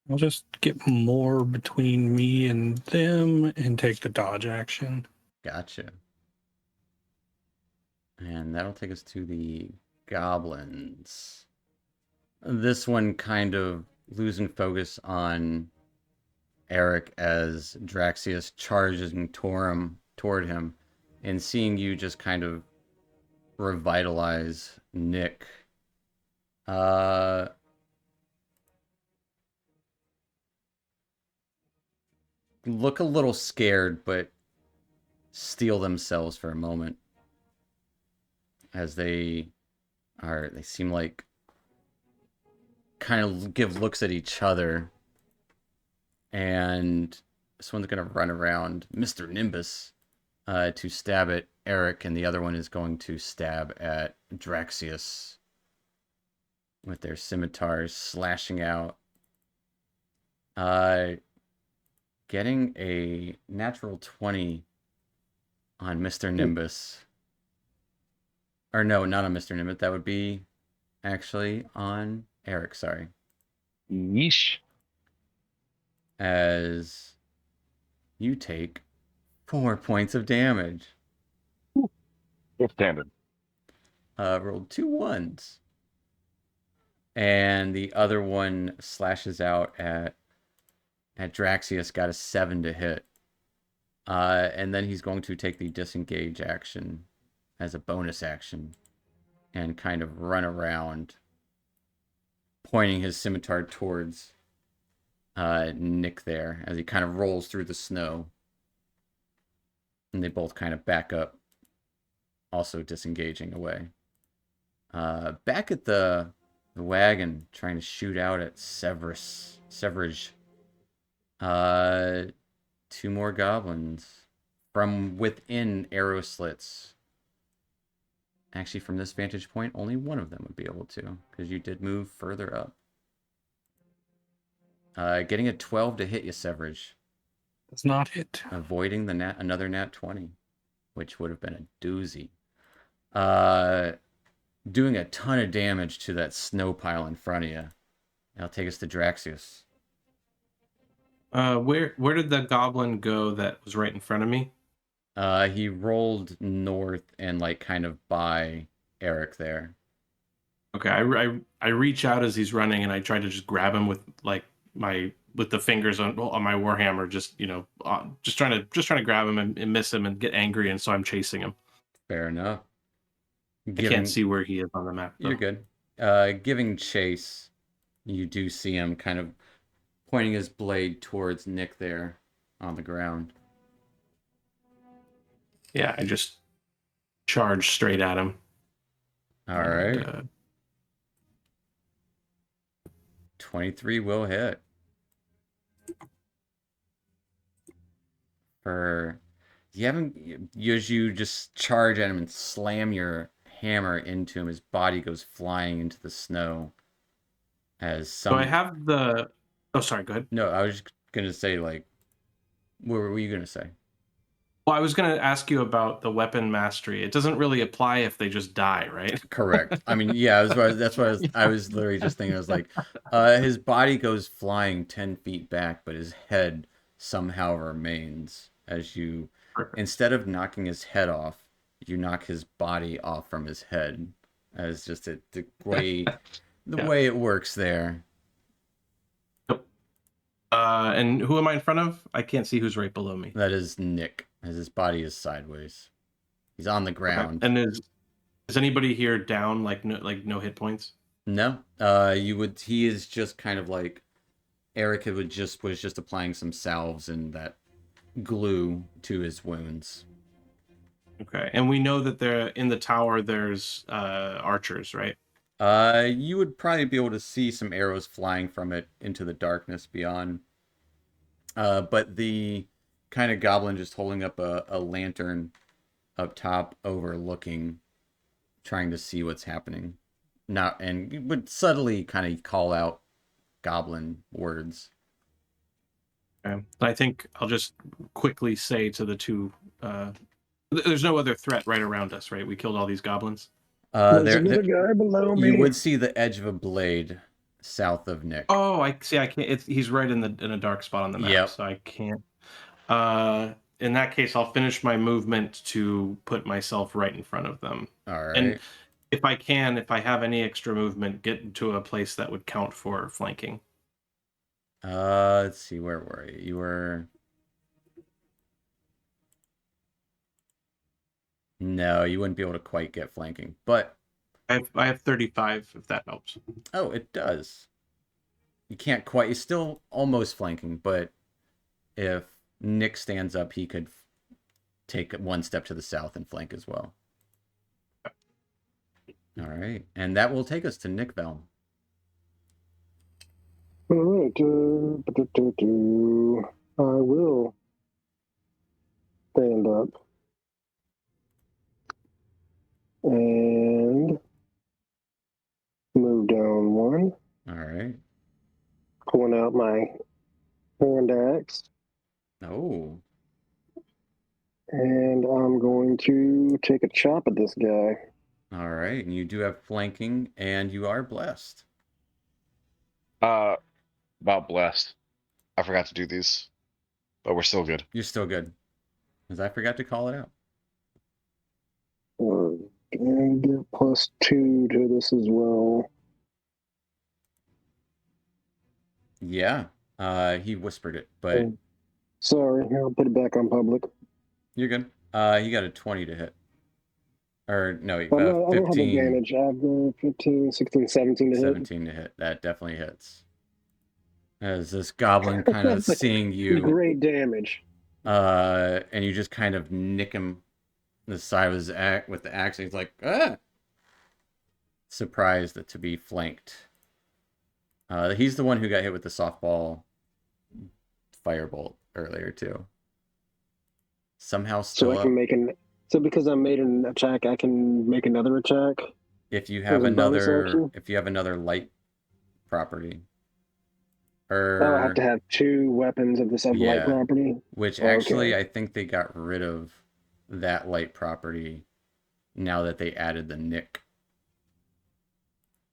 I'll just get more between me and them and take the dodge action. Gotcha. And that'll take us to the goblins. This one kind of losing focus on Eric as Draxius charges toward him, and seeing you just kind of revitalize Nick. Look a little scared, but steel themselves for a moment as they seem like kind of give looks at each other, and this one's gonna run around Mr. Nimbus to stab at Eric, and the other one is going to stab at Draxius. with their scimitars slashing out. Getting a natural 20 on Mr. Nimbus. Or no, not on Mr. Nimbus. That would be actually on Eric, sorry. Yeesh. As you take 4 points of damage. It's standard. Rolled 2 1s. And the other one slashes out at Draxius, got a 7 to hit. And then he's going to take the disengage action as a bonus action and kind of run around, pointing his scimitar towards Nick there as he kind of rolls through the snow. And they both kind of back up, also disengaging away. Back at the wagon, trying to shoot out at Sevrrej. 2 more goblins from within arrow slits. Actually, from this vantage point, only one of them would be able to, because you did move further up. Getting a 12 to hit you, Sevrrej. Does not hit. Avoiding the another nat 20, which would have been a doozy. Doing a ton of damage to that snow pile in front of you. That'll take us to Draxius. Where did the goblin go that was right in front of me? He rolled north and like kind of by Eric there. Okay, I reach out as he's running and I try to just grab him with like with the fingers on my warhammer, just just trying to grab him and miss him and get angry, and so I'm chasing him. Fair enough. I can't see where he is on the map, though. You're good. Giving chase, you do see him kind of pointing his blade towards Nick there on the ground. Yeah, I just charge straight at him. All right. 23 will hit. As you just charge at him and slam your hammer into him, his body goes flying into the snow. So I have the... Oh, sorry, go ahead. No, I was just going to say, like, what were you going to say? Well, I was going to ask you about the weapon mastery. It doesn't really apply if they just die, right? Correct. I mean, yeah, that's what I was literally just thinking. I was like, his body goes flying 10 feet back, but his head somehow remains as you... Perfect. Instead of knocking his head off, you knock his body off from his head. As just the way it works there. Yep. And who am I in front of? I can't see who's right below me. That is Nick, as his body is sideways. He's on the ground. Okay. And is anybody here down, like no hit points? No. He is just kind of like Eric was just applying some salves and that glue to his wounds. Okay, and we know that in the tower there's archers, right? You would probably be able to see some arrows flying from it into the darkness beyond. But the kind of goblin just holding up a lantern up top, overlooking, trying to see what's happening. And would subtly kind of call out goblin words. Okay. I think I'll just quickly say to the two, there's no other threat right around us, right? We killed all these goblins. There's another guy below me. You would see the edge of a blade south of Nick. Oh, I see. I can't. He's right in a dark spot on the map, yep. So I can't. In that case, I'll finish my movement to put myself right in front of them. All right. And if I have any extra movement, get to a place that would count for flanking. Let's see, where were you? You were... No, you wouldn't be able to quite get flanking, but... I have 35, if that helps. Oh, it does. You can't quite... You're still almost flanking, but if Nick stands up, he could take one step to the south and flank as well. All right, and that will take us to Nikvelm. All right, I will stand up and move down out my hand axe. Oh. And I'm going to take a chop at this guy. All right. And you do have flanking, and you are blessed. About blessed. I forgot to do these, but we're still good. You're still good. Because I forgot to call it out. And get +2 to this as well. Yeah. He whispered it, but Sorry, I'll put it back on public. you're good. He got a 20 to hit. Or no, I don't have 15. advantage. I have 15, 16, 17 to hit. 17 to hit. That definitely hits. As this goblin kind of That's seeing you, great damage. and you just kind of nick him in the side of his axe with the axe, and he's like, ah! Surprised to be flanked. He's the one who got hit with the softball firebolt earlier too. Somehow still So I can make an. So because I made an attack, I can make another attack. If you have as a bonus action? another light property. Oh, I have to have 2 weapons of this light Yeah. property. Which Okay. actually, I think they got rid of that light property now that they added the nick.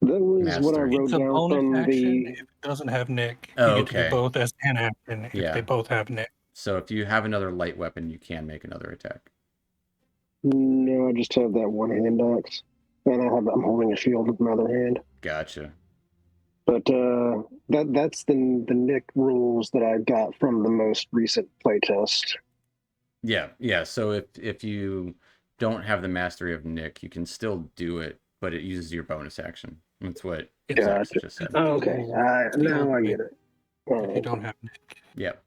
That was what I Mastery. wrote It's a down bonus from action the. if it doesn't have Nick. Oh, You get to okay. do both as an action if Yeah. they both have Nick. So if you have another light weapon, you can make another attack. No, I just have that one hand axe, and I'm holding a shield with my other hand. Gotcha. But that's the Nick rules that I got from the most recent playtest. Yeah. So if you don't have the mastery of nick, you can still do it, but it uses your bonus action. That's what It's Zax Gotcha. just said. Oh, okay. Now I get it. If you don't have Nick. Yep.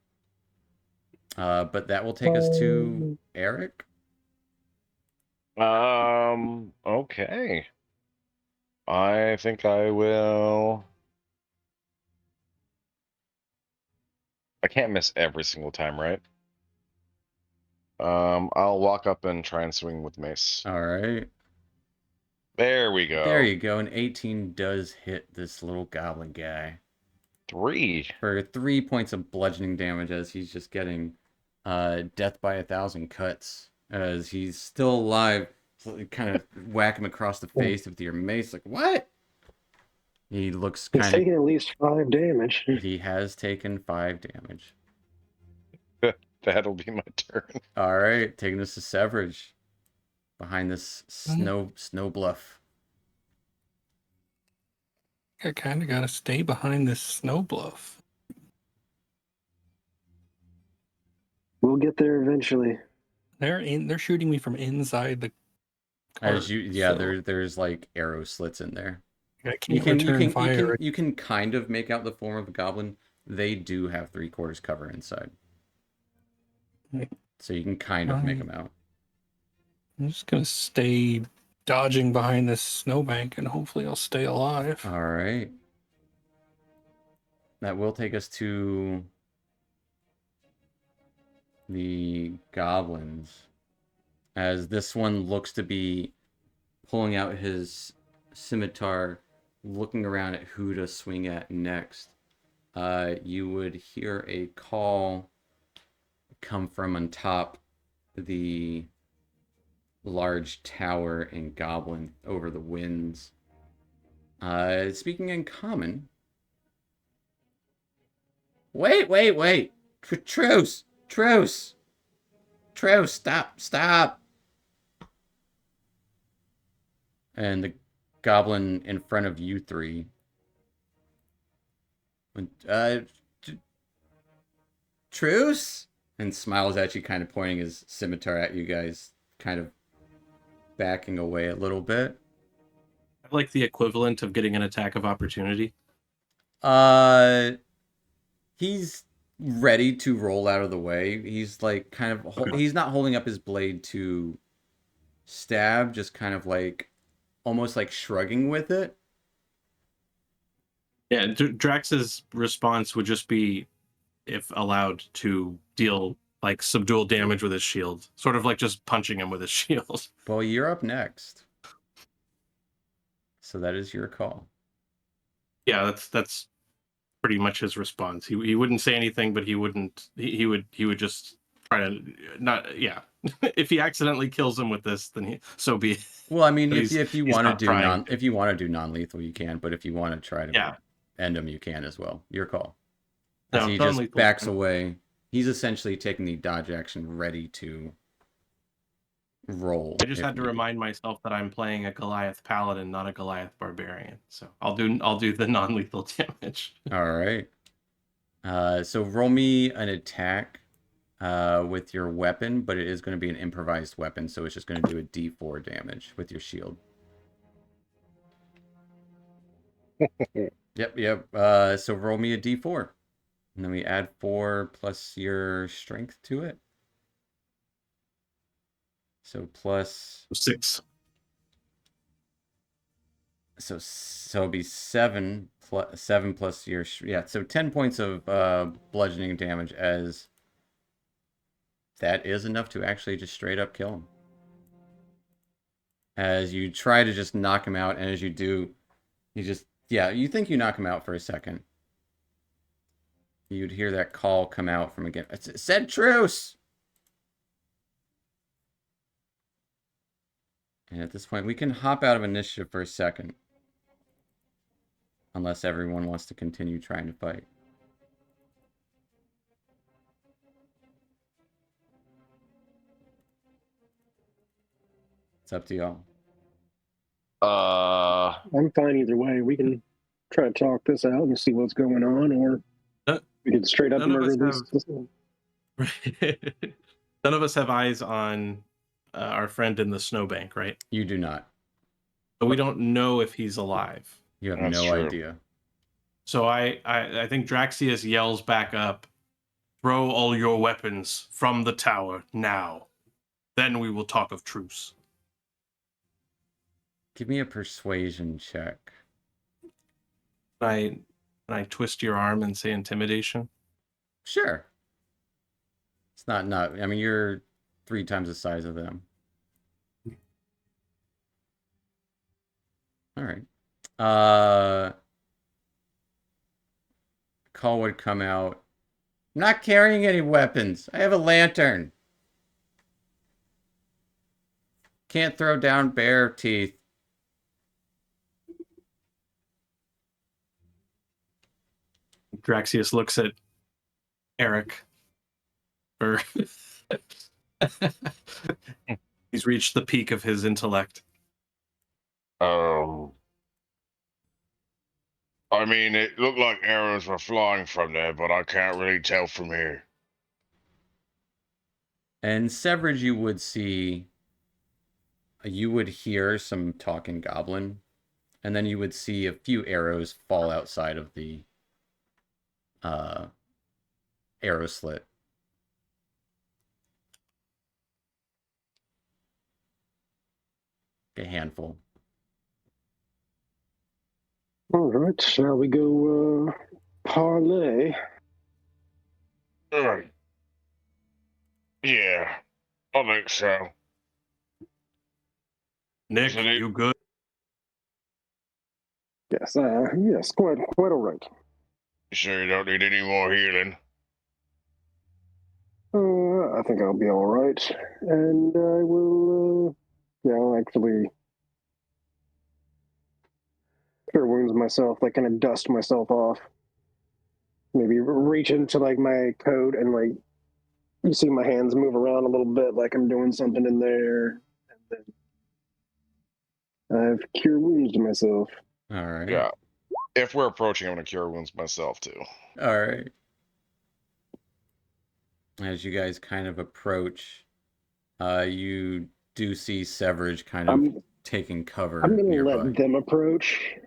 But that will take us to Eric. Okay. I think I will. I can't miss every single time, right? I'll walk up and try and swing with mace. All right. There we go. There you go. An 18 does hit this little goblin guy 3. for 3 points of bludgeoning damage as he's just getting death by 1,000 cuts as he's still alive. So you kind of whack him across the face with your mace. Like, what? He looks He's kind of... taking at least 5 damage. He has taken 5 damage. That'll be my turn. All right, taking us to Sevrrej behind this snow bluff. I kind of got to stay behind this snow bluff. We'll get there eventually. They're shooting me from inside the cart, As you, yeah, so there's like arrow slits in there. I can't return fire. You can kind of make out the form of a goblin. They do have 3/4 cover inside, so you can kind of make them out. I'm just gonna stay dodging behind this snowbank, and hopefully I'll stay alive. All right. That will take us to the goblins, as this one looks to be pulling out his scimitar, looking around at who to swing at next. You would hear a call come from on top the large tower in Goblin over the winds. Speaking in common. Wait. Truce. Stop. And the goblin in front of you three went, truce? And smiles at you, kind of pointing his scimitar at you guys, kind of backing away a little bit. Like the equivalent of getting an attack of opportunity. He's ready to roll out of the way. He's like kind of he's not holding up his blade to stab, just kind of like almost like shrugging with it. Yeah, Drax's response would just be, if allowed, to deal like subdual damage with his shield, sort of like just punching him with his shield. Well, you're up next, so that is your call. Yeah, that's pretty much his response. He wouldn't say anything, but he would just try to not. Yeah, if he accidentally kills him with this, then so be it. Well, I mean, But if you he's want to not do trying. if you want to do non-lethal, you can. But if you want to try to Yeah. end him, you can as well. Your call. As No, he just non-lethal. backs away. He's essentially taking the dodge action, ready to roll. I just if had to needed. remind myself that I'm playing a Goliath Paladin, not a Goliath Barbarian. So I'll do the non-lethal damage. All right. So roll me an attack with your weapon, but it is going to be an improvised weapon, so it's just going to do a D4 damage with your shield. Yep. So roll me a D4. And then we add 4 plus your strength to it. So plus 6. So it'll be 7 plus your so 10 points of bludgeoning damage, as that is enough to actually just straight up kill him. As you try to just knock him out, and as you do, you think you knock him out for a second. You'd hear that call come out from again. It said truce! And at this point, we can hop out of initiative for a second. Unless everyone wants to continue trying to fight. It's up to y'all. I'm fine either way. We can try to talk this out and see what's going on, or we can straight up murder this. None of us have eyes on our friend in the snowbank, right? You do not. So we don't know if he's alive. You have That's no true. idea. So I think Draxius yells back up, "Throw all your weapons from the tower now. Then we will talk of truce." Give me a persuasion check. Can I twist your arm and say intimidation? Sure. It's not. I mean, you're 3 times the size of them. All right. Call would come out. I'm not carrying any weapons. I have a lantern. Can't throw down bear teeth. Draxius looks at Eric. He's reached the peak of his intellect. I mean, it looked like arrows were flying from there, but I can't really tell from here. And Sevrrej, you would hear some talking goblin, and then you would see a few arrows fall outside of the arrow slit. A handful. All right, shall we go parlay? Yeah, I think so. Nick, you good? Yes, quite all right. You sure you don't need any more healing? I think I'll be all right, and I will. I'll actually cure wounds myself, like kind of dust myself off. Maybe reach into like my coat and like you see my hands move around a little bit, like I'm doing something in there, and then I've cure wounds myself. All right. Yeah. If we're approaching, I'm gonna cure wounds myself too. All right. As you guys kind of approach, you do see Sevrrej kind of taking cover. I'm gonna nearby. let them approach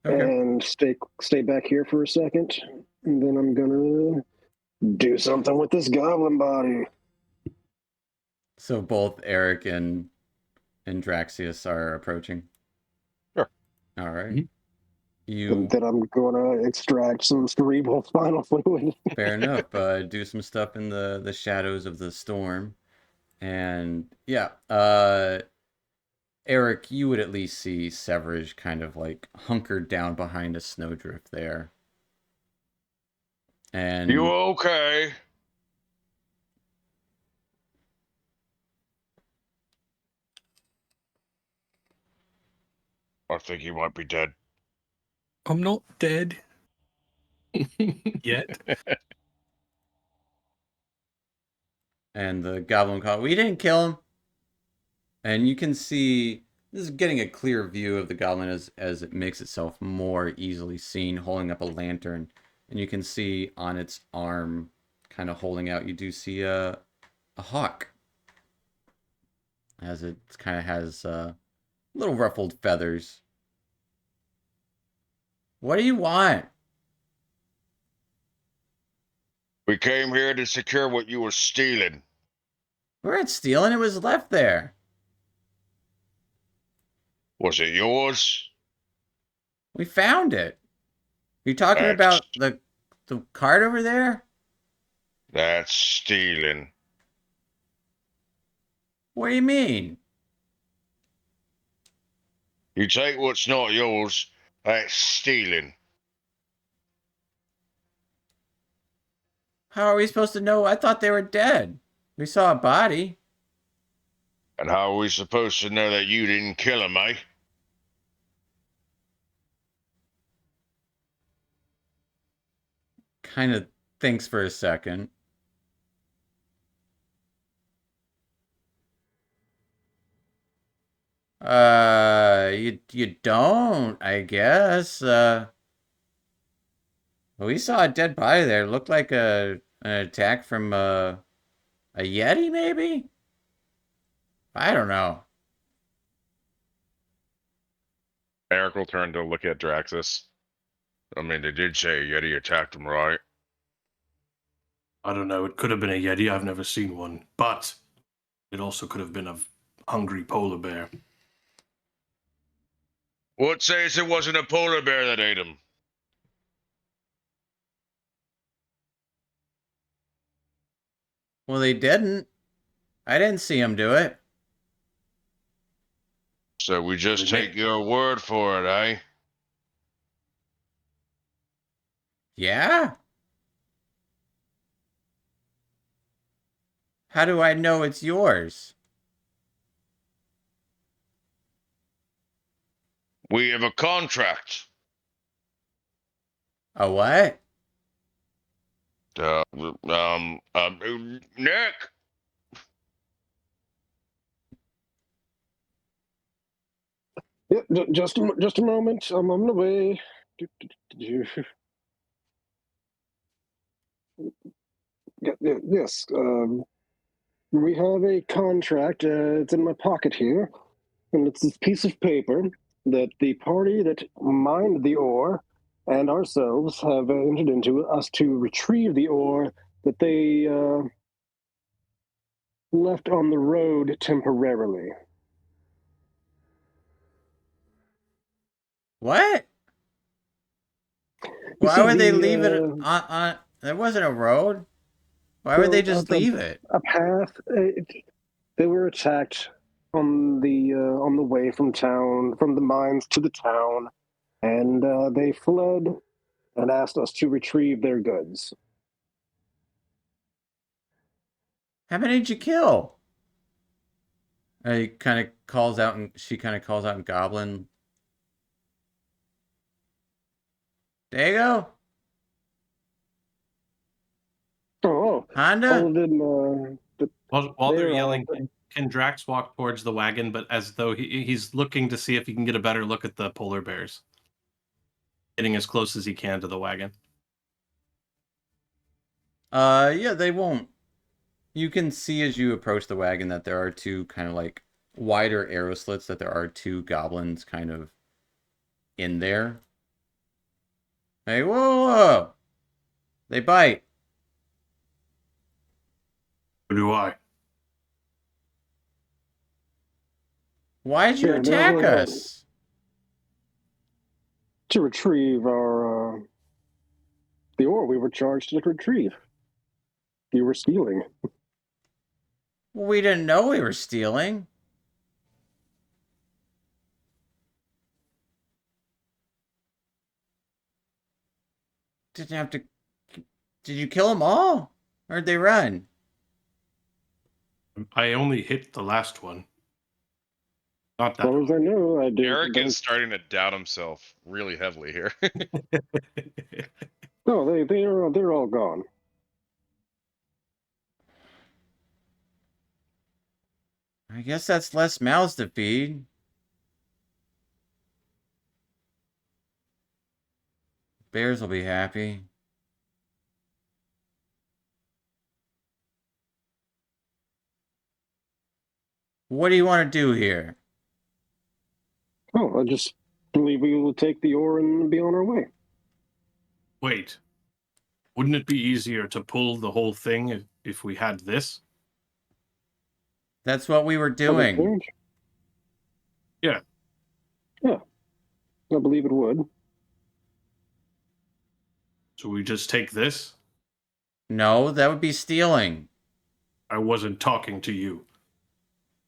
Okay. and stay back here for a second, and then I'm gonna do something with this goblin body. So both Eric and Draxius are approaching. Sure. All right. Mhm. Then I'm gonna extract some cerebral spinal fluid. Fair enough. Do some stuff in the shadows of the storm, and Eric, you would at least see Sevrrej kind of like hunkered down behind a snowdrift there, And You okay? I think he might be dead. I'm not dead yet. and the goblin call, we didn't kill him. And you can see this is getting a clear view of the goblin as it makes itself more easily seen, holding up a lantern. And you can see on its arm, kind of holding out, you do see a hawk, as it kind of has little ruffled feathers. What do you want? We came here to secure what you were stealing. We weren't stealing, it was left there. Was it yours? We found it. You talking about the cart over there? That's stealing. What do you mean? You take what's not yours, that's stealing. How are we supposed to know? I thought they were dead. We saw a body. And how are we supposed to know that you didn't kill him, eh? Kind of thinks for a second. You don't, I guess. We saw a dead body there. It looked like an attack from a yeti, maybe? I don't know. Eric will turn to look at Draxus. I mean, they did say a Yeti attacked him, right? I don't know. It could have been a Yeti. I've never seen one. But it also could have been a hungry polar bear. What says it wasn't a polar bear that ate him? Well, they didn't. I didn't see him do it. So we just take your word for it, eh? Yeah? How do I know it's yours? We have a contract. A what? Nick! Yeah, just a moment. I'm on the way. Yes. We have a contract. It's in my pocket here, and it's this piece of paper that the party that mined the ore and ourselves have entered into us to retrieve the ore that they left on the road temporarily. What? You Why see, would they leave it on? There wasn't a road. Why would they just leave it? A path. They were attacked on the way from town, from the mines to the town, and they fled and asked us to retrieve their goods. How many did you kill? He kind of calls out, and she kind of calls out in Goblin. Dago? Oh, Honda? all of them. While they're yelling, can Drax walk towards the wagon, but as though he's looking to see if he can get a better look at the polar bears? Getting as close as he can to the wagon. Yeah, they won't. You can see as you approach the wagon that there are two kind of like wider arrow slits, that there are two goblins kind of in there. Hey, whoa, whoa! They bite. So do I. Why'd you attack us? To retrieve our the ore we were charged to retrieve. You were stealing. Well, we didn't know we were stealing. Didn't have to. Did you kill them all? Where'd they run? I only hit the last one. Not As that far as I know, I did. Eric is starting to doubt himself really heavily here. No, they're all gone. I guess that's less mouths to feed. Bears will be happy. What do you want to do here? Oh, I just believe we will take the ore and be on our way. Wait. Wouldn't it be easier to pull the whole thing if we had this? That's what we were doing. Yeah. Yeah. I believe it would. So we just take this? No, that would be stealing. I wasn't talking to you.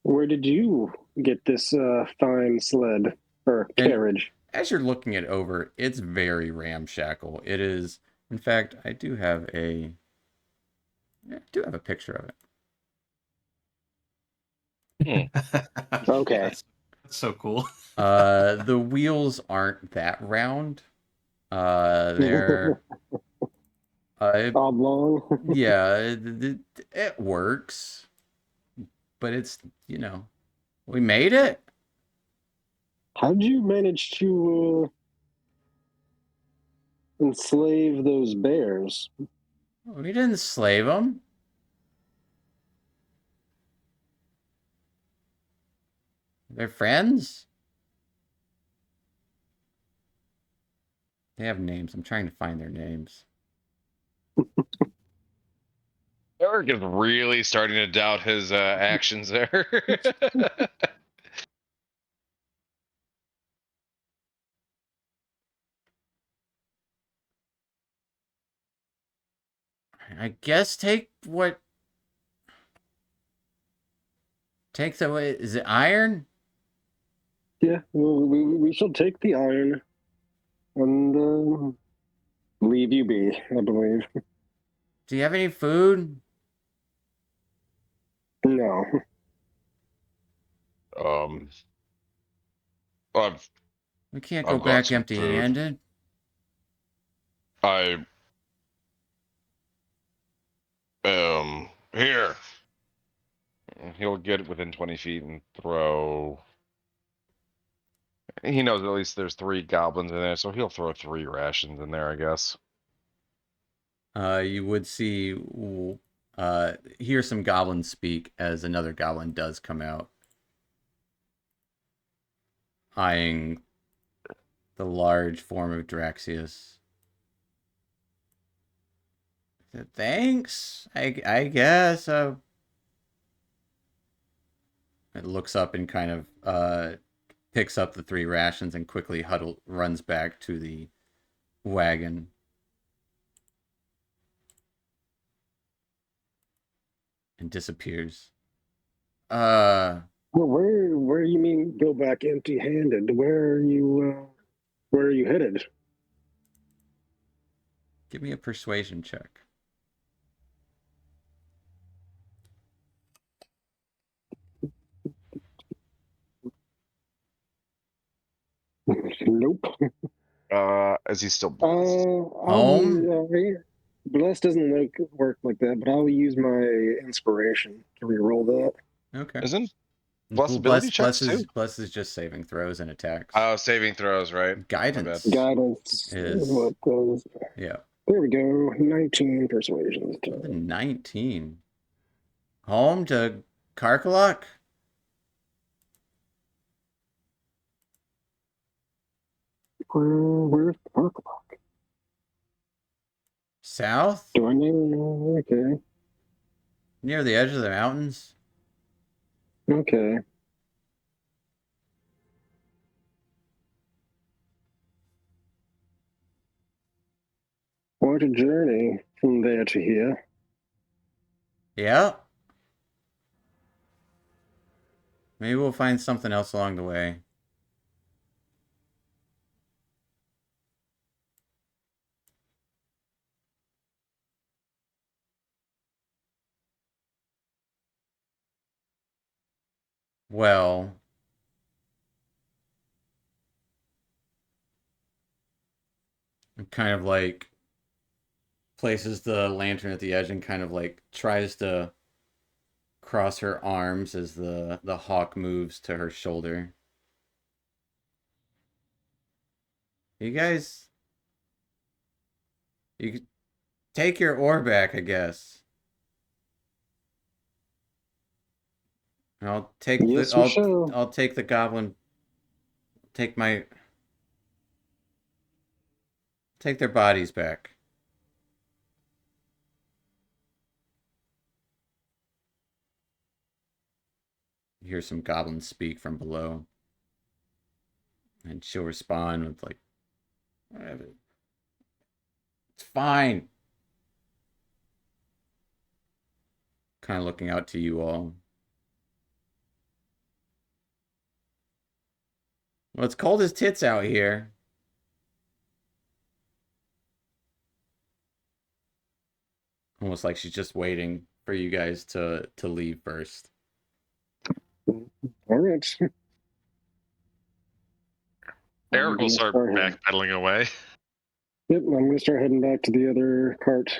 Where did you get this fine sled or carriage? As you're looking it over, it's very ramshackle. It is, in fact, I do have a picture of it. Okay. That's so cool. The wheels aren't that round. They're oblong. Yeah, it works, but it's, we made it. How'd you manage to enslave those bears? We didn't slave them. They're friends. They have names. I'm trying to find their names. Eric is really starting to doubt his actions there. I guess take the, is it iron? Yeah, well, we shall take the iron and leave you be, I believe. Do you have any food? No. We can't I've go got back some empty-handed. Here. He'll get within 20 feet and throw. He knows at least there's 3 goblins in there, so he'll throw 3 rations in there, I guess. You would hear some goblins speak as another goblin does come out, eyeing the large form of Draxius. Thanks, I guess. It looks up and kind of picks up the 3 rations and quickly runs back to the wagon. And disappears. Well, where you mean go back empty-handed? Where are you headed? Give me a persuasion check. Nope. Is he still Home? Blessed doesn't work like that, but I'll use my inspiration to reroll that. Okay. Isn't Bless ability checks too? Bless is just saving throws and attacks. Oh, saving throws, right? Guidance. Guidance is what goes. Yeah. There we go. 19 persuasion. 19. Home to Karkaluk? Where's Karkaluk? South? Do I know? Okay. Near the edge of the mountains? Okay. Quite a journey from there to here. Yeah. Maybe we'll find something else along the way. well, kind of like places the lantern at the edge and kind of like tries to cross her arms as the hawk moves to her shoulder. You guys, you could take your ore back, I guess. I'll take Yes, we shall. I'll take the goblin. Take their bodies back. You hear some goblins speak from below. And she'll respond with like, whatever. It's fine. Kind of looking out to you all. Well, it's cold as tits out here. Almost like she's just waiting for you guys to leave first. All right. Eric will start backpedaling away. Yep, I'm going to start heading back to the other cart.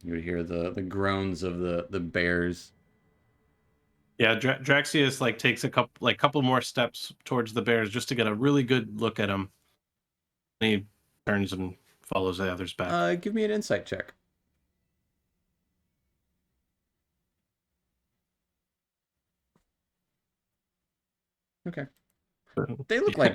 You would hear the groans of the bears. Yeah, Draxius like takes a couple more steps towards the bears just to get a really good look at them. And he turns and follows the others back. Give me an insight check. Okay. They look like